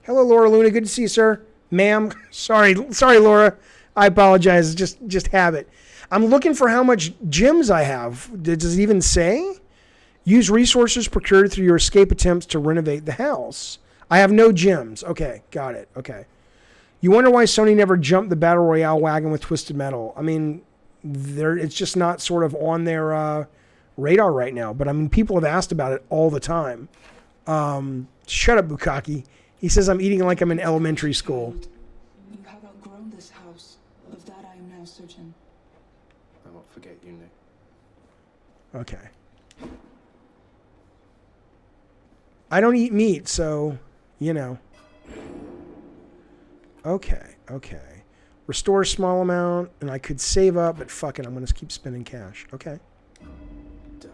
Hello, Laura Luna. Good to see you, sir. Ma'am. Sorry, Laura. I apologize. Just habit. I'm looking for how much gems I have. Does it even say? Use resources procured through your escape attempts to renovate the house. I have no gems. Okay, got it. Okay. You wonder why Sony never jumped the Battle Royale wagon with Twisted Metal. I mean, it's just not sort of on their radar right now. But, I mean, people have asked about it all the time. Shut up, Bukaki. He says I'm eating like I'm in elementary school. You have outgrown this house. Of that I am now certain. I won't forget you, Nick. Okay. I don't eat meat, so, you know. Okay, okay. Restore small amount, and I could save up, but fuck it, I'm going to keep spending cash. Okay. Done.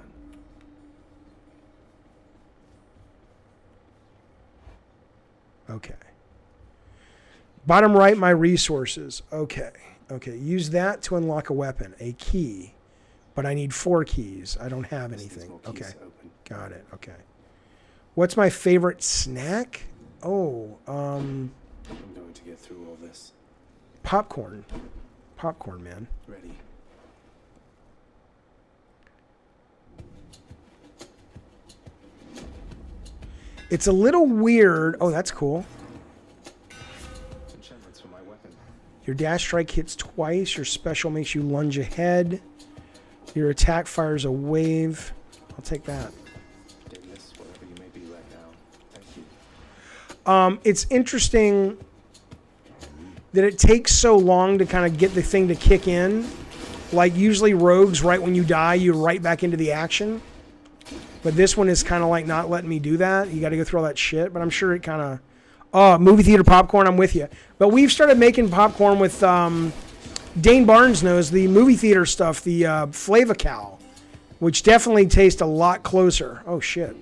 Okay. Bottom right, my resources. Okay. Okay. Use that to unlock a weapon. A key. But I need 4 keys. I don't have anything. Okay. Got it. Okay. What's my favorite snack? Oh, I'm going to get through all this. Popcorn. Popcorn, man. Ready. It's a little weird. Oh, that's cool. Enchantments for my weapon. Your dash strike hits twice. Your special makes you lunge ahead. Your attack fires a wave. I'll take that. Deadness, wherever you may be right now. Thank you. It's interesting that it takes so long to kind of get the thing to kick in. Like usually rogues, right when you die, you're right back into the action. But this one is kind of like not letting me do that. You got to go through all that shit. But I'm sure it kind of... Oh, movie theater popcorn, I'm with you. But we've started making popcorn with... Dane Barnes knows the movie theater stuff, the Flava-Cow, which definitely tastes a lot closer. Oh, shit.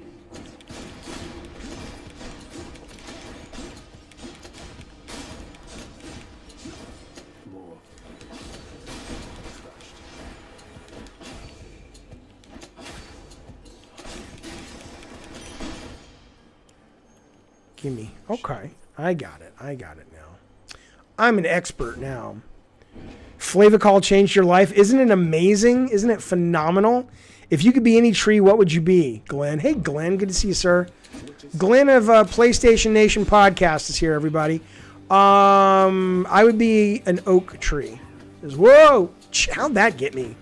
Gimme. Okay. I got it now. I'm an expert now. Flavacol changed your life. Isn't it amazing? Isn't it phenomenal? If you could be any tree, what would you be? Glenn. Hey, Glenn. Good to see you, sir. Glenn of PlayStation Nation Podcast is here, everybody. I would be an oak tree. Whoa! How'd that get me?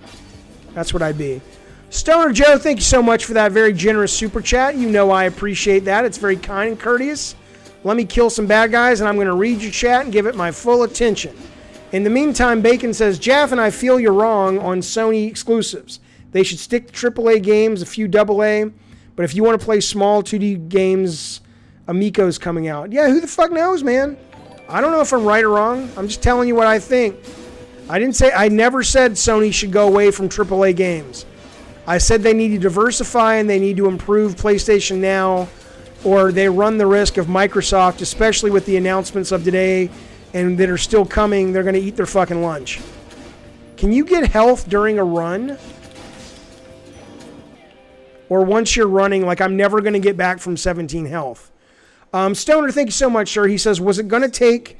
That's what I'd be. Stoner Joe, thank you so much for that very generous super chat. You know I appreciate that. It's very kind and courteous. Let me kill some bad guys, and I'm going to read your chat and give it my full attention. In the meantime, Bacon says, Jaff and I feel you're wrong on Sony exclusives. They should stick to AAA games, a few AA, but if you want to play small 2D games, Amico's coming out. Yeah, who the fuck knows, man? I don't know if I'm right or wrong. I'm just telling you what I think. I never said Sony should go away from AAA games. I said they need to diversify and they need to improve PlayStation Now, or they run the risk of Microsoft, especially with the announcements of today and that are still coming, they're going to eat their fucking lunch. Can you get health during a run? Or once you're running, like I'm never going to get back from 17 health. Stoner, thank you so much, sir. He says, what's it going to take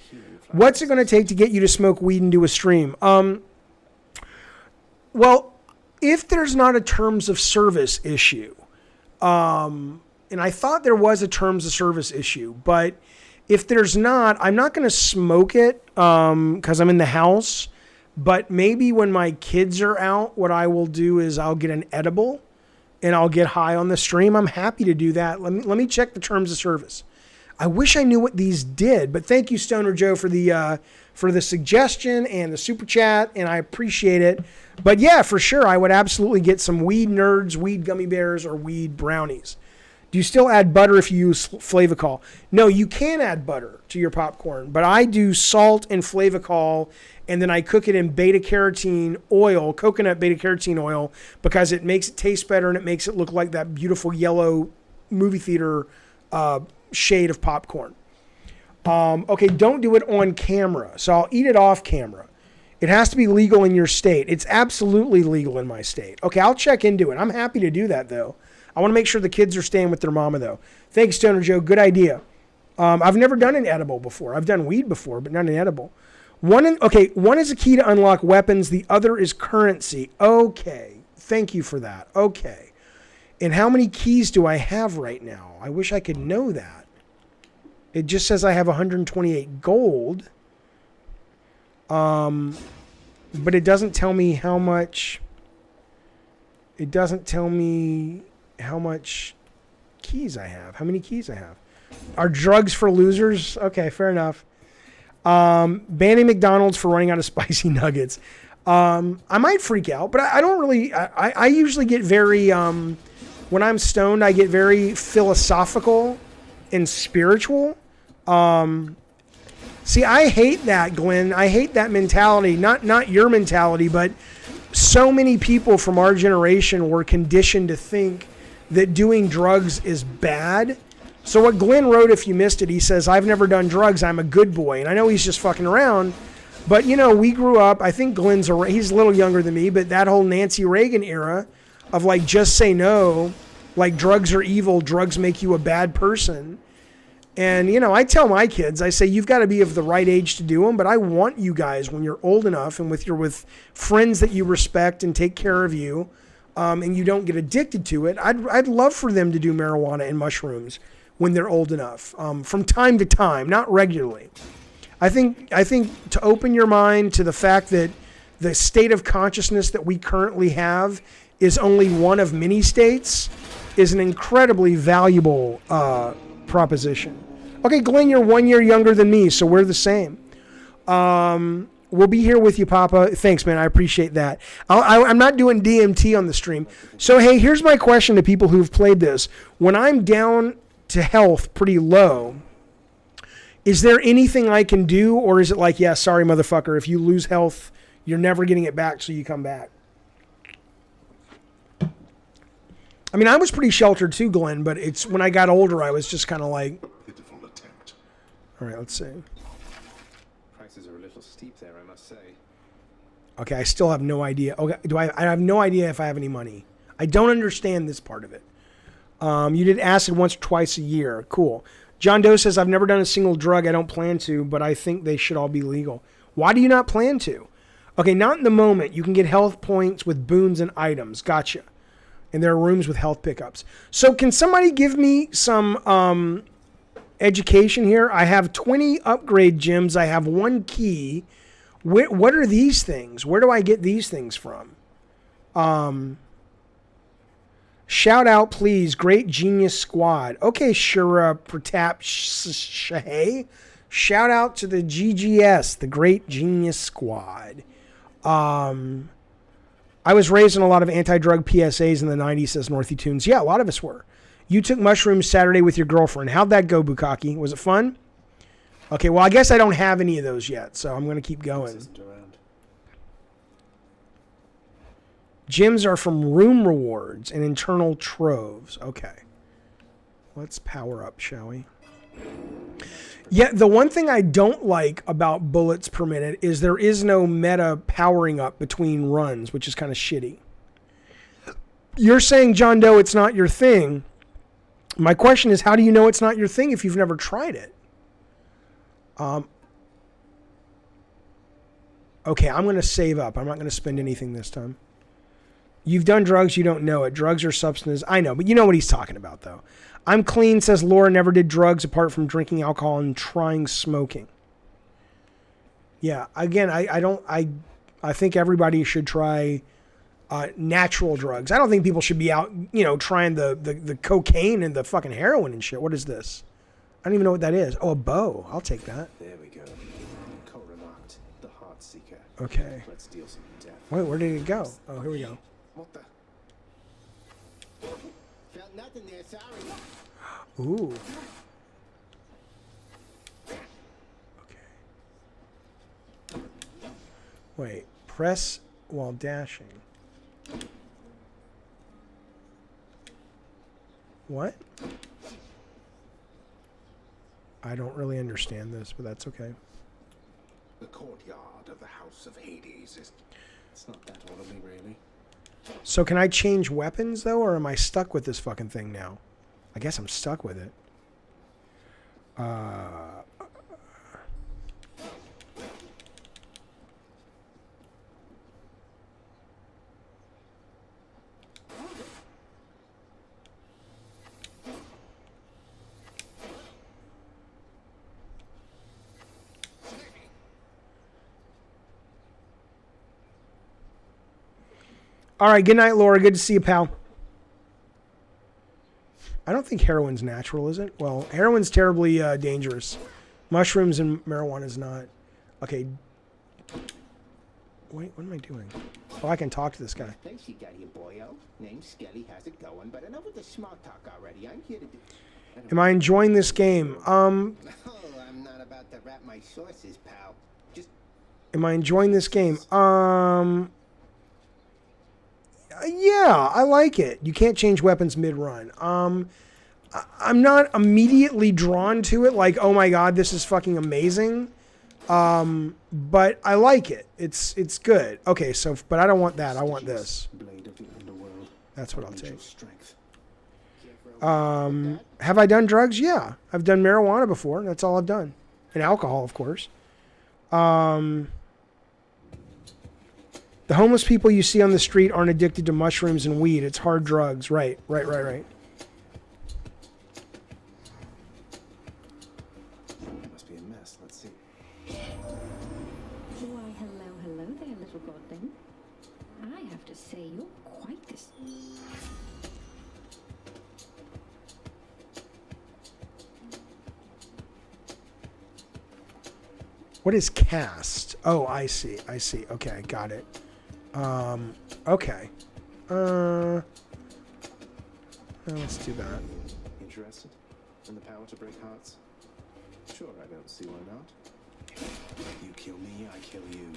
to get you to smoke weed and do a stream? Well, if there's not a terms of service issue, and I thought there was a terms of service issue, but if there's not, I'm not going to smoke it because I'm in the house. But maybe when my kids are out, what I will do is I'll get an edible and I'll get high on the stream. I'm happy to do that. Let me check the terms of service. I wish I knew what these did, but thank you, Stoner Joe, for the suggestion and the super chat, and I appreciate it. But yeah, for sure, I would absolutely get some weed nerds, weed gummy bears, or weed brownies. Do you still add butter if you use Flavacol? No, you can add butter to your popcorn, but I do salt and Flavacol, and then I cook it in beta-carotene oil, coconut beta-carotene oil, because it makes it taste better and it makes it look like that beautiful yellow movie theater shade of popcorn. Okay, don't do it on camera. So I'll eat it off camera. It has to be legal in your state. It's absolutely legal in my state. Okay, I'll check into it. I'm happy to do that, though. I want to make sure the kids are staying with their mama, though. Thanks, Stoner Joe. Good idea. I've never done an edible before. I've done weed before, but not an edible. One is a key to unlock weapons. The other is currency. Okay. Thank you for that. Okay. And how many keys do I have right now? I wish I could know that. It just says I have 128 gold. But it doesn't tell me how much. It doesn't tell me how much keys I have. How many keys I have. Are drugs for losers? Okay, fair enough. Banning McDonald's for running out of spicy nuggets. I might freak out, but I don't really. I usually get very. When I'm stoned, I get very philosophical and spiritual. See, I hate that, Glenn. I hate that mentality. Not your mentality, but so many people from our generation were conditioned to think that doing drugs is bad. So what Glenn wrote, if you missed it, he says, I've never done drugs. I'm a good boy. And I know he's just fucking around. But, you know, we grew up, I think he's a little younger than me, but that whole Nancy Reagan era of like, just say no, like drugs are evil, drugs make you a bad person. And, you know, I tell my kids, I say, you've got to be of the right age to do them, but I want you guys, when you're old enough and with friends that you respect and take care of you, and you don't get addicted to it, I'd love for them to do marijuana and mushrooms when they're old enough, from time to time, not regularly. I think to open your mind to the fact that the state of consciousness that we currently have is only one of many states is an incredibly valuable proposition. Okay, Glenn, you're 1 year younger than me, so we're the same. We'll be here with you, Papa. Thanks, man. I appreciate that. I'm not doing DMT on the stream. So, hey, here's my question to people who've played this. When I'm down to health pretty low, is there anything I can do, or is it like, yeah, sorry, motherfucker, if you lose health, you're never getting it back, so you come back? I mean, I was pretty sheltered too, Glenn, but it's when I got older, I was just kind of like, all right, let's see. Prices are a little steep there, I must say. Okay, I still have no idea. Okay, I have no idea if I have any money. I don't understand this part of it. You did acid once or twice a year. Cool. John Doe says, I've never done a single drug. I don't plan to, but I think they should all be legal. Why do you not plan to? Okay, not in the moment. You can get health points with boons and items. Gotcha. And there are rooms with health pickups. So can somebody give me some education here? I have 20 upgrade gems. I have 1 key. What are these things? Where do I get these things from? Shout out, please. Great Genius Squad. Okay, Shura Pratap Shahay. Shout out to the GGS, the Great Genius Squad. I was raised in a lot of anti-drug PSAs in the 90s, says Northy Tunes. Yeah, a lot of us were. You took mushrooms Saturday with your girlfriend. How'd that go, Bukaki? Was it fun? Okay, well, I guess I don't have any of those yet, so I'm going to keep going. Gems are from room rewards and internal troves. Okay. Let's power up, shall we? Yeah, the one thing I don't like about bullets per minute is there is no meta powering up between runs, which is kind of shitty. You're saying, John Doe, it's not your thing. My question is, how do you know it's not your thing if you've never tried it? Okay, I'm going to save up. I'm not going to spend anything this time. You've done drugs, you don't know it. Drugs are substances. I know, but you know what he's talking about, though. I'm clean, says Laura, never did drugs apart from drinking alcohol and trying smoking. Yeah, again, I think everybody should try natural drugs. I don't think people should be out, trying the cocaine and the fucking heroin and shit. What is this? I don't even know what that is. Oh, a bow. I'll take that. There we go. Cole remarked, the heart seeker. Okay. Let's deal some death. Wait, where did it go? Oh, here we go. What the? Felt nothing there, sorry. Ooh. Okay. Wait, press while dashing. What? I don't really understand this, but that's okay. The courtyard of the House of Hades is... It's not that orderly, really. So can I change weapons, though, or am I stuck with this fucking thing now? I guess I'm stuck with it. All right, good night, Laura. Good to see you, pal. I don't think heroin's natural, is it? Well, heroin's terribly dangerous. Mushrooms and marijuana is not. Okay. Wait, what am I doing? Oh, I can talk to this guy. Thanks you got here, boyo. Name Skelly has it going, but enough with the small talk already. I'm here to do... Am I enjoying this game? Oh, I'm not about to wrap my sources, pal. Just... Am I enjoying this game? Yeah, I like it. You can't change weapons mid-run. I'm not immediately drawn to it like, oh my god, this is fucking amazing. But I like it. It's good. Okay, so, but I don't want that. I want this. Blade of the underworld. That's what I'll take. Strength. Have I done drugs? Yeah. I've done marijuana before. That's all I've done. And alcohol, of course. The homeless people you see on the street aren't addicted to mushrooms and weed. It's hard drugs. Right. Must be a mess. Let's see. Why, hello there, little god thing. I have to say, you're quite this... What is cast? Oh, I see. Okay, got it. Okay. Let's do that. Interested in the power to break hearts? Sure, I don't see why not. You kill me, I kill you.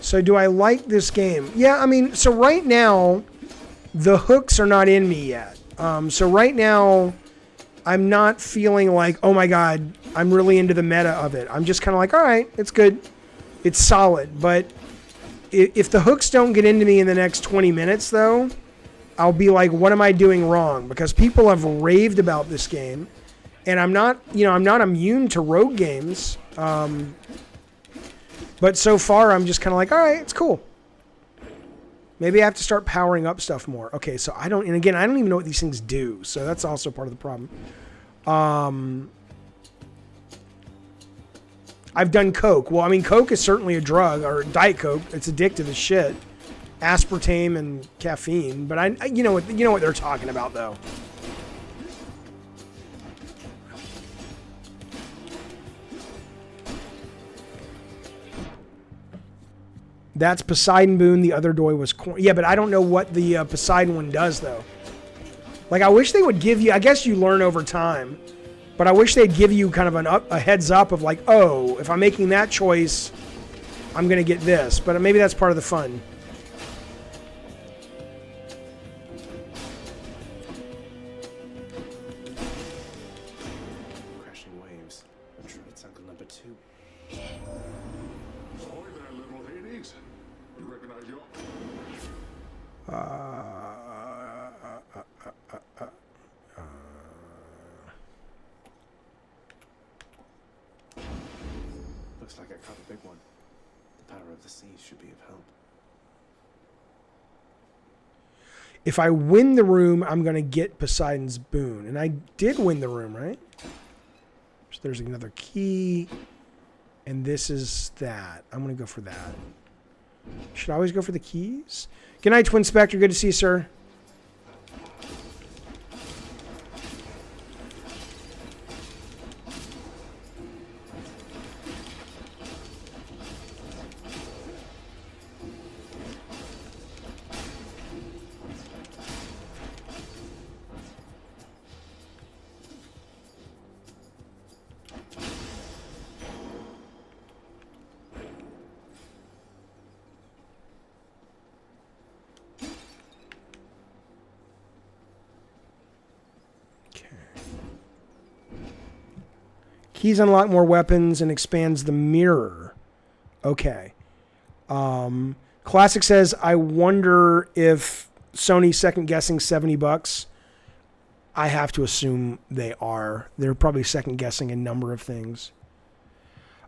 So do I like this game? Yeah, I mean, so right now, the hooks are not in me yet. So right now, I'm not feeling like, oh my god, I'm really into the meta of it. I'm just kind of like, all right, it's good. It's solid. But if the hooks don't get into me in the next 20 minutes, though, I'll be like, what am I doing wrong? Because people have raved about this game. And I'm not immune to rogue games. But so far, I'm just kind of like, all right, it's cool. Maybe I have to start powering up stuff more. Okay, so I don't even know what these things do. So that's also part of the problem. I've done Coke. Well, I mean, Coke is certainly a drug, or Diet Coke. It's addictive as shit. Aspartame and caffeine. But you know what they're talking about, though. That's Poseidon Boon. The other doy was corn. Yeah, but I don't know what the Poseidon one does, though. Like, I wish they would give you... I guess you learn over time. But I wish they'd give you kind of a heads up of like, oh, if I'm making that choice, I'm going to get this. But maybe that's part of the fun. Crashing waves. I'm sure it's Uncle number 2. Ahoy there, little Hades. You recognize your... Looks like I caught a big one. The power of the sea should be of help. If I win the room, I'm going to get Poseidon's Boon. And I did win the room, right? So there's another key. And this is that. I'm going to go for that. Should I always go for the keys? Good night, Twin Spectre. Good to see you, sir. Keys unlock more weapons and expands the mirror. Okay. Classic says, I wonder if Sony's second guessing $70. I have to assume they are. They're probably second guessing a number of things.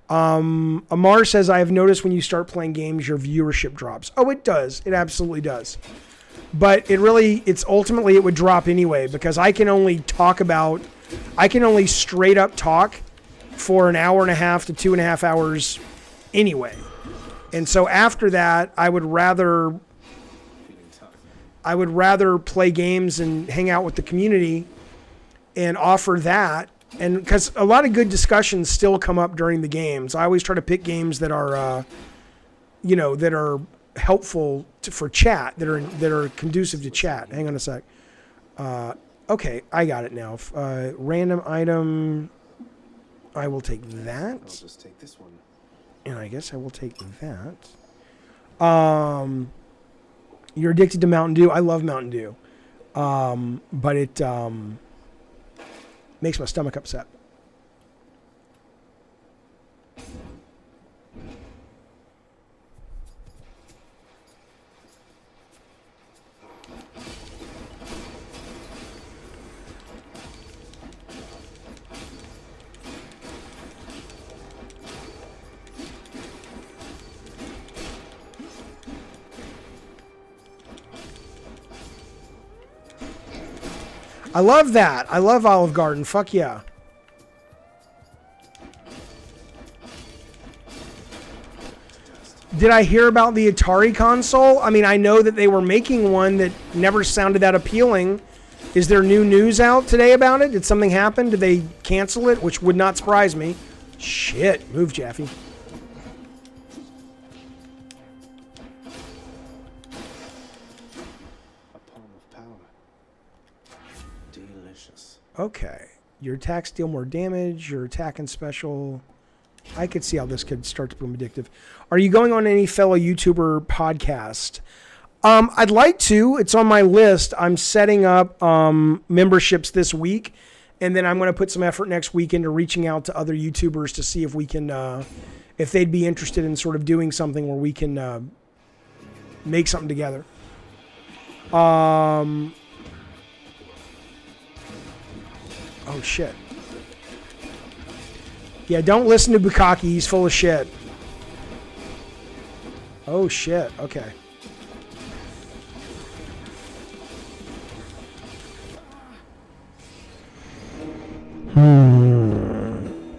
Amar says, I have noticed when you start playing games, your viewership drops. Oh, it does. It absolutely does. But it would drop anyway, because I can only straight up talk for an hour and a half to 2.5 hours anyway. And so after that, I would rather play games and hang out with the community and offer that. And because a lot of good discussions still come up during the games. I always try to pick games that are, that are helpful for chat, that are conducive to chat. Hang on a sec. Okay, I got it now. Random item. I will take that. I'll just take this one. And I guess I will take that. You're addicted to Mountain Dew. I love Mountain Dew. But it makes my stomach upset. I love that. I love Olive Garden. Fuck yeah. Did I hear about the Atari console? I mean, I know that they were making one that never sounded that appealing. Is there new news out today about it? Did something happen? Did they cancel it? Which would not surprise me. Shit. Move, Jaffe. Okay. Your attacks deal more damage. Your attack and special. I could see how this could start to become addictive. Are you going on any fellow YouTuber podcast? I'd like to. It's on my list. I'm setting up memberships this week. And then I'm going to put some effort next week into reaching out to other YouTubers to see if we can, if they'd be interested in sort of doing something where we can make something together. Oh, shit. Yeah, don't listen to Bukaki. He's full of shit. Oh, shit. Okay.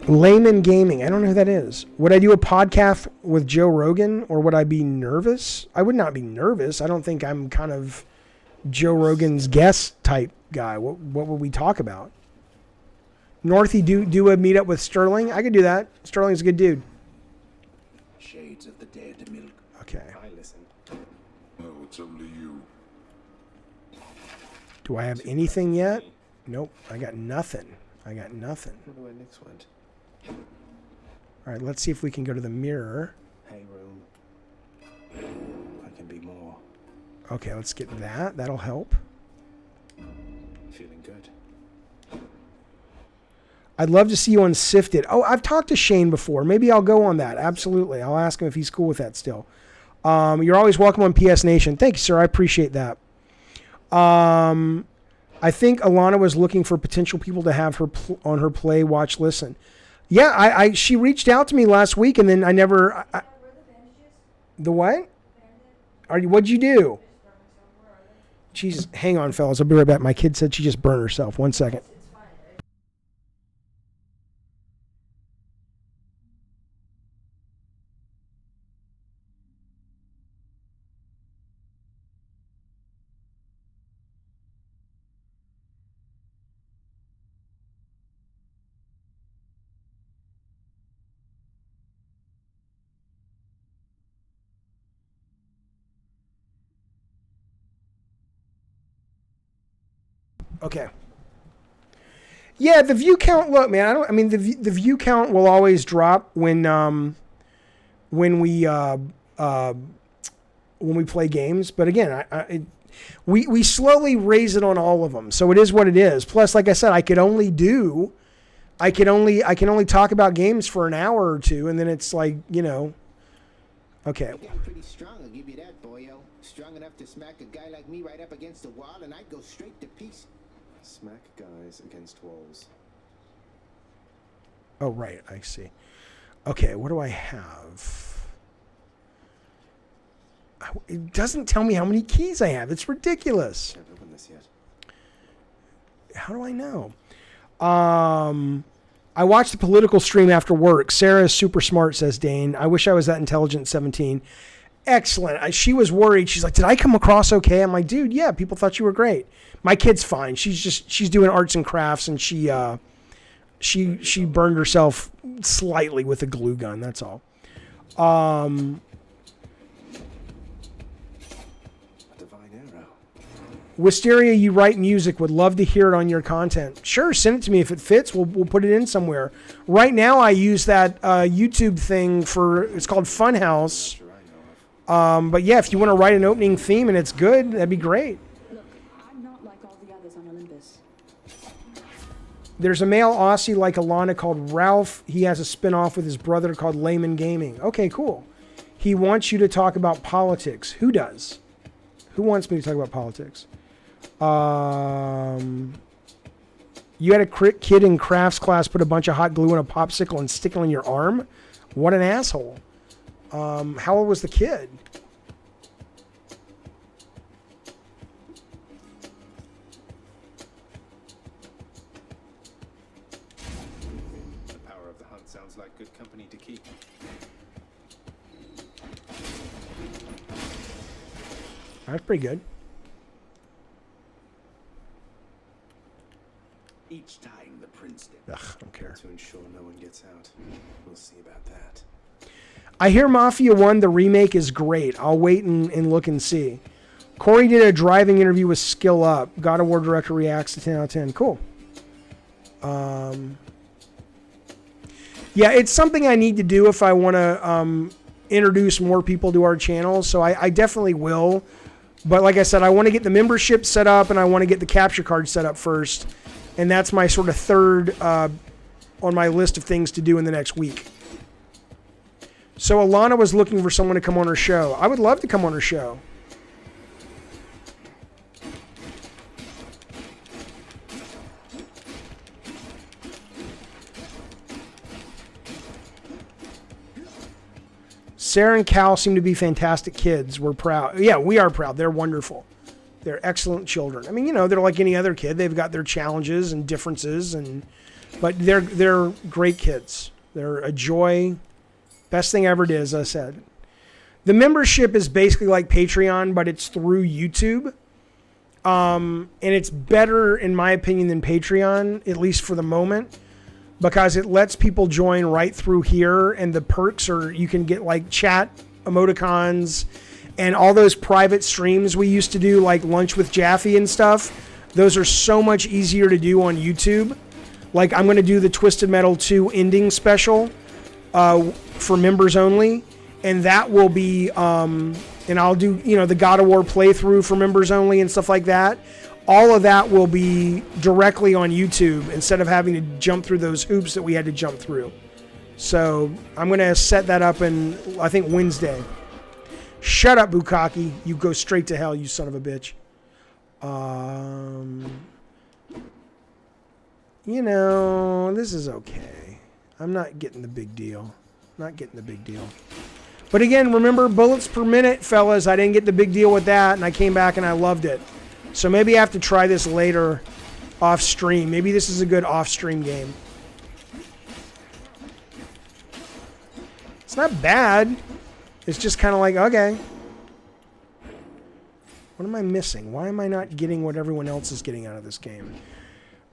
Layman Gaming. I don't know who that is. Would I do a podcast with Joe Rogan, or would I be nervous? I would not be nervous. I don't think I'm kind of Joe Rogan's guest type guy. What would we talk about? Northy, do a meetup with Sterling? I could do that. Sterling's a good dude. Shades of the dead milk. Okay. I listen. Oh, it's only you. Do I have anything yet? Nope. I got nothing. I got nothing. I wonder where Nick's went. All right, let's see if we can go to the mirror. Hey, room. I can be more. Okay, let's get that. That'll help. Feeling good. I'd love to see you on Sifted. Oh, I've talked to Shane before. Maybe I'll go on that. Absolutely. I'll ask him if he's cool with that still. You're always welcome on PS Nation. Thank you, sir. I appreciate that. I think Alana was looking for potential people to have her on her play, watch, listen. Yeah, she reached out to me last week, and then I never... The what? What'd you do? Jesus, hang on, fellas. I'll be right back. My kid said she just burned herself. 1 second. Okay. Yeah, the view count. Look, man. The view count will always drop when we play games. But again, we slowly raise it on all of them. So it is what it is. Plus, like I said, I can only talk about games for an hour or two, and then it's like, you know. Okay. You're getting pretty strong, I'll give you that, boyo. Strong enough to smack a guy like me right up against the wall, and I'd go straight to pieces. Smack guys against walls. Oh, right. I see. Okay, what do I have? It doesn't tell me how many keys I have. It's ridiculous. Can't open this yet. How do I know? I watched the political stream after work. Sarah is super smart, says Dane. I wish I was that intelligent, 17. Excellent. She was worried. She's like, did I come across okay? I'm like, dude, yeah, people thought you were great. My kid's fine. She's doing arts and crafts, and she burned herself slightly with a glue gun. That's all. A divine arrow. Wisteria, you write music. Would love to hear it on your content. Sure, send it to me if it fits. We'll put it in somewhere. Right now, I use that YouTube thing it's called Funhouse. But yeah, if you want to write an opening theme and it's good, that'd be great. Look, I'm not like all the others on Olympus. There's a male Aussie like Alana called Ralph. He has a spin-off with his brother called Layman Gaming. Okay, cool. He wants you to talk about politics. Who does? Who wants me to talk about politics? You had a kid in crafts class put a bunch of hot glue in a popsicle and stick it on your arm? What an asshole. How old was the kid? The power of the hunt sounds like good company to keep. That's pretty good. Each time the prince did. Ugh, I don't care. To ensure no one gets out. We'll see about that. I hear Mafia 1, the remake, is great. I'll wait and look and see. Corey did a driving interview with Skill Up. God of War director reacts to 10 out of 10. Cool. Yeah, it's something I need to do if I want to introduce more people to our channel. So I definitely will. But like I said, I want to get the membership set up and I want to get the capture card set up first. And that's my sort of third on my list of things to do in the next week. So Alana was looking for someone to come on her show. I would love to come on her show. Sarah and Cal seem to be fantastic kids. We're proud. Yeah, we are proud. They're wonderful. They're excellent children. I mean, you know, they're like any other kid. They've got their challenges and differences, but they're great kids. They're a joy. Best thing I ever did, as I said. The membership is basically like Patreon, but it's through YouTube. And it's better, in my opinion, than Patreon, at least for the moment, because it lets people join right through here, and the perks are you can get like chat emoticons and all those private streams we used to do, like Lunch with Jaffe and stuff. Those are so much easier to do on YouTube. Like I'm going to do the Twisted Metal 2 ending special for members only, and that will be and I'll do, you know, the God of War playthrough for members only and stuff like that. All of that will be directly on YouTube instead of having to jump through those hoops that we had to jump through. So I'm going to set that up in, I think, Wednesday. Shut up, Bukaki. You go straight to hell, you son of a bitch. You know, this is okay. I'm not getting the big deal. Not getting the big deal. But again, remember, bullets per minute, fellas. I didn't get the big deal with that, and I came back and I loved it. So maybe I have to try this later off stream. Maybe this is a good off stream game. It's not bad. It's just kind of like, okay. What am I missing? Why am I not getting what everyone else is getting out of this game?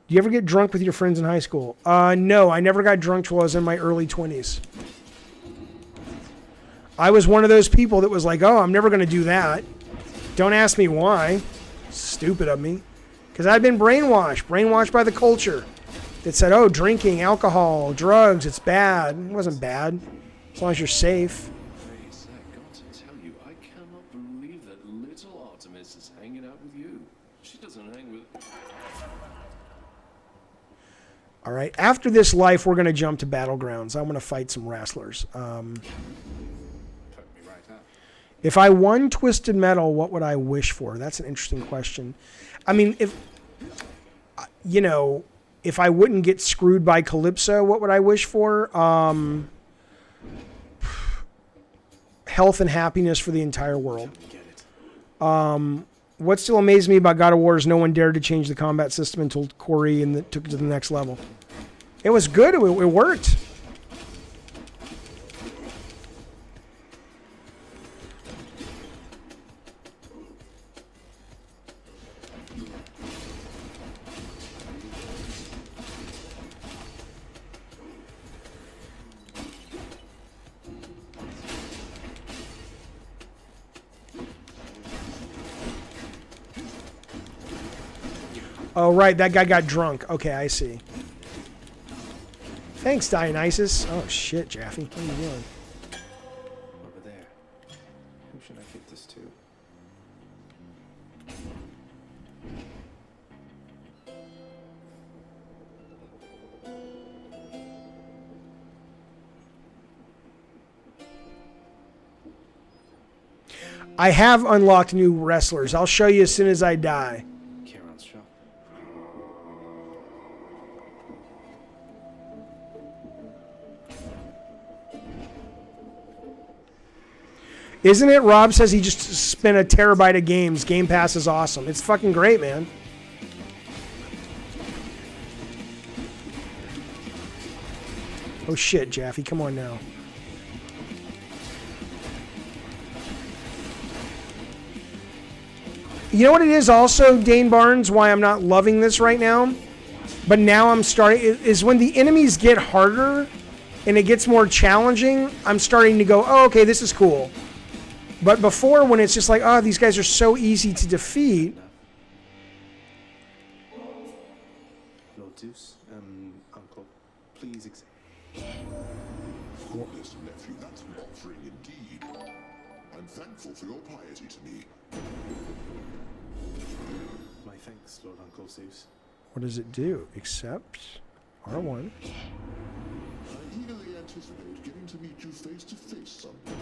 Do you ever get drunk with your friends in high school? No, I never got drunk till I was in my early 20s. I was one of those people that was like, oh, I'm never going to do that. Don't ask me why. Stupid of me. Because I'd been brainwashed by the culture that said, oh, drinking, alcohol, drugs, it's bad. It wasn't bad, as long as you're safe. Grace, I got to tell you, I cannot believe that little Artemis is hanging out with you. She doesn't hang with... All right, after this life, we're going to jump to Battlegrounds. I'm going to fight some wrestlers. If I won Twisted Metal, what would I wish for? That's an interesting question. I mean, if I wouldn't get screwed by Calypso, what would I wish for? Health and happiness for the entire world. What still amazed me about God of War is no one dared to change the combat system until Corey and took it to the next level. It was good. It worked. Oh, right. That guy got drunk. Okay, I see. Thanks, Dionysus. Oh, shit, Jaffe. What are you doing? Over there. Who should I give this to? I have unlocked new wrestlers. I'll show you as soon as I die. Kieran's shop. Isn't it? Rob says he just spent a terabyte of games. Game Pass is awesome. It's fucking great, man. Oh shit, Jaffe, come on now. You know what it is also, Dane Barnes, why I'm not loving this right now? But now I'm starting, is when the enemies get harder and it gets more challenging, I'm starting to go, oh, okay, this is cool. But before, when it's just like, oh, these guys are so easy to defeat. Lord Zeus, Uncle, please accept. Goodness, nephew, that's an offering indeed. I'm thankful for your piety to me. My thanks, Lord Uncle Zeus. What does it do? Accept R1. I eagerly anticipate getting to meet you face to face someday.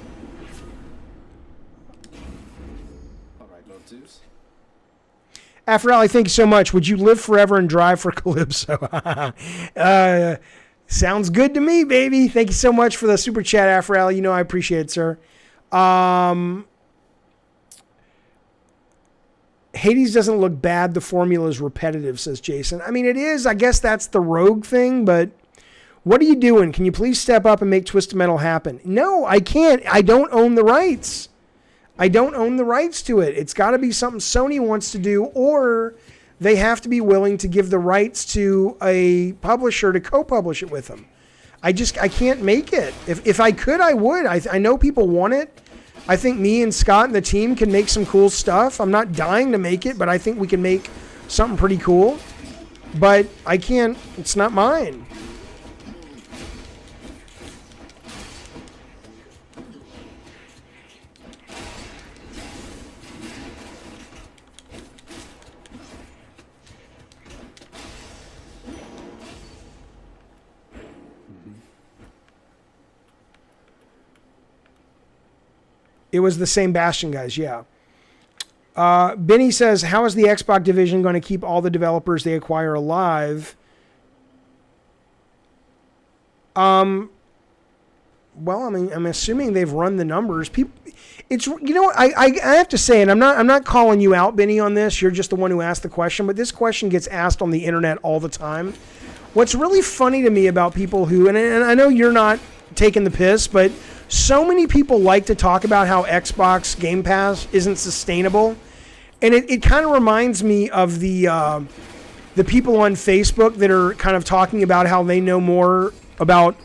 All right, Lord Zeus. Afrali, thank you so much. Would you live forever and drive for Calypso? Sounds good to me, baby. Thank you so much for the super chat, Afrali. You know I appreciate it, sir. Hades doesn't look bad. The formula is repetitive, says Jason. I mean, it is. I guess that's the rogue thing, but what are you doing? Can you please step up and make Twisted Metal happen? No, I can't. I don't own the rights. I don't own the rights to it. It's got to be something Sony wants to do, or they have to be willing to give the rights to a publisher to co-publish it with them. I can't make it. If I could, I would. I know people want it. I think me and Scott and the team can make some cool stuff. I'm not dying to make it, but I think we can make something pretty cool. But I can't. It's not mine. It was the same Bastion guys, yeah. Benny says, how is the Xbox division going to keep all the developers they acquire alive? Well, I mean, I'm assuming they've run the numbers. People, it's, you know what, I have to say, and I'm not calling you out, Benny, on this. You're just the one who asked the question, but this question gets asked on the internet all the time. What's really funny to me about people who, and I know you're not taking the piss, but so many people like to talk about how Xbox Game Pass isn't sustainable. And it kind of reminds me of the people on Facebook that are kind of talking about how they know more about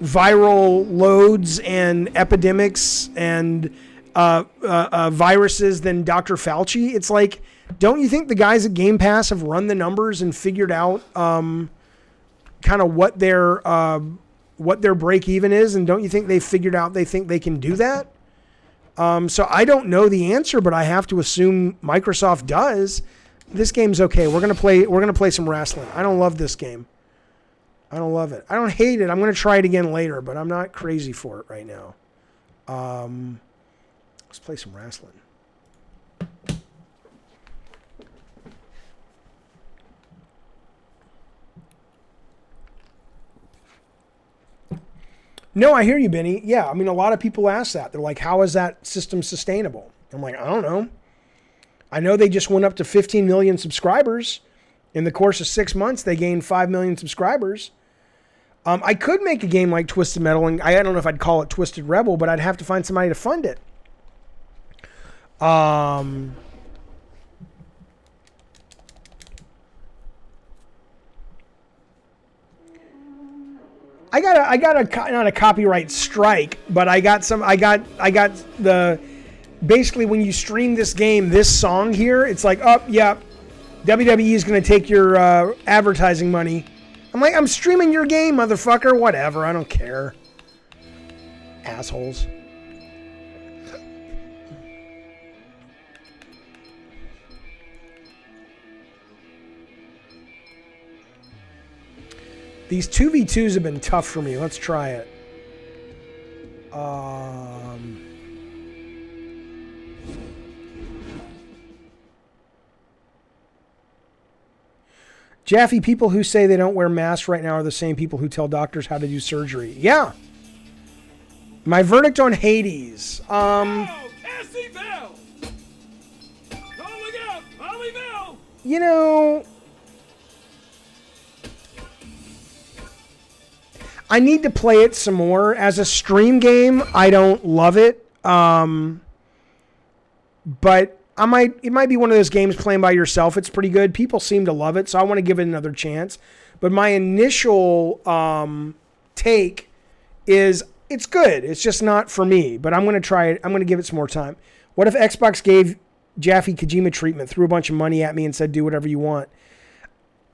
viral loads and epidemics and viruses than Dr. Fauci. It's like, don't you think the guys at Game Pass have run the numbers and figured out kind of what their break even is, and don't you think they figured out they think they can do that? So I don't know the answer, but I have to assume Microsoft does. This game's okay. We're gonna play some wrestling. I don't love this game. I don't love it. I don't hate it. I'm gonna try it again later, but I'm not crazy for it right now. Let's play some wrestling. No, I hear you, Benny. Yeah, I mean, a lot of people ask that. They're like, how is that system sustainable? I'm like, I don't know. I know they just went up to 15 million subscribers. In the course of 6 months, they gained 5 million subscribers. I could make a game like Twisted Metal, and I don't know if I'd call it Twisted Rebel, but I'd have to find somebody to fund it. I got not a copyright strike, but I got the, basically when you stream this game, this song here, it's like, oh yeah, WWE is going to take your advertising money. I'm like, I'm streaming your game, motherfucker. Whatever, I don't care. Assholes. These 2v2s have been tough for me. Let's try it. Jaffe, people who say they don't wear masks right now are the same people who tell doctors how to do surgery. Yeah. My verdict on Hades. Cassie Bell! Calling out, Holly Bell! You know, I need to play it some more. As a stream game, I don't love it. But it might be one of those games playing by yourself. It's pretty good. People seem to love it, so I want to give it another chance. But my initial take is it's good. It's just not for me. But I'm going to try it. I'm going to give it some more time. What if Xbox gave Jaffe Kojima treatment, threw a bunch of money at me and said, do whatever you want?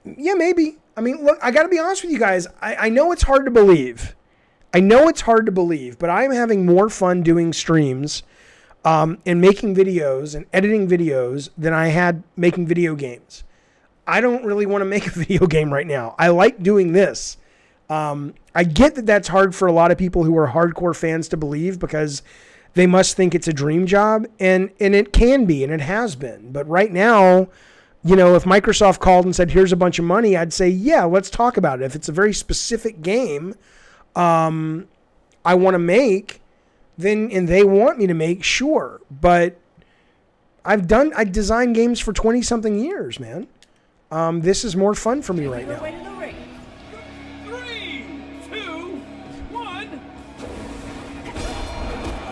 Yeah, maybe. I mean, look, I got to be honest with you guys. I know it's hard to believe. but I'm having more fun doing streams and making videos and editing videos than I had making video games. I don't really want to make a video game right now. I like doing this. I get that that's hard for a lot of people who are hardcore fans to believe because they must think it's a dream job, and it can be, and it has been. But right now, you know, if Microsoft called and said, here's a bunch of money, I'd say, yeah, let's talk about it. If it's a very specific game I want to make, then, and they want me to make, sure. But I designed games for 20-something years, man. This is more fun for me right now. 3, 2, 1.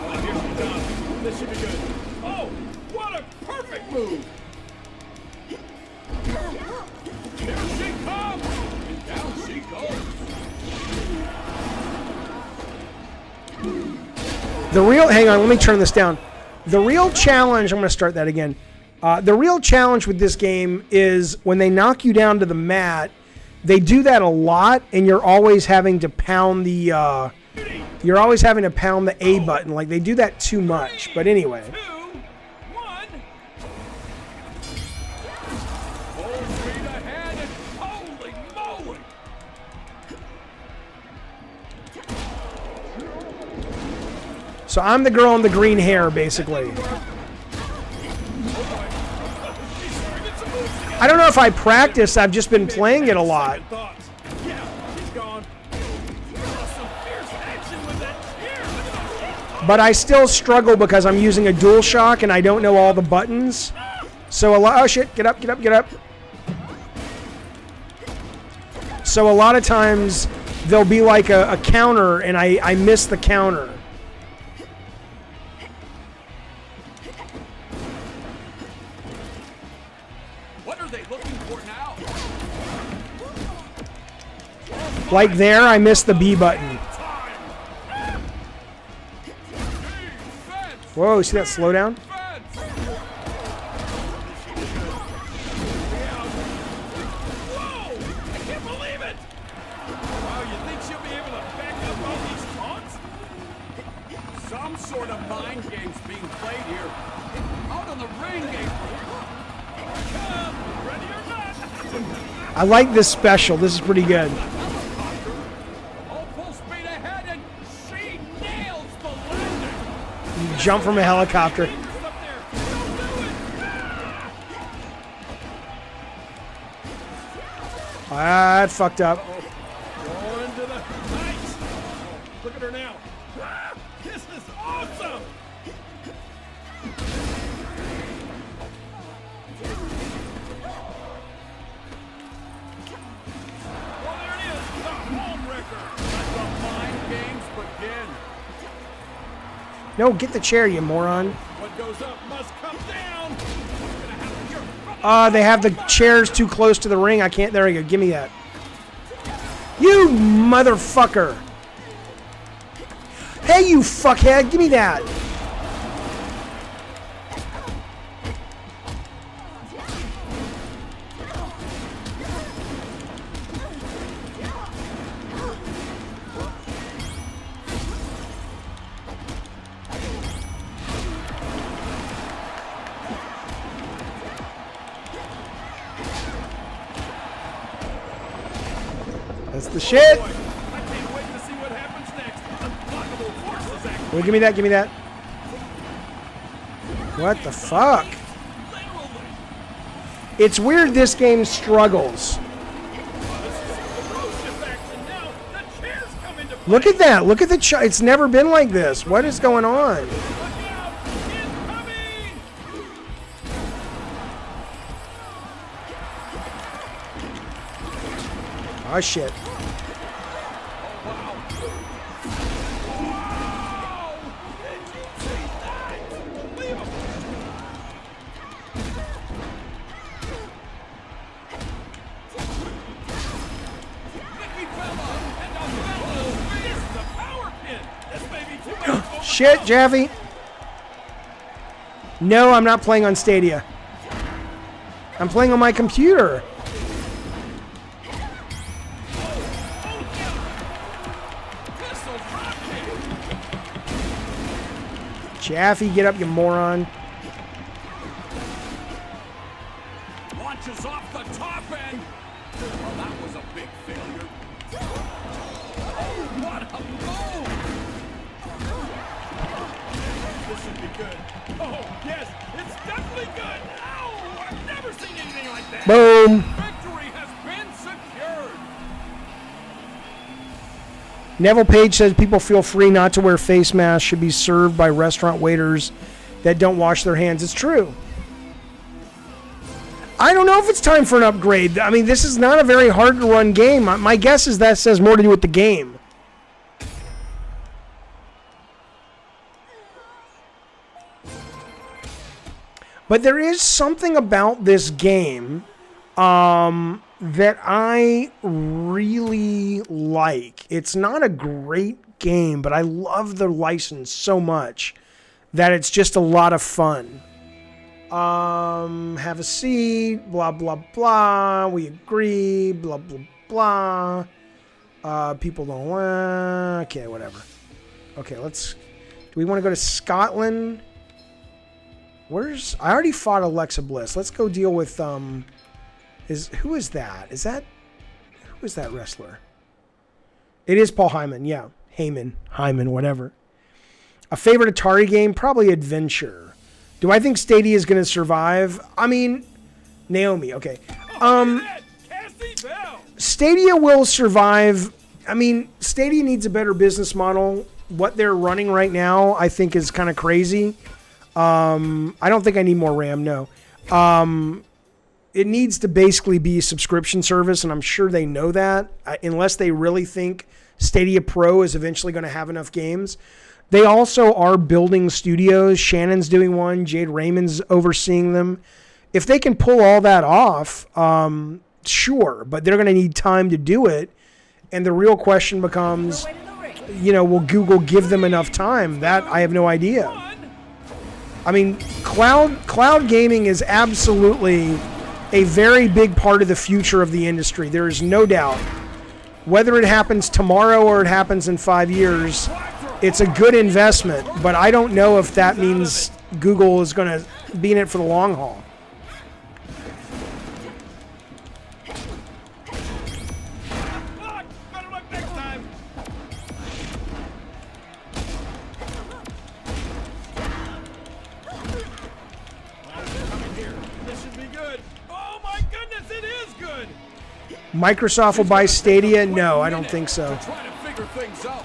Oh, here she comes. This should be good. Oh, what a perfect move. There she comes, and down she goes. Hang on, let me turn this down. The real challenge, I'm going to start that again. The real challenge with this game is when they knock you down to the mat, they do that a lot, and you're always having to pound the A button. Like, they do that too much. But anyway. So I'm the girl in the green hair, basically. I don't know if I practice. I've just been playing it a lot. But I still struggle because I'm using a DualShock and I don't know all the buttons. So oh shit, get up, get up, get up. So a lot of times there'll be like a counter and I miss the counter. Like there, I missed the B button. Whoa, see that slowdown? Whoa! I can't believe it! Wow, you think she'll be able to back up all these taunts? Some sort of mind game's being played here. Out on the ring apron. Come, ready or not? I like this special. This is pretty good. Jump from a helicopter. Ah, it fucked up. Going to the heights. Look at her now. Ah, this is awesome. Well, there it is. The home wrecker. Let the mind games begin. No, get the chair, you moron. What goes up must come down. They have the chairs too close to the ring. I can't. There we go. Give me that. You motherfucker. Hey, you fuckhead. Give me that. That's the shit. Well, give me that, give me that. What the fuck? It's weird this game struggles. Look at that. Look at the it's never been like this. What is going on? Oh shit. Shit, Jaffe. No, I'm not playing on Stadia. I'm playing on my computer. Jaffe, get up, you moron. Launches off the top good. Oh, yes, it's definitely good. Oh, I've never seen anything like that. Boom. Victory has been secured. Neville Page says people feel free not to wear face masks, should be served by restaurant waiters that don't wash their hands. It's true. I don't know if it's time for an upgrade. I mean, this is not a very hard to run game. My guess is that says more to do with the game. But there is something about this game that I really like. It's not a great game, but I love the license so much that it's just a lot of fun. Have a seat, blah, blah, blah. We agree, blah, blah, blah. People don't want... Okay, whatever. Okay, let's... Do we want to go to Scotland? Where's... I already fought Alexa Bliss. Let's go deal with... Who is that? Who is that wrestler? It is Paul Heyman, yeah. Hyman, whatever. A favorite Atari game? Probably Adventure. Do I think Stadia is going to survive? I mean, Naomi, okay. Stadia will survive. I mean, Stadia needs a better business model. What they're running right now, I think, is kind of crazy. I don't think I need more RAM, no. It needs to basically be a subscription service, and I'm sure they know that, unless they really think Stadia Pro is eventually going to have enough games. They also are building studios. Shannon's doing one. Jade Raymond's overseeing them. If they can pull all that off, sure, but they're going to need time to do it. And the real question becomes, will Google give them enough time? That I have no idea. I mean, cloud gaming is absolutely a very big part of the future of the industry. There is no doubt. Whether it happens tomorrow or it happens in 5 years, it's a good investment, but I don't know if that means Google is going to be in it for the long haul. Microsoft will buy Stadia? No, I don't think so. Trying to figure things out.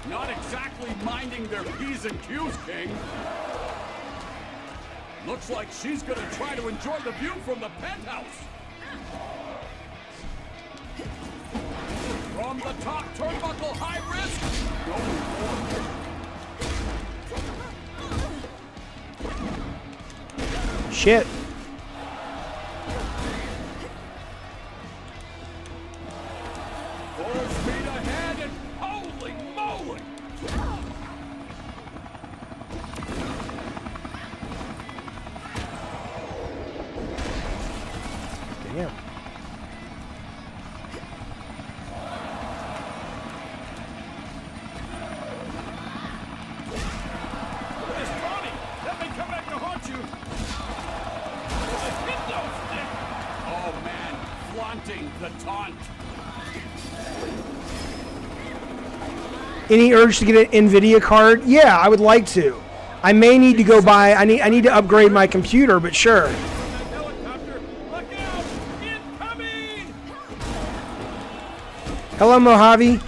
Not exactly minding their P's and Q's, King. Looks like she's gonna try to enjoy the view from the penthouse. From the top turnbuckle, high risk. No more. Shit. Full speed ahead and holy moly! Damn. Miss Bonnie, let me come back to haunt you. Oh man, flaunting the taunt. Any urge to get an NVIDIA card? Yeah, I would like to. I may need to go buy... I need to upgrade my computer, but sure. Hello, Mojave.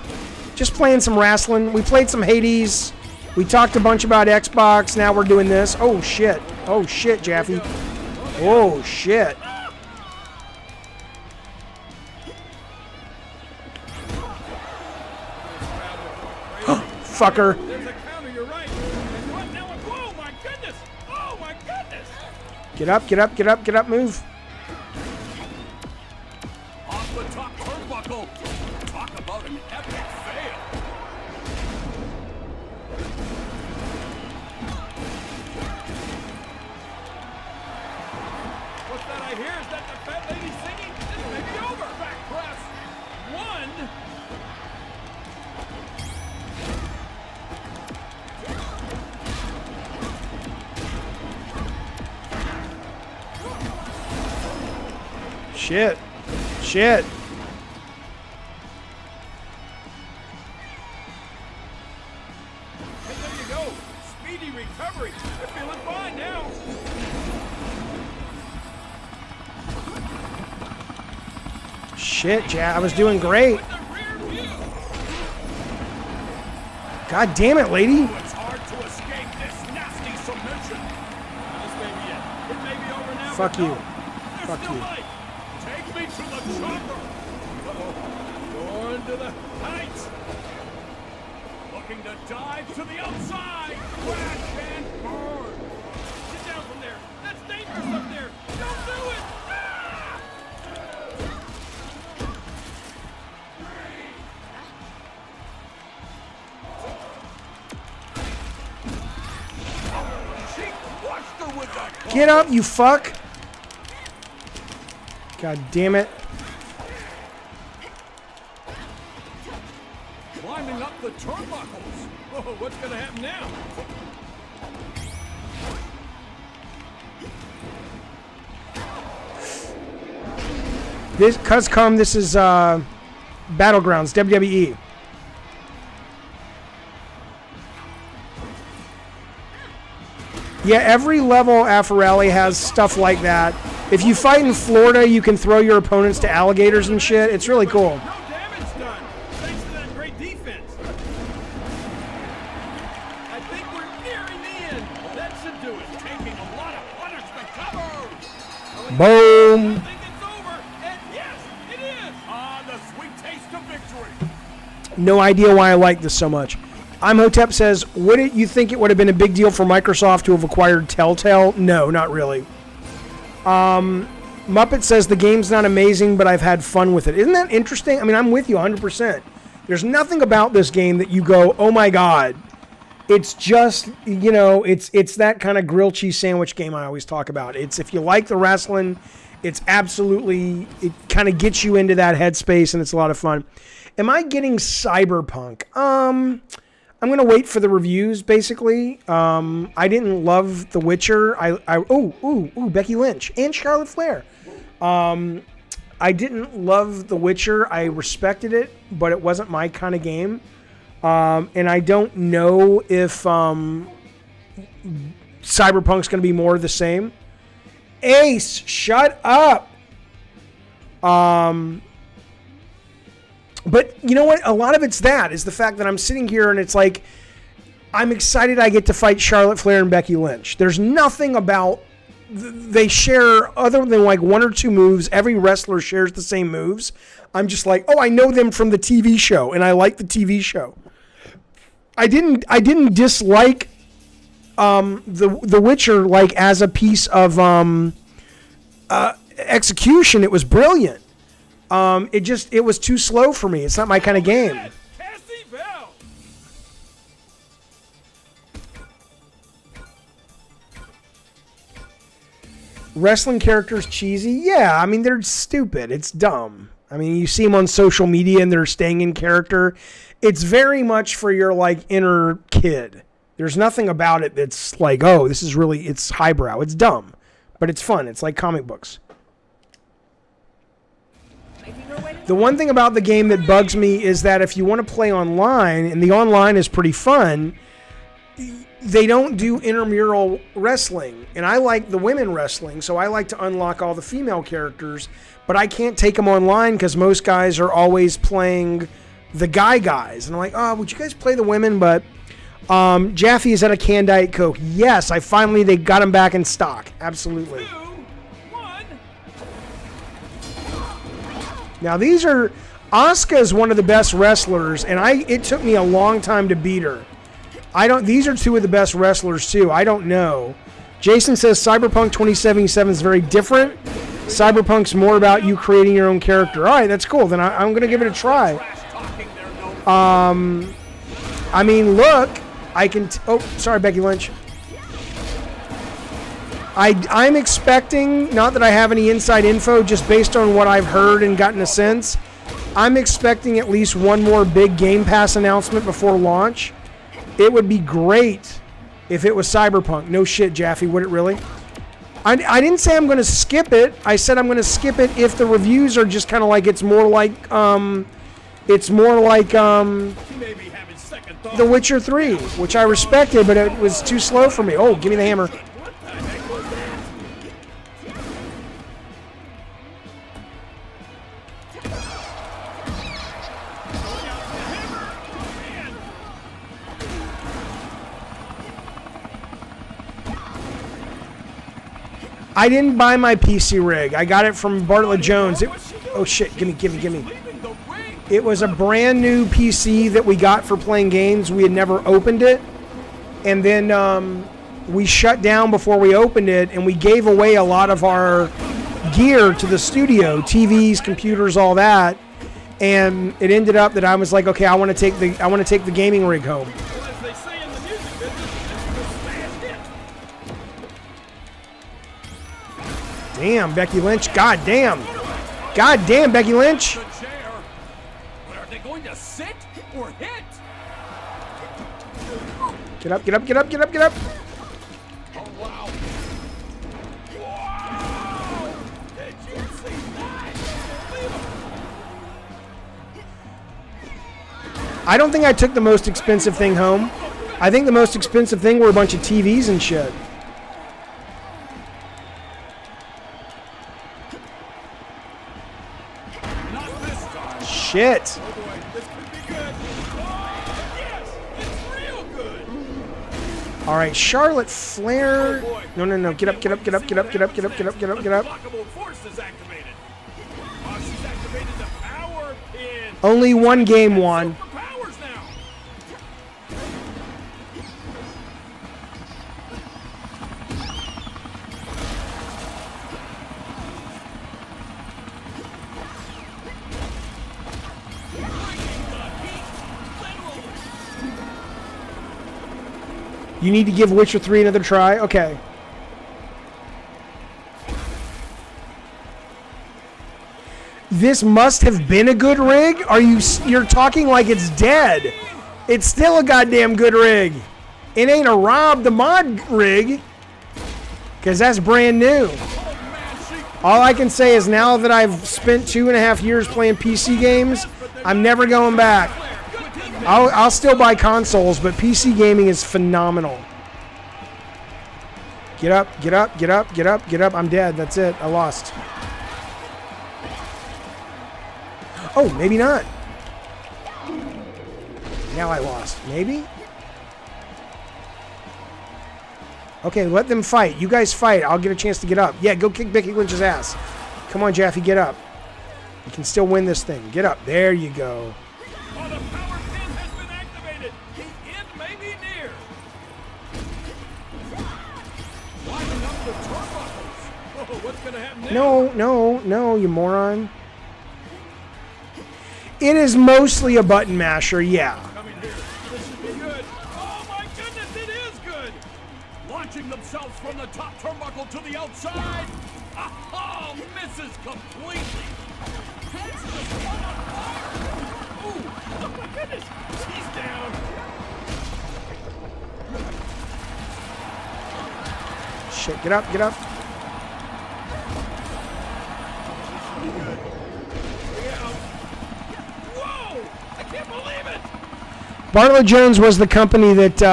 Just playing some wrestling. We played some Hades. We talked a bunch about Xbox. Now we're doing this. Oh, shit. Oh, shit, Jaffe. Oh, shit. Fucker. There's a counter, you're right. And what now? Whoa, my goodness! Oh my goodness! Get up, get up, get up, get up, move. Off the top turnbuckle. Talk about an epic fail. What's that I hear? Is that the fat lady singing? This may be over. Back press. One. Shit. Shit. Hey, there you go. speedy recovery. They're feeling fine now. Shit, Jack, I was doing great. God damn it, lady. It's hard to escape this nasty submission. This may be it. It may be over now. Fuck you. Fuck Still you. light. Take me to the chopper. Going to the heights. Looking to dive to the outside. Crash and burn. Get down from there. That's dangerous up there. Don't do it. Ah! She crushed her with that. Get up, you fuck. God damn it. Climbing up the turnbuckles. Oh, what's gonna happen now? This this is Battlegrounds, WWE. Yeah, every level Alpha Rally has stuff like that. If you fight in Florida, you can throw your opponents to alligators and shit. It's really cool. No damage done. Thanks to that great defense. I think we're nearing the end. That should do it. Taking a lot of punishment. Cover. Boom. I think it's over. And yes, it is. Ah, the sweet taste of victory. No idea why I like this so much. Imhotep says, wouldn't you think it would have been a big deal for Microsoft to have acquired Telltale? No, not really. Muppet says the game's not amazing, but I've had fun with it. Isn't that interesting? I mean, I'm with you 100%. There's nothing about this game that you go, oh my God. It's just, you know, it's that kind of grilled cheese sandwich game I always talk about. It's if you like the wrestling, it's absolutely, it kind of gets you into that headspace and it's a lot of fun. Am I getting Cyberpunk? I'm going to wait for the reviews, basically. I didn't love The Witcher. Becky Lynch and Charlotte Flair. I didn't love The Witcher. I respected it, but it wasn't my kind of game. And I don't know if Cyberpunk's going to be more of the same. Ace, shut up. But you know what? A lot of it's is the fact that I'm sitting here and it's like, I'm excited I get to fight Charlotte Flair and Becky Lynch. There's nothing about, they share, other than like one or two moves, every wrestler shares the same moves. I'm just like, oh, I know them from the TV show, and I like the TV show. I didn't dislike the Witcher like as a piece of execution. It was brilliant. It was too slow for me. It's not my kind of game. Wrestling characters cheesy? Yeah, I mean, they're stupid. It's dumb. I mean, you see them on social media and they're staying in character. It's very much for your, like, inner kid. There's nothing about it that's like, oh, this is really, it's highbrow. It's dumb, but it's fun. It's like comic books. The one thing about the game that bugs me is that if you want to play online, and the online is pretty fun, they don't do intramural wrestling. And I like the women wrestling, so I like to unlock all the female characters, but I can't take them online because most guys are always playing the guys. And I'm like, oh, would you guys play the women? But Jaffe is at a canned Diet Coke. Yes, they got him back in stock. Absolutely. Now Asuka is one of the best wrestlers, and it took me a long time to beat her. These are two of the best wrestlers too. I don't know. Jason says Cyberpunk 2077 is very different. Cyberpunk's more about you creating your own character. All right, that's cool. Then I'm going to give it a try. I mean, look, I can. Sorry, Becky Lynch. I'm expecting, not that I have any inside info, just based on what I've heard and gotten a sense, I'm expecting at least one more big Game Pass announcement before launch. It would be great if it was Cyberpunk. No shit, Jaffe, would it really? I didn't say I'm going to skip it. I said I'm going to skip it if the reviews are just kind of like, it's more like, He may be having second The Witcher 3, which I respected, but it was too slow for me. Oh, give me the hammer. I didn't buy my PC rig. I got it from Bartlett Jones. Oh shit, gimme. It was a brand new PC that we got for playing games. We had never opened it. And then we shut down before we opened it, and we gave away a lot of our gear to the studio, TVs, computers, all that. And it ended up that I was like, okay, I want to take the gaming rig home. Damn, Becky Lynch. God damn, Becky Lynch. But are they going to sit or hit? Get up. Oh, wow. Wow! Did you see that? I don't think I took the most expensive thing home. I think the most expensive thing were a bunch of TVs and shit. Shit. Oh boy, this could be good. Oh, yes, it's real good. All right, Charlotte Flair. No. Get up. Unblockable force is activated. She's activated the power pin. Only one game won. Powers now. You need to give Witcher 3 another try? Okay. This must have been a good rig? You're talking like it's dead. It's still a goddamn good rig. It ain't a Rob the Mod rig, because that's brand new. All I can say is now that I've spent 2.5 years playing PC games, I'm never going back. I'll still buy consoles, but PC gaming is phenomenal. Get up. I'm dead. That's it. I lost. Oh, maybe not. Now I lost. Maybe? Okay, let them fight. You guys fight. I'll get a chance to get up. Yeah, go kick Becky Lynch's ass. Come on, Jaffe, get up. You can still win this thing. Get up. There you go. Oh, the power pin has been activated. The end may be near. Lining up the turnbuckles. Oh, what's going to happen now? No, you moron. It is mostly a button masher, yeah. Coming here. This should be good. Oh my goodness, it is good. Launching themselves from the top turnbuckle to the outside. Oh, misses completely. Heads just fall on fire. Ooh, oh my goodness, she's down. Shit, get up. Bartlett Jones was the company that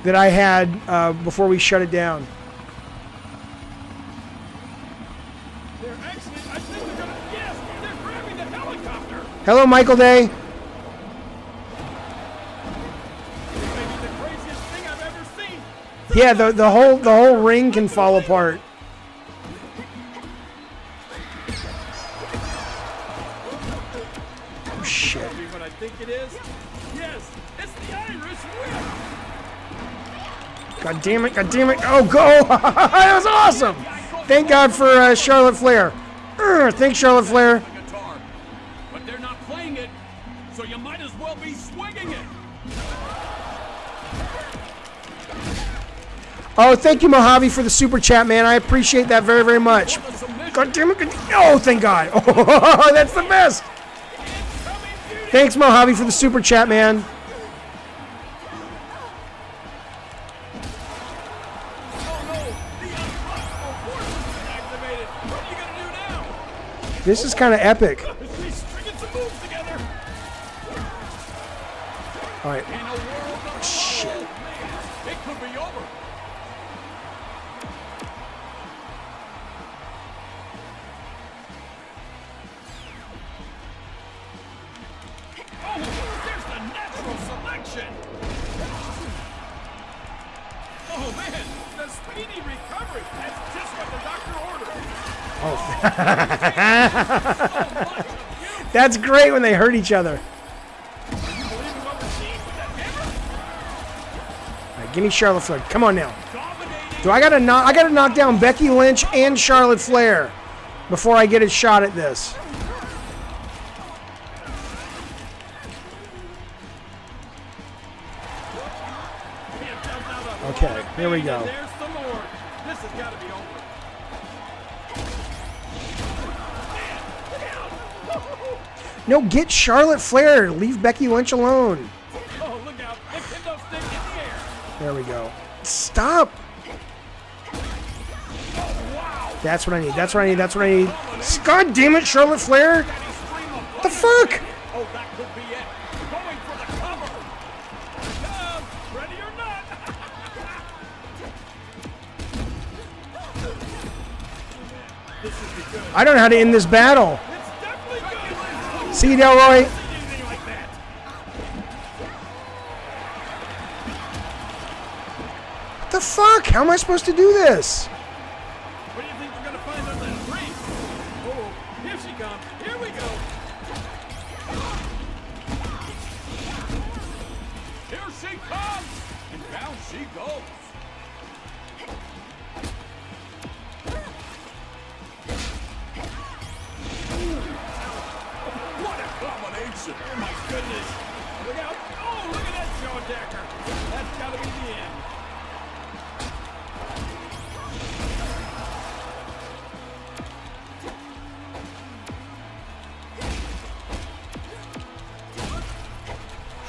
I had before we shut it down. They're exiting. I think they're gonna. Yes, they're grabbing the helicopter. Hello, Michael Day. Maybe the craziest thing I've ever seen. Yeah, the whole ring can fall apart. Oh shit. What I think it is. Yes, it's the Irish whip. God damn it. Oh, go. That was awesome. Thank God for Charlotte Flair. Thanks, Charlotte Flair. Guitar, but they're not playing it, so you might as well be swinging it. Oh, thank you, Mojave, for the super chat, man. I appreciate that very, very much. God damn it. Oh, thank God. Oh, that's the best. Thanks, Mojave, for the super chat, man. This is kind of epic. All right. In a world of Shit. man, it could be over. Oh, there's the natural selection. Oh man, the speedy recovery. That's just what the doctor ordered. Oh. That's great when they hurt each other. All right, give me Charlotte Flair. Come on now. Do I gotta knock down Becky Lynch and Charlotte Flair before I get a shot at this? Okay, here we go. There's some more. This has got to be over. No, get Charlotte Flair. Leave Becky Lynch alone. Oh, look out. The kendo stick in the air. There we go. Stop. That's what I need. That's what I need. That's what I need. God damn it, Charlotte Flair. What the fuck? Oh, that could be it. Going for the cover. Ready or not. This should be good. I don't know how to end this battle. It's definitely good. See you, Delroy. Anything like that. What the fuck? How am I supposed to do this? What do you think we're going to find on that ring? Oh, here she comes. Here we go. Here she comes. And down she goes. What a combination. Oh, my goodness. Look out. Oh, look at that jaw attacker. That's got to be the end.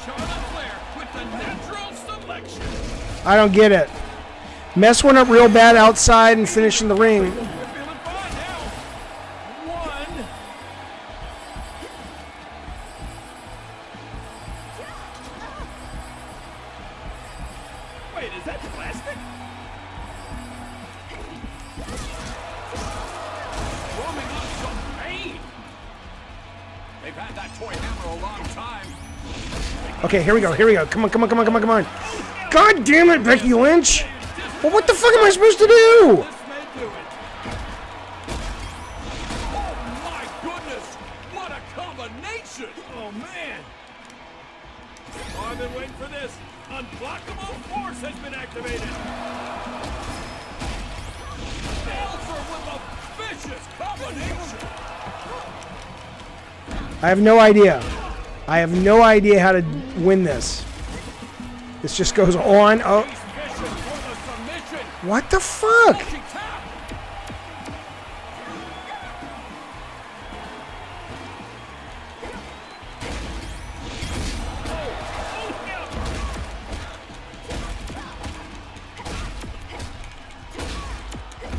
Charlotte Flair with the natural selection. I don't get it. Mess one up real bad outside and finish in the ring. We're feeling fine now. One. Wait, is that plastic? Drumming up some pain. They've had that toy hammer a long time. Okay, here we go. Here we go. Come on, come on, come on, come on, come on. God damn it, Becky Lynch. Well, what the fuck am I supposed to do? This may do it. Oh my goodness! What a combination! Oh man! Oh, I've been waiting for this. Unblockable force has been activated. Elfer with a vicious combination. I have no idea. I have no idea how to win this. This just goes on. Oh. What the fuck?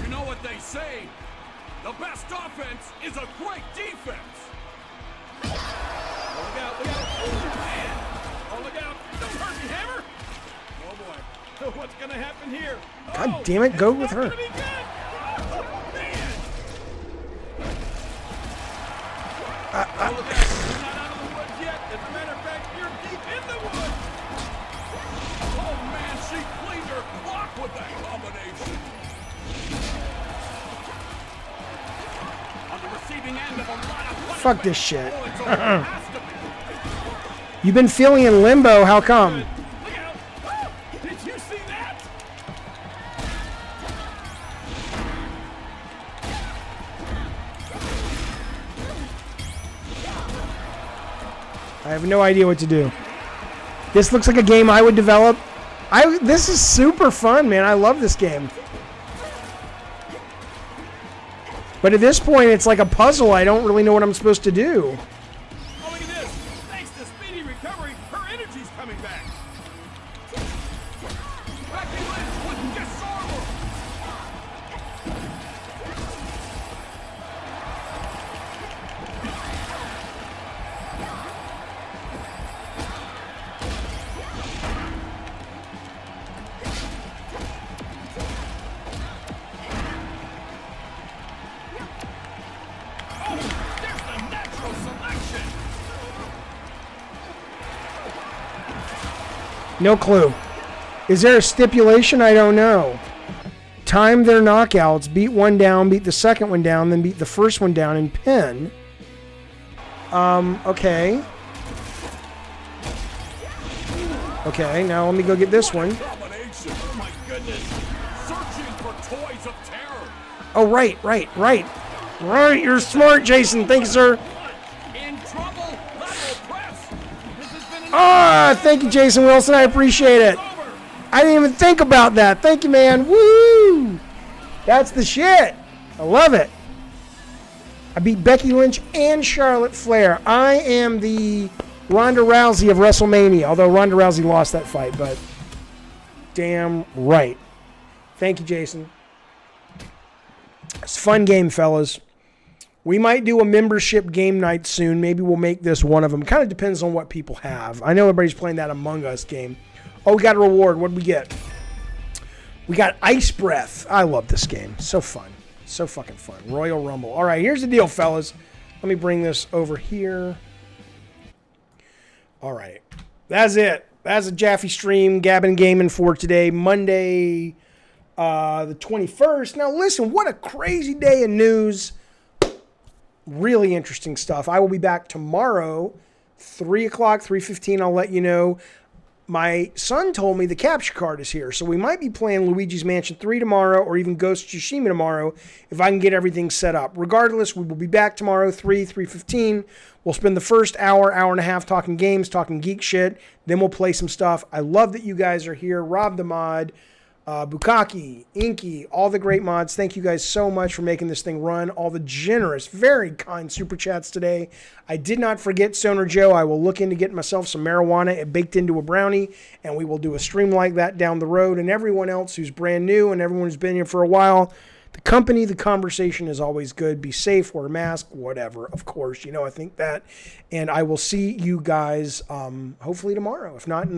You know what they say? The best offense is a great defense. Oh, look out, look out. Oh, man. Oh, look out. The turkey hammer. Oh, boy. What's going to happen here? God damn it, go with her. Oh, man. Oh, look out. You're not out of the woods yet. As a matter of fact, you're deep in the woods. Oh, man, she cleaned her clock with that combination. On the receiving end of a lot of punishment. Fuck this shit. Oh, it's over. It has to be. You've been feeling in limbo. How come? Look out. Oh, did you see that? I have no idea what to do. This looks like a game I would develop. This is super fun, man. I love this game. But at this point, it's like a puzzle. I don't really know what I'm supposed to do. Oh, look at this. Thanks to speedy recovery, her energy's coming back. Becky Lynch with disarmor. No clue. Is there a stipulation? I don't know. Time their knockouts. Beat one down, beat the second one down, then beat the first one down and pin. Okay. Okay, now let me go get this one. Combination. My goodness. Searching for toys of terror. Oh, right. Right, you're smart, Jason. Thank you, sir. In trouble. Level press. This has been Thank you, Jason Wilson. I appreciate it. I didn't even think about that. Thank you, man. Woo! That's the shit. I love it. I beat Becky Lynch and Charlotte Flair. I am the Ronda Rousey of WrestleMania, although Ronda Rousey lost that fight, but damn right. Thank you, Jason. It's a fun game, fellas. We might do a membership game night soon. Maybe we'll make this one of them. Kind of depends on what people have. I know everybody's playing that Among Us game. Oh, we got a reward. What did we get? We got Ice Breath. I love this game. So fun. So fucking fun. Royal Rumble. All right, here's the deal, fellas. Let me bring this over here. All right. That's it. That's a Jaffe stream, Gabbin' Gaming for today, Monday, the 21st. Now, listen, what a crazy day of news. Really interesting stuff. I will be back tomorrow, 3 o'clock, 3:15. I'll let you know. My son told me the capture card is here, so we might be playing Luigi's Mansion 3 tomorrow or even Ghost of Tsushima tomorrow if I can get everything set up. Regardless, we will be back tomorrow, 3:15. We'll spend the first hour and a half talking games, talking geek shit. Then we'll play some stuff. I love that you guys are here. Rob the Mod, Bukaki, Inky, all the great mods. Thank you guys so much for making this thing run. All the generous, very kind super chats today. I did not forget Stoner Joe. I will look into getting myself some marijuana baked into a brownie, and we will do a stream like that down the road. And everyone else who's brand new and everyone who's been here for a while, the company, the conversation is always good. Be safe, wear a mask, whatever. Of course, I think that. And I will see you guys hopefully tomorrow. If not, in